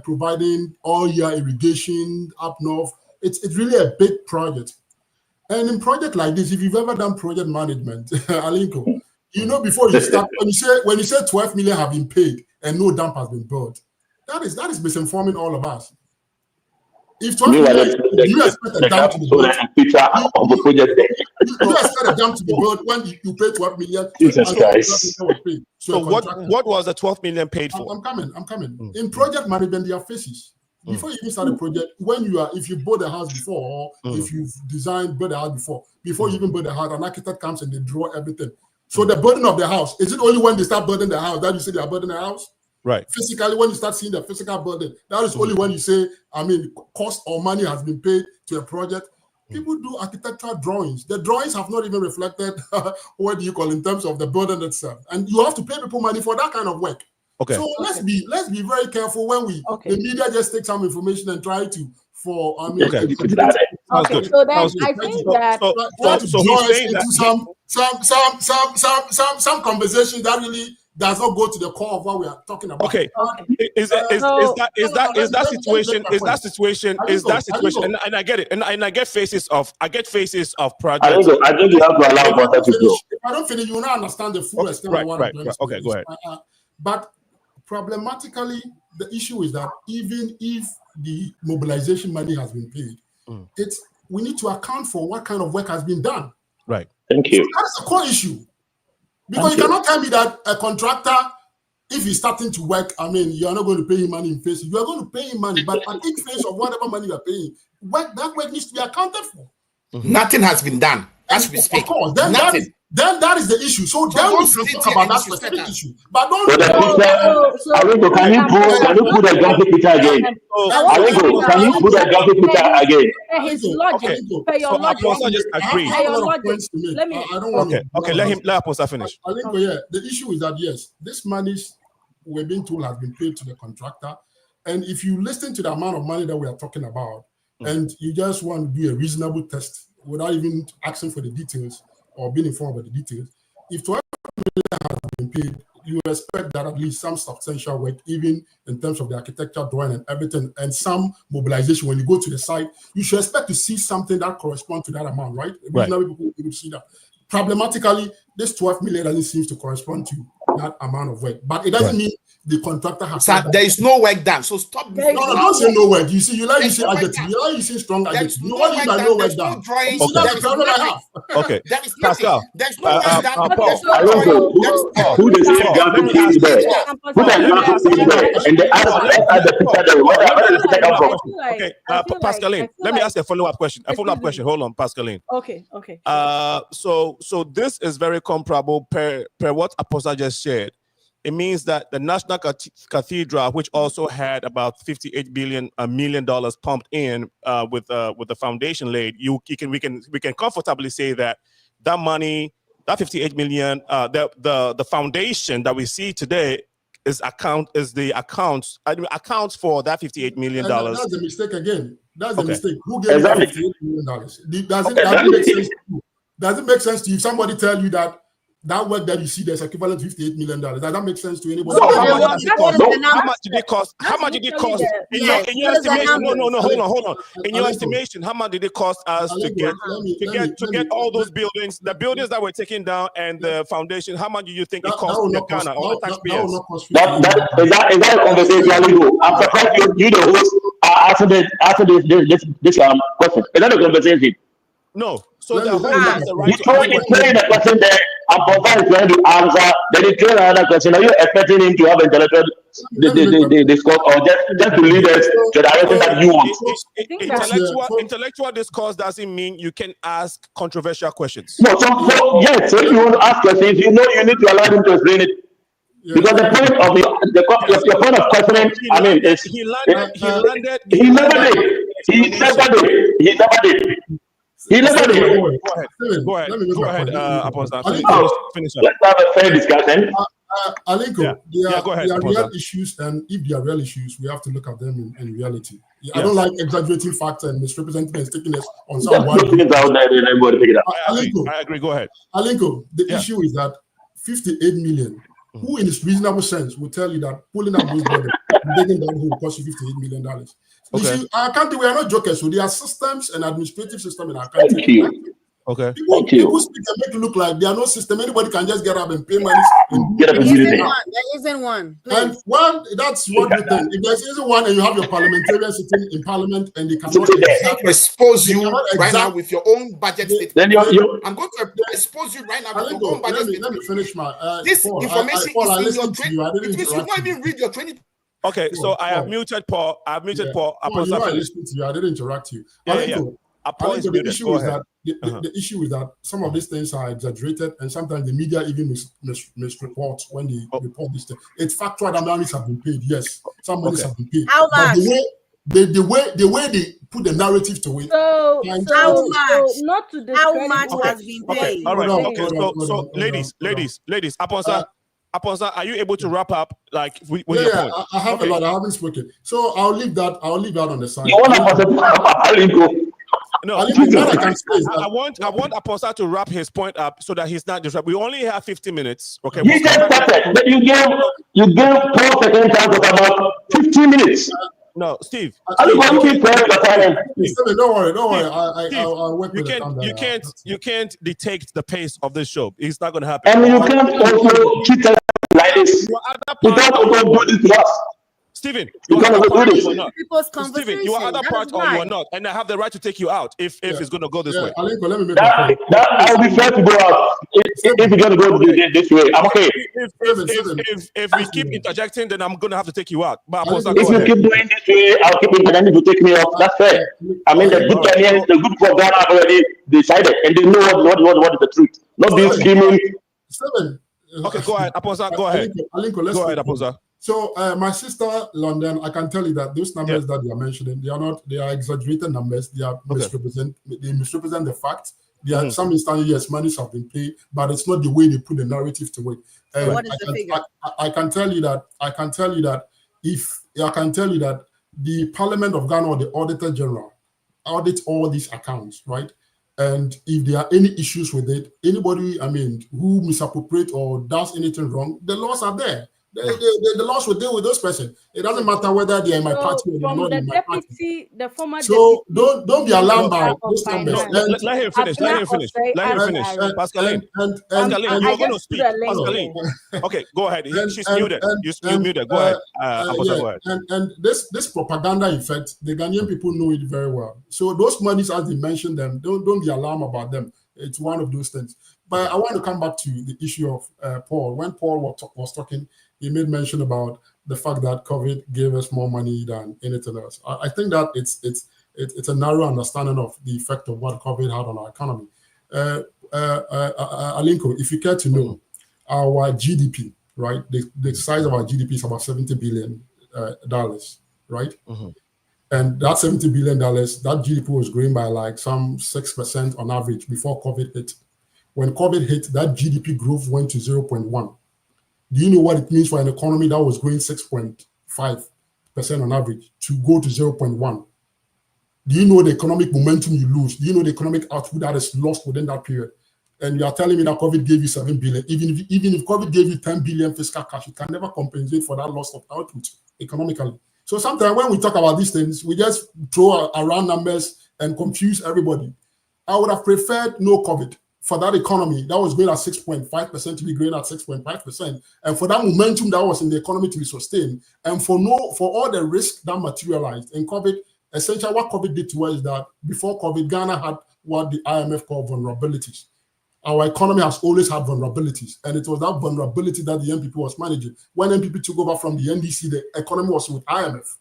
providing all year irrigation up north. It's really a big project. And in project like this, if you've ever done project management, Alinko, before you start, when you say 12 million have been paid and no dam has been built, that is misinforming all of us. If 12 million, you expect a dam to be built. You expect a dam to be built when you pay 12 million. Jesus Christ. So what was the 12 million paid for? I'm coming. In project management, there are phases. Before you even start a project, if you build a house before, or if you've built a house before you even build a house, an architect comes and they draw everything. So the burden of the house, is it only when they start building the house that you say they are building the house? Right. Physically, when you start seeing the physical burden, that is only when you say, cost or money has been paid to a project. People do architectural drawings. The drawings have not even reflected in terms of the burden itself. And you have to pay people money for that kind of work. Okay. So let's be very careful when the media just take some information and try to Okay. So then I think that some conversation that really does not go to the core of what we are talking about. Okay. Is that situation, and I get it, and I get faces of projects. I think you have to allow water to go. If I don't finish, you will not understand the full extent of what I'm doing. Okay, go ahead. But problematically, the issue is that even if the mobilization money has been paid, we need to account for what kind of work has been done. Right. Thank you. So that's a core issue. Because you cannot tell me that a contractor, if he's starting to work, I mean, you are not going to pay him money in face. You are going to pay him money, but at each phase of whatever money you are paying, that work needs to be accounted for. Nothing has been done as we speak. Of course, then that is the issue. So then we can talk about that specific issue. But don't. Alingo, can you put a graphic picture again? Alingo, can you put a graphic picture again? His logic. Your logic. Just agree. Let me. I don't want. Okay. Let Apostle finish. Alingo, yeah. The issue is that yes, this money we're being told has been paid to the contractor, and if you listen to the amount of money that we are talking about, and you just want to do a reasonable test without even asking for the details or being informed about the details, if 12 million has been paid, you expect that at least some substantial work, even in terms of the architecture drawing and everything, and some mobilization. When you go to the site, you should expect to see something that corresponds to that amount, right? Reasonable people will see that. Problematically, this 12 million doesn't seem to correspond to that amount of work, but it doesn't mean the contractor has. So there is no work done. So stop. No, don't say no work. You see, you like you say adjective. You like you say strong adjective. No work done. No work done. Drawing. See, that's the problem I have. Okay. There is Pascal. There's no work done. Who the same graphic is there? Put a graphic there, and the other the picture there. Where the picture come from? Okay, Pascaline, let me ask a follow-up question. Hold on, Pascaline. Okay. So this is very comparable per what Apostle just shared. It means that the National Cathedral, which also had about $58 million pumped in with the foundation laid, we can comfortably say that money, that 58 million, the foundation that we see today accounts for that $58 million. That's a mistake again. That's a mistake. Who gave Exactly. $58 million? Does it make sense to you? If somebody tell you that work that you see there's equivalent to $58 million, does that make sense to anybody? So how much did it cost? How much did it cost? In your estimation? No. Hold on. In your estimation, how much did it cost us to get all those buildings, the buildings that were taken down, and the foundation? How much do you think it cost Ghana or the taxpayers? Is that a conversation? I'm surprised you the host answer this question. Is that a conversation? No. So the whole has the right you throw the question there, and Papa is trying to answer, then you throw another question. Are you expecting him to have intellectual discourse, or just to lead us to the direction that you want? Intellectual discourse doesn't mean you can ask controversial questions. No, so you want to ask questions, you need to allow him to explain it. Because the point of your point of questioning, I mean, is he never did. He never did. Go ahead, Apostle. Finish up. Let's have a fair discussion. Alinko, there go ahead, are real issues, and if they are real issues, we have to look at them in reality. I don't like exaggerating facts and misrepresenting and sticking us on someone. I agree. Go ahead. Alinko, the issue is that 58 million. Who, in its reasonable sense, will tell you that pulling up those buildings, digging down will cost you $58 million? You see, our country, we are not jokers. So there are systems and administrative system in our country. Okay. People speak and make it look like there are no system. Anybody can just get up and pay money. There isn't one. And that's what you think. If there isn't one, and you have your parliamentarians sitting in parliament and they cannot expose you right now with your own budget statement. Then I'm going to expose you right now with your own budget statement. Let me finish my this information is in your training. It means you not even read your training. Okay, so I have muted Paul. I listened to you. I didn't interrupt you. The issue is that the issue is that some of these things are exaggerated, and sometimes the media even misreport when they report this thing. It's factual that monies have been paid. Yes, some monies have been paid. How much? The way they put the narrative to it. So not to the how much has been paid? Okay, all right. Okay, so ladies, Apostle, are you able to wrap up with your point? I have a lot. I haven't spoken, so I'll leave that on the side. You want Apostle? No, I want Apostle to wrap his point up so that he's not disrupted. We only have 50 minutes. Okay. You just started, but you gave 4 seconds out of about 15 minutes. No, Steve. Don't worry. I'll work with you can't dictate the pace of this show. It's not going to happen. And you can't also cheat like this. Steve, Stephen, You're you are gonna either go part do or this. you are not. People's Stephen, conversation. you are either That part is or you why. are not, and I have the right to take you out if it's going to go this way. Alinko, let me make a That, point. that I'll be fair to go out. If you're gonna go this way, I'm okay. If we keep interjecting, then I'm going to have to take you out. But Apostle, If go you ahead. keep doing this way, I'll keep interjecting to take me off. That's fair. I mean, the good Ghanaians, the good for Ghana have already decided, and they know what is the truth. Not being screaming. Okay, go ahead, Apostle. Go ahead. Alinko, let's go ahead, Apostle. So my sister London, I can tell you that those numbers that you are mentioning, they are exaggerated numbers. They are misrepresent the facts. There are some instances, yes, monies have been paid, but it's not the way they put the narrative to it. So what is the figure? I can tell you that the Parliament of Ghana or the Auditor General audits all these accounts, right? And if there are any issues with it, anybody, who misappropriate or does anything wrong, the laws are there. The laws will deal with those persons. It doesn't matter whether they are in my party or they're not in my party. The former so deputy don't be alarmed by those numbers. Let him finish. Pascaline, you are going to speak. Pascaline. Okay, go ahead. She's muted. You're muted. Go ahead. Go ahead. And this propaganda effect, the Ghanaian people know it very well. So those monies, as they mentioned them, don't be alarmed about them. It's one of those things. But I want to come back to the issue of Paul. When Paul was talking, he made mention about the fact that COVID gave us more money than anything else. I think that it's a narrow understanding of the effect of what COVID had on our economy. Alinko, if you care to know, our GDP, right? The size of our GDP is about $70 billion, right? Mm-hmm. And that $70 billion, that GDP was growing by like some 6% on average before COVID hit. When COVID hit, that GDP growth went to 0.1. Do you know what it means for an economy that was growing 6.5% on average to go to 0.1? Do you know the economic momentum you lose? Do you know the economic output that is lost within that period? And you are telling me that COVID gave you 7 billion. Even if COVID gave you 10 billion fiscal cash, you can never compensate for that loss of output economically. So sometimes when we talk about these things, we just throw around numbers and confuse everybody. I would have preferred no COVID for that economy that was growing at 6.5% to be growing at 6.5%, and for that momentum that was in the economy to be sustained, and for all the risk that materialized in COVID. Essentially, what COVID did to us is that before COVID, Ghana had what the IMF called vulnerabilities. Our economy has always had vulnerabilities, and it was that vulnerability that the NPP was managing. When NPP took over from the NDC, the economy was with IMF,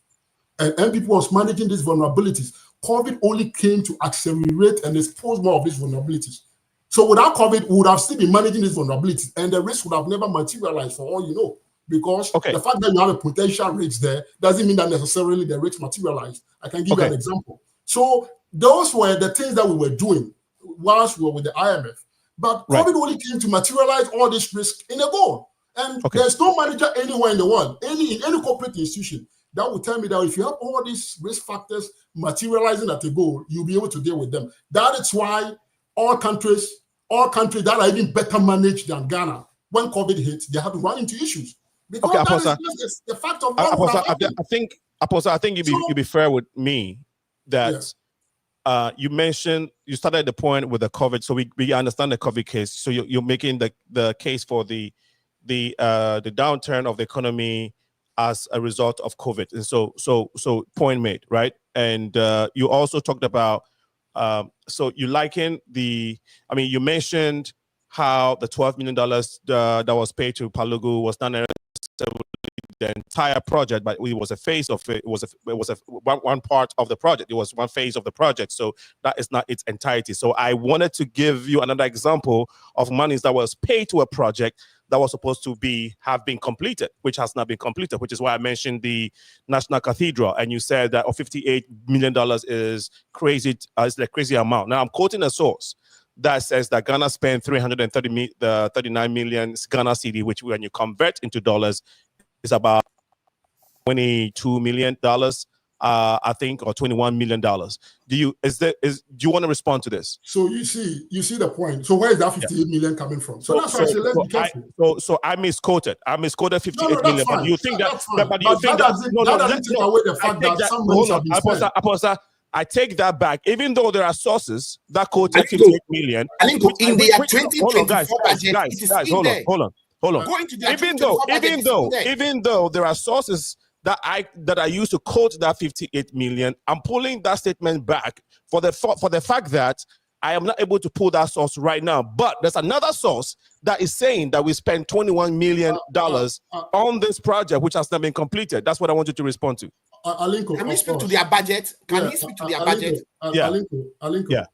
and NPP was managing these vulnerabilities. COVID only came to accelerate and expose more of these vulnerabilities. So without COVID, we would have still been managing these vulnerabilities, and the risk would have never materialized, for all you know, because the fact that you have a potential risk there doesn't mean that necessarily the risk materialized. I can give you an example. So those were the things that we were doing whilst we were with the IMF. But COVID only came to materialize all this risk in a goal. And there's no manager anywhere in the world, in any corporate institution, that will tell me that if you have all these risk factors materializing at a goal, you'll be able to deal with them. That is why all countries that are even better managed than Ghana, when COVID hit, they had to run into issues. Because that is the fact of I think you'd be fair with me that you mentioned, you started the point with the COVID, so we understand the COVID case. So you're making the case for the downturn of the economy as a result of COVID, and so point made, right? And you also talked about so you liken you mentioned how the $12 million that was paid to Palugu was not necessarily the entire project, but it was a phase of it. It was one part of the project. It was one phase of the project. So that is not its entirety. So I wanted to give you another example of monies that was paid to a project that was supposed to have been completed, which has not been completed, which is why I mentioned the National Cathedral. And you said that $58 million is crazy, it's a crazy amount. Now I'm quoting a source that says that Ghana spent 39 million Ghana cedi, which when you convert into dollars is about $22 million, I think, or $21 million. Do you want to respond to this? So you see the point. So where is that 58 million coming from? So that's why I say let's be careful. So I misquoted 58 million. Fine. But you think that doesn't take away the fact that some money have been spent. Aposa, I take that back. Even though there are sources that quoted 58 million. I think in the 2024 budget, it is in there. Hold on. Even though there are sources that I used to quote that 58 million, I'm pulling that statement back for the fact that I am not able to pull that source right now. But there's another source that is saying that we spent $21 million on this project, which has not been completed. That's what I want you to respond to. Alinko, can we speak to their budget? Can we speak to their budget? Alinko, Yeah.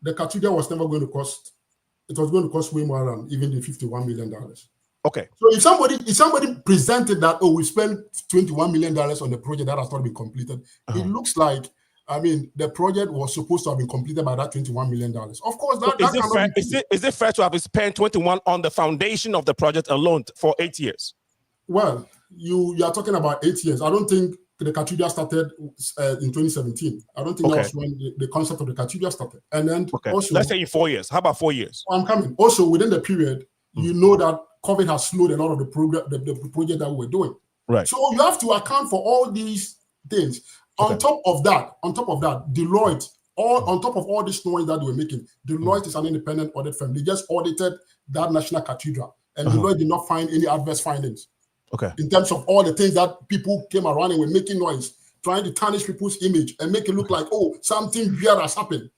The cathedral was never going to cost. It was going to cost way more than even the $51 million. Okay. So if somebody presented that, oh, we spent $21 million on the project that has not been completed, it looks like, I mean, the project was supposed to have been completed by that $21 million. Of course, is it fair to have spent 21 on the foundation of the project alone for 8 years? Well, you are talking about 8 years. I don't think the cathedral started in 2017. I don't think that was when the concept of the cathedral started. And then also, let's say in 4 years. How about 4 years? I'm coming. Also, within the period, you know that COVID has slowed a lot of the project that we were doing. Right. So you have to account for all these things. On top of that, Deloitte, on top of all this noise that they were making, Deloitte is an independent audit firm. They just audited that national cathedral, and Deloitte did not find any adverse findings. Okay. In terms of all the things that people came around and were making noise, trying to tarnish people's image and make it look like, oh, something weird has happened.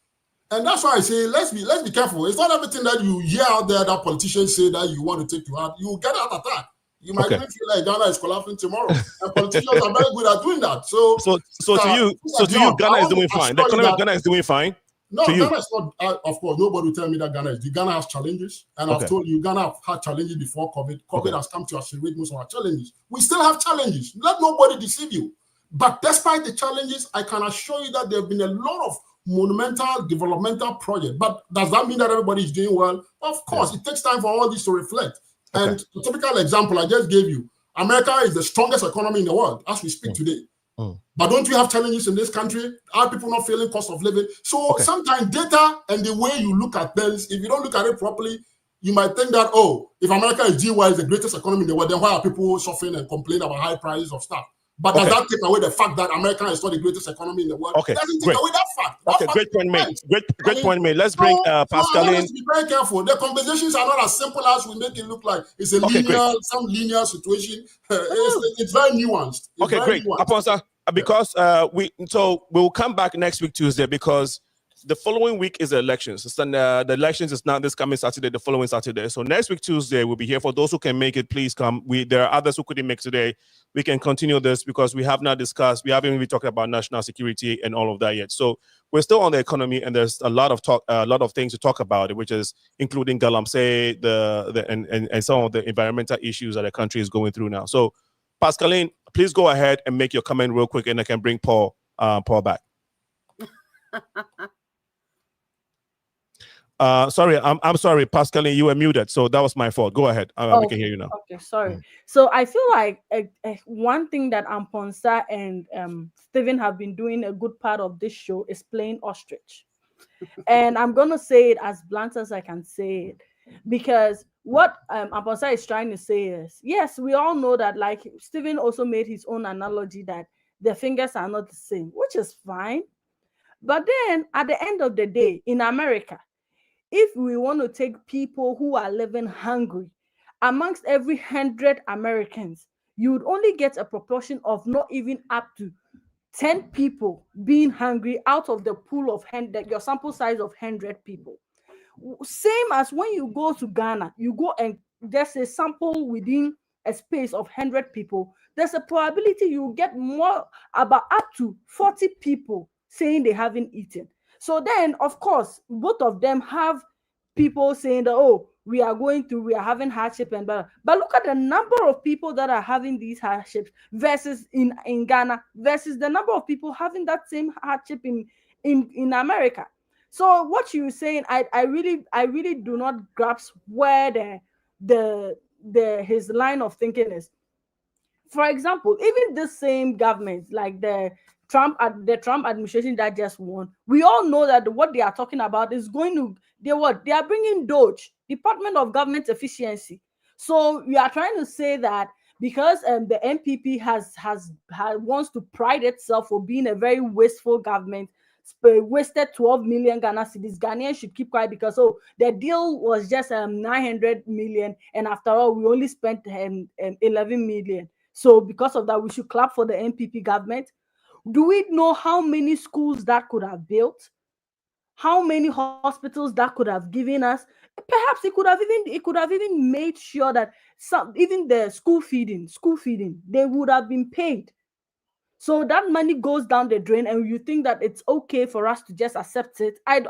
And that's why I say, let's be careful. It's not everything that you hear out there that politicians say that you want to take to heart. You get heart attack. You might even feel like Ghana is collapsing tomorrow. And politicians are very good at doing that. So to you, Ghana is doing fine. The economy of Ghana is doing fine. No, Ghana is not. Of course, nobody will tell me that Ghana is. Ghana has challenges, and I've told you, Ghana have had challenges before COVID. COVID has come to accelerate most of our challenges. We still have challenges. Let nobody deceive you. But despite the challenges, I can assure you that there have been a lot of monumental developmental projects. But does that mean that everybody is doing well? Of course, it takes time for all this to reflect. And the typical example I just gave you, America is the strongest economy in the world as we speak today. But don't we have challenges in this country? Are people not feeling cost of living? So sometimes data and the way you look at things, if you don't look at it properly, you might think that, oh, if America is doing well, is the greatest economy in the world, then why are people suffering and complaining about high prices of stuff? But does that take away the fact that America is not the greatest economy in the world? Okay, it doesn't take away that fact. Great point made. Great point made. Let's bring Pascal in. Be very careful. The conversations are not as simple as we make it look like. It's a linear situation. It's very nuanced. It's very nuanced. Aponsa, because we will come back next week Tuesday because the following week is the elections. The elections is not this coming Saturday, the following Saturday. So next week Tuesday we'll be here. For those who can make it, please come. There are others who couldn't make today. We can continue this because we have not discussed. We haven't even talked about national security and all of that yet. So we're still on the economy, and there's a lot of talk, a lot of things to talk about, which is including Galamsey, and some of the environmental issues that the country is going through now. So, Pascaline, please go ahead and make your comment real quick, and I can bring Paul back. Sorry, I'm sorry, Pascaline, you were muted, so that was my fault. Go ahead. We can hear you now. Okay, sorry. So I feel like one thing that Aponsa and Stephen have been doing a good part of this show is playing ostrich. And I'm going to say it as blunt as I can say it, because what Aponsa is trying to say is, yes, we all know that, like Stephen also made his own analogy that the fingers are not the same, which is fine. But then at the end of the day, in America, if we want to take people who are living hungry, amongst every 100 Americans, you would only get a proportion of not even up to 10 people being hungry out of the pool of 100, your sample size of 100 people. Same as when you go to Ghana, you go and there's a sample within a space of 100 people. There's a probability you get more, about up to 40 people saying they haven't eaten. So then, of course, both of them have people saying that, oh, we are having hardship and blah. But look at the number of people that are having these hardships versus in Ghana versus the number of people having that same hardship in America. So what you're saying, I really do not grasp where his line of thinking is. For example, even the same government, like the Trump administration that just won, we all know that what they are talking about is they are bringing DOGE, Department of Government Efficiency. So we are trying to say that because the NPP wants to pride itself for being a very wasteful government, wasted 12 million Ghana cedis, Ghanaians should keep quiet because the deal was just 900 million, and after all we only spent 11 million. So because of that, we should clap for the NPP government. Do we know how many schools that could have built? How many hospitals that could have given us? Perhaps it could have even made sure that even the school feeding, they would have been paid. So that money goes down the drain, and you think that it's okay for us to just accept it. I'm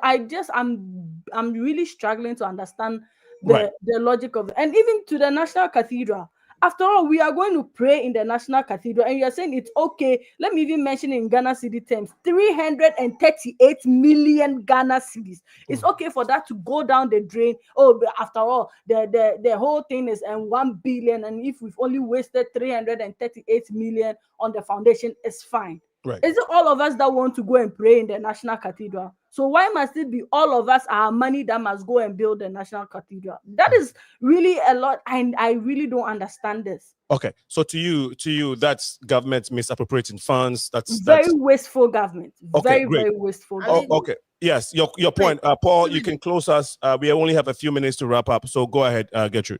really struggling to understand the logic of it. And even to the National Cathedral. After all, we are going to pray in the National Cathedral, and you're saying it's okay. Let me even mention in Ghana cedi terms, 338 million Ghana cedis. It's okay for that to go down the drain. Oh, but after all, the whole thing is 1 billion, and if we've only wasted 338 million on the foundation, it's fine. Right. Is it all of us that want to go and pray in the National Cathedral? So why must it be all of us, our money, that must go and build the National Cathedral? That is really a lot, and I really don't understand this. Okay, so to you, that's government misappropriating funds. That's very wasteful government. Okay, very wasteful. Okay, yes, your point, Paul. You can close us. We only have a few minutes to wrap up, so go ahead, Gertrude.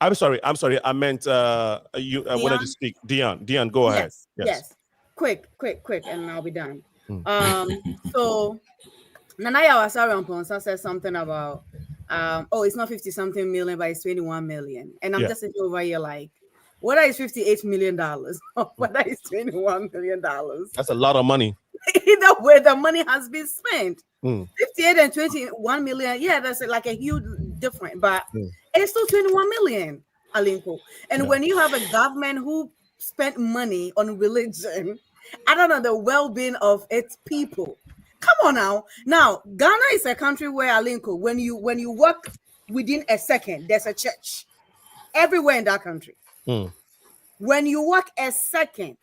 I'm sorry. I meant you wanted to speak. Dion, go ahead. Yes. Quick, and I'll be done. So Nanaya Wasari Ponsa said something about it's not 50-something million, but it's 21 million. And I'm just sitting over here like, whether it's $58 million or whether it's $21 million. That's a lot of money. Either way, the money has been spent. 58 and 21 million, that's like a huge difference, but it's still 21 million, Alinko. And when you have a government who spent money on religion, I don't know, the well-being of its people. Come on now. Now, Ghana is a country where, Alinko, when you walk within a second, there's a church everywhere in that country. When you walk a second,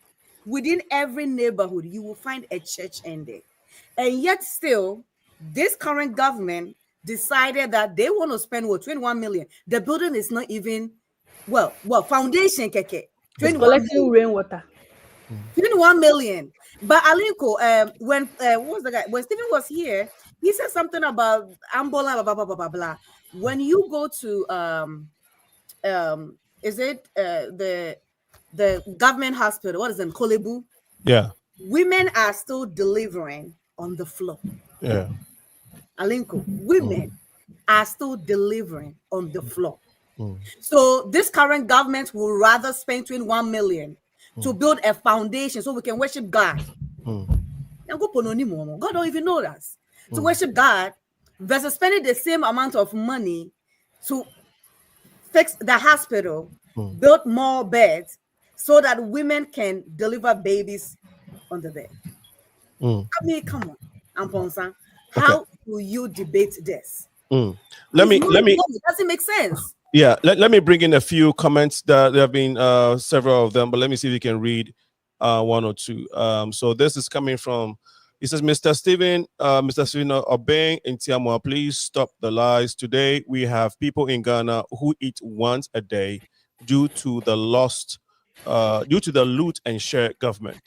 within every neighborhood, you will find a church in there. And yet still, this current government decided that they want to spend 21 million. The building is not even, foundation, keke. 21 rainwater. 21 million. But Alinko, when what was the guy? When Stephen was here, he said something about Ambola, blah, blah, blah, blah, blah. When you go to is it the government hospital? What is it, Kolebu? Yeah. Women are still delivering on the floor. Yeah. Alinko, women are still delivering on the floor. So this current government will rather spend 21 million to build a foundation so we can worship God. God don't even know us. To worship God versus spending the same amount of money to fix the hospital, build more beds so that women can deliver babies on the bed. I mean, come on, Amponsa. How do you debate this? Let me. It doesn't make sense. Yeah, let me bring in a few comments. There have been several of them, but let me see if we can read one or two. So this is coming from, he says, Mr. Stephen Obeng in Tiamwa, please stop the lies. Today, we have people in Ghana who eat once a day due to the loot and share government.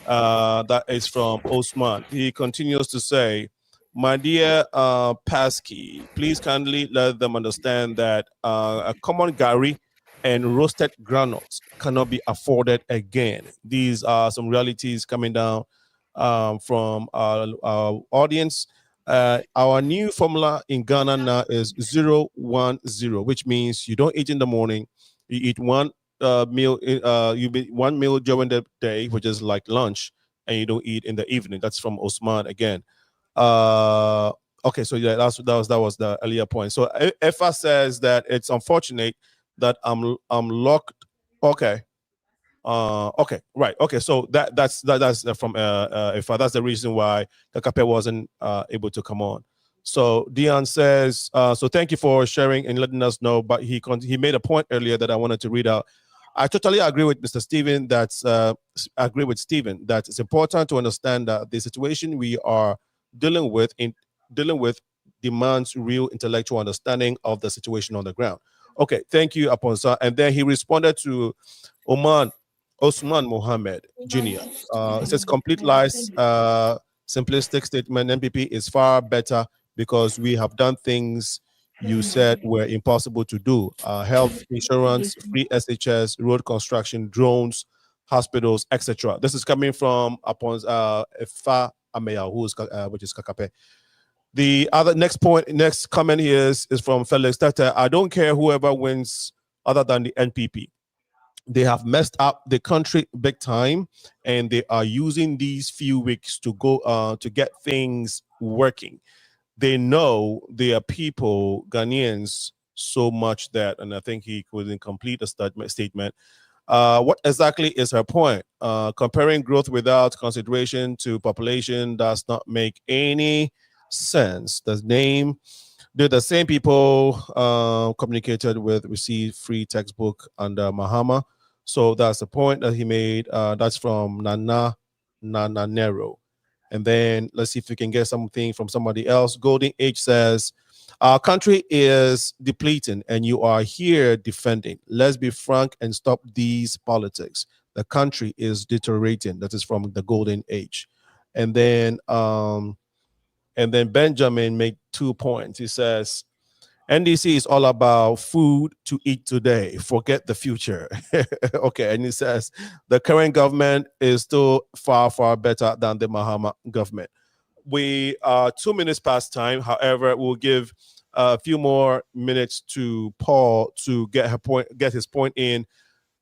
That is from Osman. He continues to say, my dear Pasky, please kindly let them understand that a common gari and roasted granules cannot be afforded again. These are some realities coming down from our audience. Our new formula in Ghana now is 0-1-0, which means you don't eat in the morning, you eat one meal. You eat one meal during the day, which is like lunch, and you don't eat in the evening. That's from Osman again. Okay, so yeah, that was the earlier point. So Efa says that it's unfortunate that I'm locked. Okay. Okay, right. Okay, so that's from Efa. That's the reason why Kakape wasn't able to come on. So Dion says, so thank you for sharing and letting us know. But he made a point earlier that I wanted to read out. I totally agree with Mr. Stephen. That it's important to understand that the situation we are dealing with demands real intellectual understanding of the situation on the ground. Okay, thank you, Aponsa. And then he responded to Osman Mohammed Jr. It says complete lies, simplistic statement. MPP is far better because we have done things you said were impossible to do. Health insurance, free SHS, road construction, drones, hospitals, etc. This is coming from upon Efa Ameya, which is Kakape. The other next comment here is from Felix Tete. I don't care whoever wins other than the NPP. They have messed up the country big time, and they are using these few weeks to go to get things working. They know they are people, Ghanaians, so much that, and I think he couldn't complete a statement. What exactly is her point? Comparing growth without consideration to population does not make any sense. They're the same people communicated with, received free textbook under Mahama. So that's the point that he made. That's from Nana Nero. And then let's see if we can get something from somebody else. Golden Age says, our country is depleting and you are here defending. Let's be frank and stop these politics. The country is deteriorating. That is from the Golden Age. And then Benjamin made 2 points. He says, NDC is all about food to eat today. Forget the future. Okay, and he says the current government is still far, far better than the Mahama government. We are 2 minutes past time. However, we'll give a few more minutes to Paul to get his point in.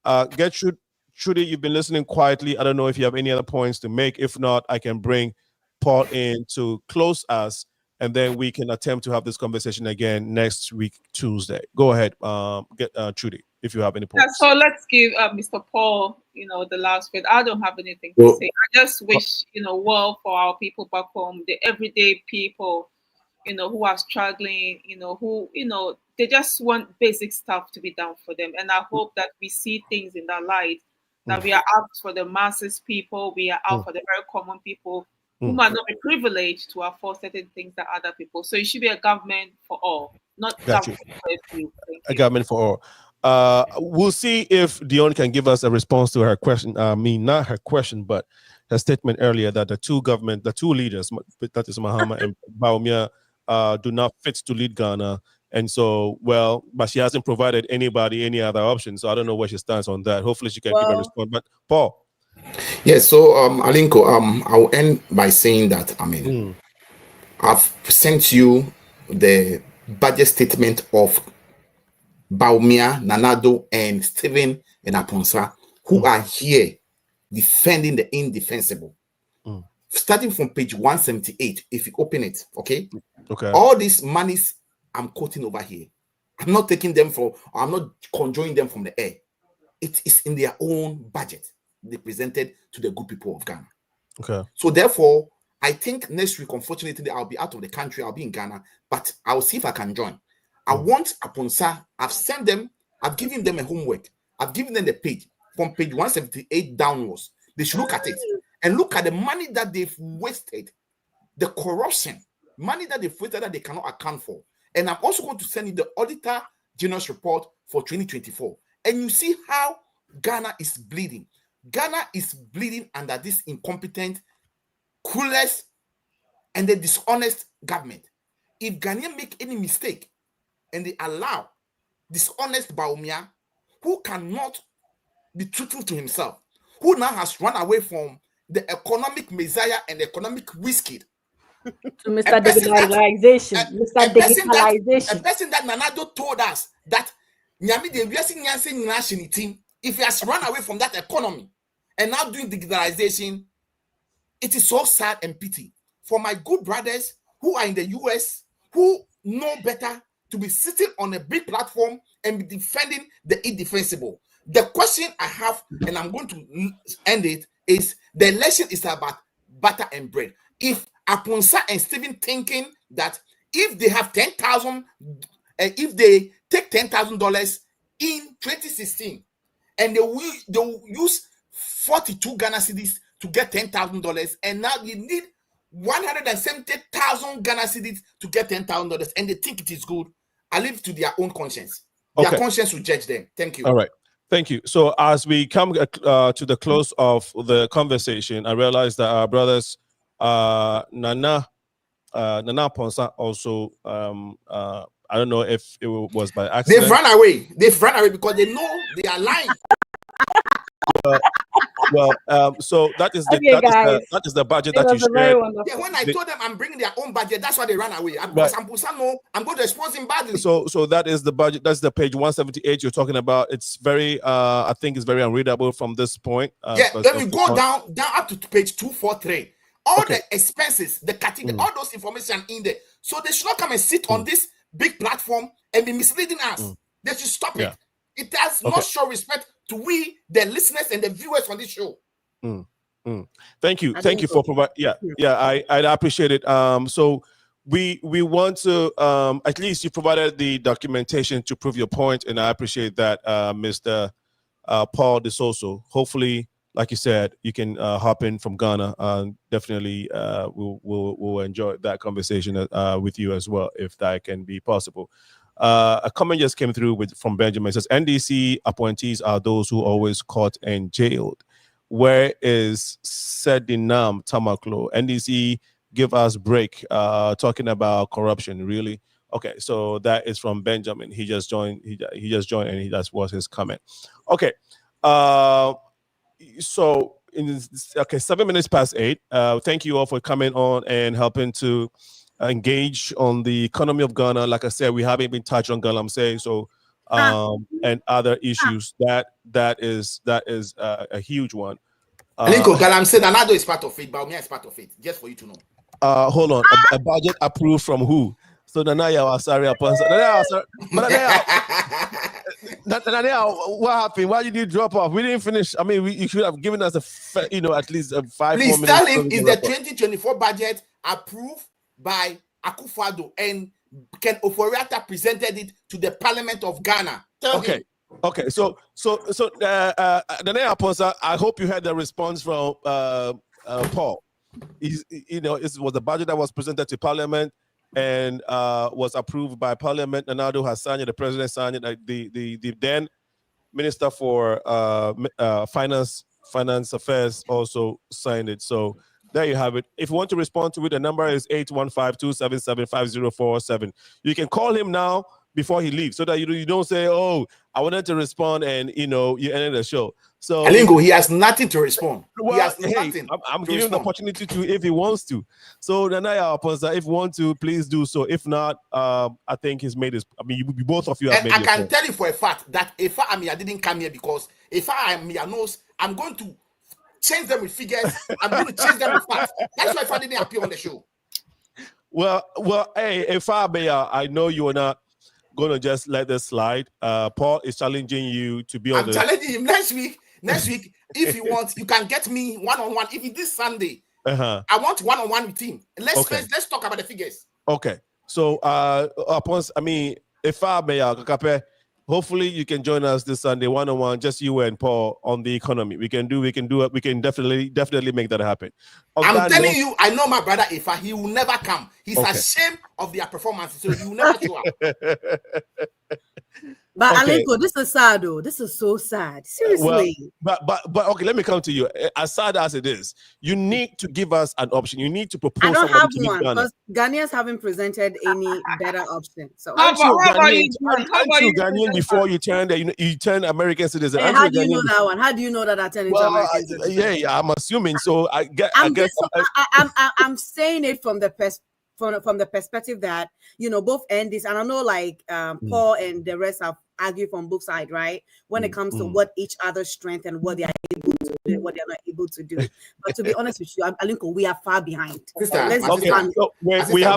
Trudy, you've been listening quietly. I don't know if you have any other points to make. If not, I can bring Paul in to close us, and then we can attempt to have this conversation again next week, Tuesday. Go ahead, get Trudy, if you have any points. Yeah, so let's give Mr. Paul, the last word. I don't have anything to say. I just wish, well for our people back home, the everyday people, who are struggling, who, they just want basic stuff to be done for them. And I hope that we see things in that light, that we are out for the masses people, we are out for the very common people who might not be privileged to afford certain things that other people. So it should be a government for all, not government for a few. A government for all. We'll see if Dion can give us a response to her question. Not her question, but her statement earlier that the two leaders, that is Mahama and Bawumia, do not fit to lead Ghana. And so, but she hasn't provided anybody any other option. So I don't know where she stands on that. Hopefully she can give a response. But Paul. Yes, so Alinko, I'll end by saying that I've sent you the budget statement of Bawumia, Nanado, and Stephen and Aponsa, who are here defending the indefensible. Starting from page 178, if you open it, okay? All these monies I'm quoting over here, I'm not taking them I'm not conjuring them from the air. It is in their own budget they presented to the good people of Ghana. So therefore, I think next week, unfortunately, I'll be out of the country. I'll be in Ghana, but I'll see if I can join. I want Aponsa. I've sent them. I've given them a homework. I've given them the page from page 178 downwards. They should look at it and look at the money that they've wasted, the corruption, money that they've wasted that they cannot account for. And I'm also going to send you the Auditor General's report for 2024. And you see how Ghana is bleeding. Ghana is bleeding under this incompetent, clueless, and the dishonest government. If Ghanaians make any mistake and they allow dishonest Bawumia, who cannot be truthful to himself, who now has run away from the economic messiah and economic whiskey, to Mr. Digitalization. A person that Nanado told us that if he has run away from that economy and now doing digitalization, it is so sad and pity for my good brothers who are in the US, who know better to be sitting on a big platform and be defending the indefensible. The question I have, and I'm going to end it, is the election is about butter and bread. If Aponsa and Stephen thinking that if they have 10,000, if they take $10,000 in 2016, and they will use 42 Ghana cedis to get $10,000, and now you need 170,000 Ghana cedis to get $10,000, and they think it is good, I leave it to their own conscience. Their conscience will judge them. Thank you. All right. Thank you. So as we come to the close of the conversation, I realize that our brothers, Nana Ponsa also I don't know if it was by accident. They've run away. They've run away because they know they are lying. So that is the Okay, guys. that is the budget It that you was a very shared. wonderful. Yeah, when I told them I'm bringing their own budget, that's why they ran away. Right. Because I'm going to expose him badly. So that is the budget. That's the page 178 you're talking about. It's very I think it's very unreadable from this point. Yeah, then we go down up to page 243. All the expenses, the category, all those information in there. So they should not come and sit on this big platform and be misleading us. They should stop it. It does not show respect to we, the listeners and the viewers on this show. Thank you for providing. I appreciate it. So we want to at least you provided the documentation to prove your point, and I appreciate that, Mr. Paul DeSoso. Hopefully, like you said, you can hop in from Ghana. Definitely, we'll enjoy that conversation with you as well, if that can be possible. A comment just came through from Benjamin. It says NDC appointees are those who always caught and jailed. Where is Sedinam Tamaklo? NDC, give us break. Talking about corruption, really? Okay, so that is from Benjamin. He just joined. He just joined, and that was his comment. Okay, so 7 minutes past 8. Thank you all for coming on and helping to engage on the economy of Ghana. Like I said, we haven't been touched on Galamsey, so and other issues. That is a huge one. Alinko, Galamsey, Nanado is part of it, but Baumia is part of it. Just for you to know. Hold on, a budget approved from who? So Nanaya was sorry upon. Nanaya, what happened? Why did you drop off? We didn't finish. I mean, you should have given us at least 5 Please more minutes. tell him is the 2024 budget approved by Akufo-Addo and Ken Ofori-Atta presented it to the Parliament of Ghana. Tell him. Okay. So Nanaya Aponsa, I hope you had the response from Paul. It was the budget that was presented to Parliament and was approved by Parliament. Nanado has signed it. The president signed it. The then Minister for Finance Affairs also signed it. So there you have it. If you want to respond to it, the number is 815-277-5047. You can call him now before he leaves, so that you don't say, "Oh, I wanted to respond," and you ended the show. So Alingo, he has nothing to respond. Well, he has nothing. I'm giving him the opportunity to, if he wants to. So Nanaya Aponsa, if you want to, please do so. If not, I think he's made his. I mean, both of you have made. I can tell you for a fact that Ifa Amia didn't come here because Ifa Amia knows I'm going to change them with figures. I'm going to change them with facts. That's why Ifa didn't appear on the show. Well, hey, Ifa Amia, I know you are not going to just let this slide. Paul is challenging you to be on I'm challenging him next week, if you want, you can get me one-on-one. If it is Sunday, I want one-on-one with him. Let's talk about the figures. Okay. So, if I may, hopefully you can join us this Sunday one-on-one, just you and Paul, on the economy. We can definitely make that happen. I'm telling you, I know my brother Ifa, he will never come. He's ashamed of their performances, so he will never show up. But Alinko, this is sad though. This is so sad. Seriously. Well, but okay, let me come to you. As sad as it is, you need to give us an option. You need to propose. I don't have one because Ghanaians haven't presented any better option. So aren't you Ghanaian before you turn American citizen? Hey, how do you know that one? How do you know that I turned into American citizen? Yeah, I'm assuming. So I'm saying it from the perspective that both ends, and I know Paul and the rest have argued from both sides, right? When it comes to what each other's strength and what they are able to do, what they are not able to do. But to be honest with you, Alinko, we are far behind. We have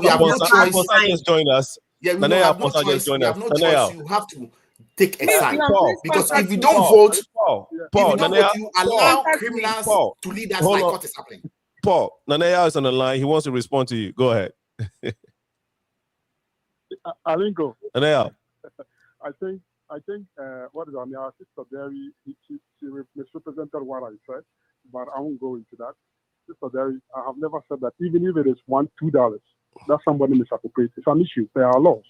Aponsa just joined us. Yeah, we have no choice. You have to take a side, because if you don't vote, you allow criminals to lead us like what is happening. Paul, Nanaya is on the line. He wants to respond to you. Go ahead. Alinko. Nanaya. I think what is on our sister Derry, she misrepresented what I said, but I won't go into that. Sister Derry, I have never said that even if it is $1, $2, that somebody misappropriates. It's an issue. There are laws.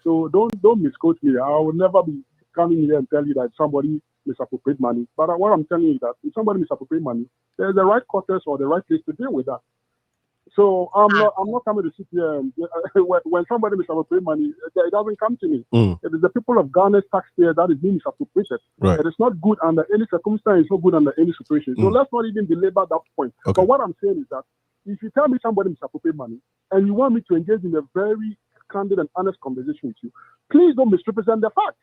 So don't misquote me. I will never be coming here and tell you that somebody misappropriate money. But what I'm telling you is that if somebody misappropriate money, there's the right quarters or the right place to deal with that. So I'm not coming to sit here and when somebody misappropriate money, it doesn't come to me. It is the people of Ghana's taxpayer that is being misappropriated. Right. It is not good under any circumstance. It's not good under any situation. So let's not even belabor that point. Okay. But what I'm saying is that if you tell me somebody misappropriate money and you want me to engage in a very candid and honest conversation with you, please don't misrepresent the facts.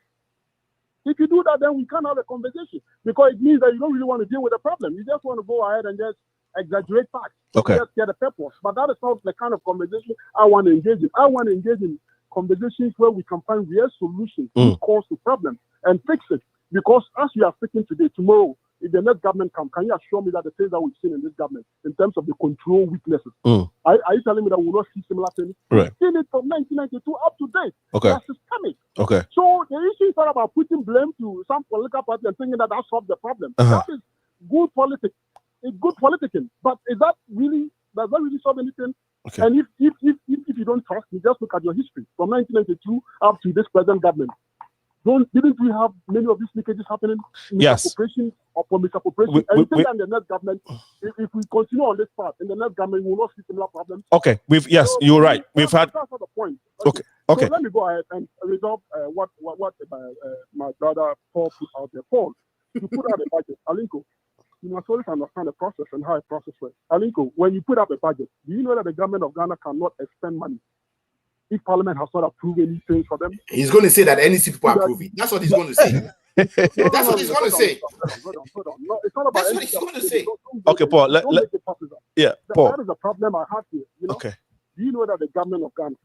If you do that, then we can't have a conversation because it means that you don't really want to deal with the problem. You just want to go ahead and just exaggerate facts. Okay. Just get a purpose. But that is not the kind of conversation I want to engage in. I want to engage in conversations where we can find real solutions to cause the problem and fix it. Because as we are speaking today, tomorrow, if the next government comes, can you assure me that the things that we've seen in this government in terms of the control weaknesses, are you telling me that we will not see similar things? Right. We've seen it from 1992 up to date. Okay. That's systemic. Okay. So the issue is not about putting blame to some political party and thinking that solves the problem. That is good politics. It's good politicking. But does that really solve anything? Okay. And if you don't trust me, just look at your history from 1992 up to this present government. Didn't we have many of these leakages happening? Yes. Misappropriation upon misappropriation. And you think that in the next government, if we continue on this path, in the next government, we will not see similar problems. Okay. You're right. We've had. That's not the point. Okay. So let me go ahead and resolve what my brother Paul put out there. Paul, you put out a budget. Alinko, you must always understand the process and how a process works. Alinko, when you put up a budget, do you know that the government of Ghana cannot expend money if Parliament has not approved anything for them? He's going to say that NEC people approve it. That's what he's going to say. That's what he's going to say. Hold on. No, it's not about That's what he's going to say. Okay, Paul. Paul. That is the problem I have here. You know? Okay. Do you know that the government of Ghana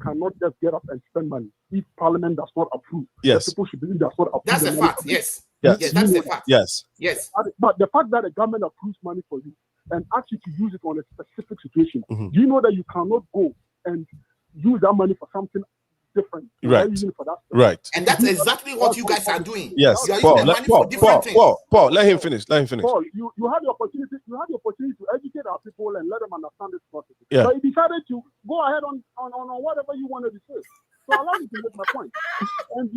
cannot just get up and spend money if Parliament does not approve? Yes. The people should believe that's not approved. That's a fact. Yes. Yes. Yes, that's a fact. Yes. Yes. But the fact that the government approves money for you and asks you to use it on a specific situation, do you know that you cannot go and use that money for something different? Right. Using it for that Right. And that's exactly what you guys are doing. Yes. You are Paul, using the money for different things. Paul, let him finish. Paul, you had the opportunity to educate our people and let them understand this process. Yeah. But you decided to go ahead on whatever you wanted to say. So allow me to make my point. And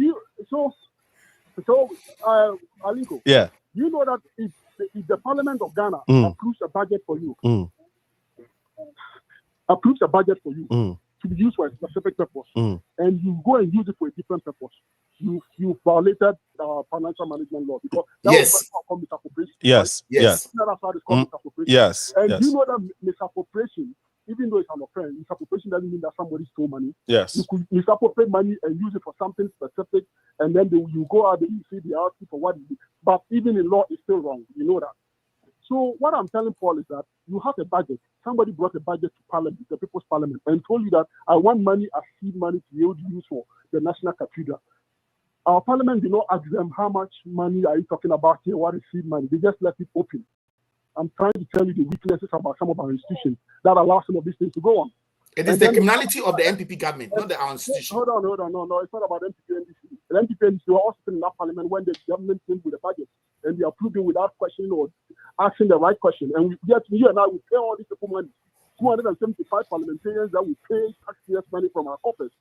Alinko, yeah. You know that if the Parliament of Ghana approves a budget for you, to be used for a specific purpose, and you go and use it for a different purpose, you violated financial management law because that was called misappropriation. Yes. Right? Yes. That's how it's called misappropriation. Yes. And yes. you know that misappropriation, even though it's an offense, misappropriation doesn't mean that somebody stole money. Yes. You could misappropriate money and use it for something specific, and then you go out there, you see the RC for what it is. But even in law, it's still wrong. You know that. So what I'm telling Paul is that you have a budget. Somebody brought a budget to Parliament, the People's Parliament, and told you that I want money as seed money to be able to use for the National Cathedral. Our Parliament did not ask them how much money are you talking about here, what is seed money. They just left it open. I'm trying to tell you the weaknesses about some of our institutions that allow some of these things to go on. It is the criminality of the MPP government, not our institution. Hold on. No, it's not about MPP and NDC. The MPP and NDC were also in that Parliament when the government came with a budget, and they approved it without questioning or asking the right question. And you and I will pay all these people money. 275 parliamentarians that will pay taxpayers money from our coffers.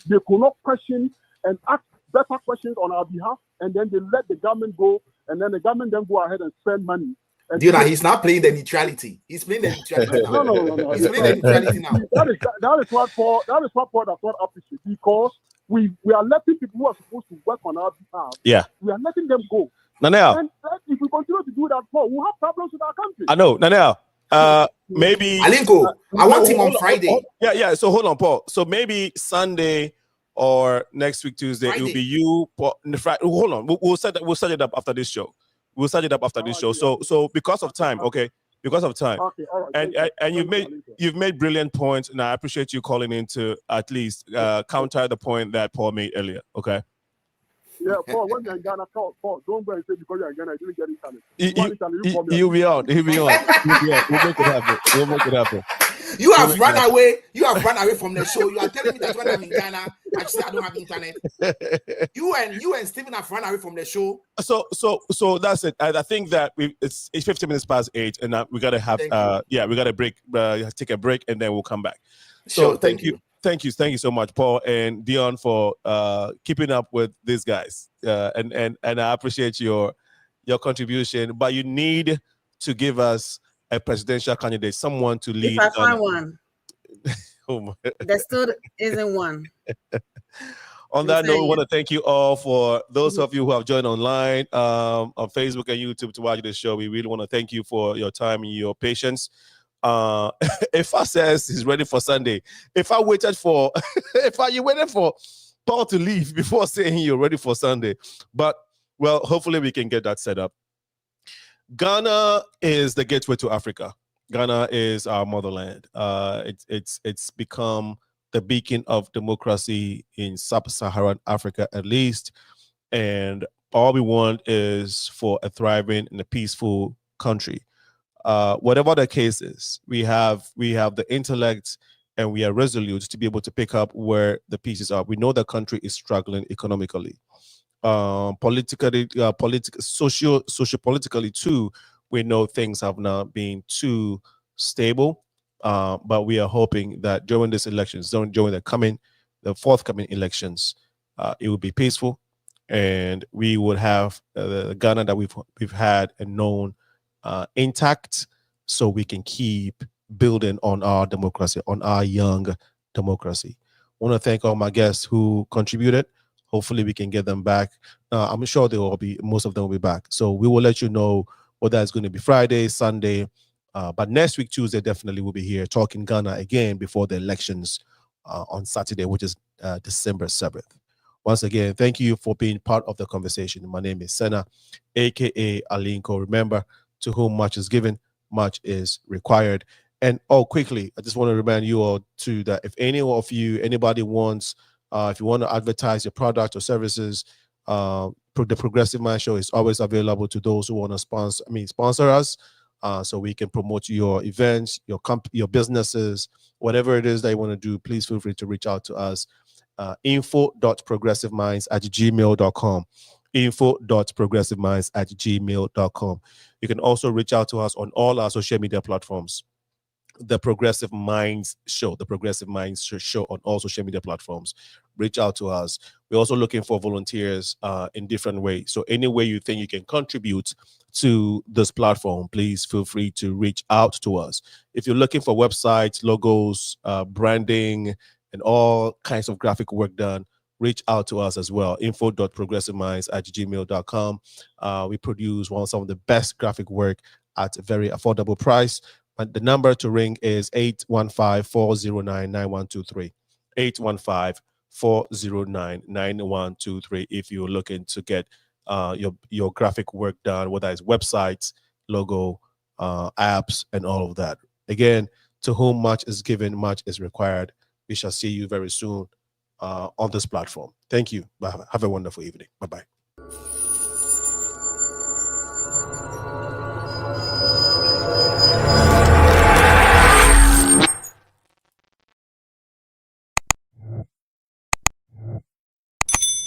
They could not question and ask better questions on our behalf, and then they let the government go, and then the government then go ahead and spend money. He's not playing the neutrality. He's playing the neutrality now. No. He's playing the neutrality now. That is what Paul does not appreciate, because we are letting people who are supposed to work on our behalf. Yeah. We are letting them go. Nanea. And if we continue to do that, Paul, we'll have problems with our country. I know, Nanea. Maybe Alinko, I want him on Friday. Yeah. So hold on, Paul. So maybe Sunday or next week Tuesday Friday. It will be you. Paul, hold on. We'll set it up after this show. We'll set it up after this show. So because of time, okay. Because of time, Okay, all right. and you've made brilliant points, and I appreciate you calling in to at least counter the point that Paul made earlier. Okay. Yeah, Paul, when you're in Ghana, Paul, don't go and say because you're in Ghana, you didn't get internet. He'll be on. We'll make it happen. You have run away. You have run away from the show. You are telling me that when I'm in Ghana, I say I don't have internet. You and Stephen have run away from the show. So that's it. I think that it's 15 minutes past 8, and we gotta have we gotta break. Take a break, and then we'll come back. So Sure, thank you. Thank you so much, Paul and Dion, for keeping up with these guys. And I appreciate your contribution. But you need to give us a presidential candidate, someone to lead If I Ghana. find one, Oh, there still isn't one. on that note, we want to thank you all for those of you who have joined online on Facebook and YouTube to watch this show. We really want to thank you for your time and your patience. If I says he's ready for Sunday, if I waited for, you waited for Paul to leave before saying you're ready for Sunday, but well, hopefully we can get that set up. Ghana is the gateway to Africa. Ghana is our motherland. It's become the beacon of democracy in sub-Saharan Africa, at least. And all we want is for a thriving and a peaceful country. Whatever the case is, we have the intellect and we are resolute to be able to pick up where the pieces are. We know the country is struggling economically, politically, socio-politically too. We know things have not been too stable, but we are hoping that during these elections, during the forthcoming elections, it will be peaceful, and we would have the Ghana that we've had and known intact, so we can keep building on our democracy, on our young democracy. I want to thank all my guests who contributed. Hopefully we can get them back. I'm sure most of them will be back. So we will let you know whether it's going to be Friday, Sunday, but next week, Tuesday, definitely we'll be here talking Ghana again before the elections on Saturday, which is December 7th. Once again, thank you for being part of the conversation. My name is Senna, aka Alinko. Remember, to whom much is given, much is required. And quickly, I just want to remind you all too that if anybody wants, if you want to advertise your product or services, the Progressive Mind Show is always available to those who want to sponsor us, so we can promote your events, your businesses, whatever it is that you want to do. Please feel free to reach out to us. info.progressiveminds@gmail.com. info.progressiveminds@gmail.com. You can also reach out to us on all our social media platforms. The Progressive Minds Show on all social media platforms. Reach out to us. We're also looking for volunteers in different ways. So any way you think you can contribute to this platform, please feel free to reach out to us. If you're looking for websites, logos, branding, and all kinds of graphic work done, reach out to us as well. info.progressiveminds@gmail.com. We produce some of the best graphic work at a very affordable price. And the number to ring is 815-409-9123. 815-409-9123 if you're looking to get your graphic work done, whether it's websites, logo, apps, and all of that. Again, to whom much is given, much is required. We shall see you very soon on this platform. Thank you. Have a wonderful evening. Bye-bye.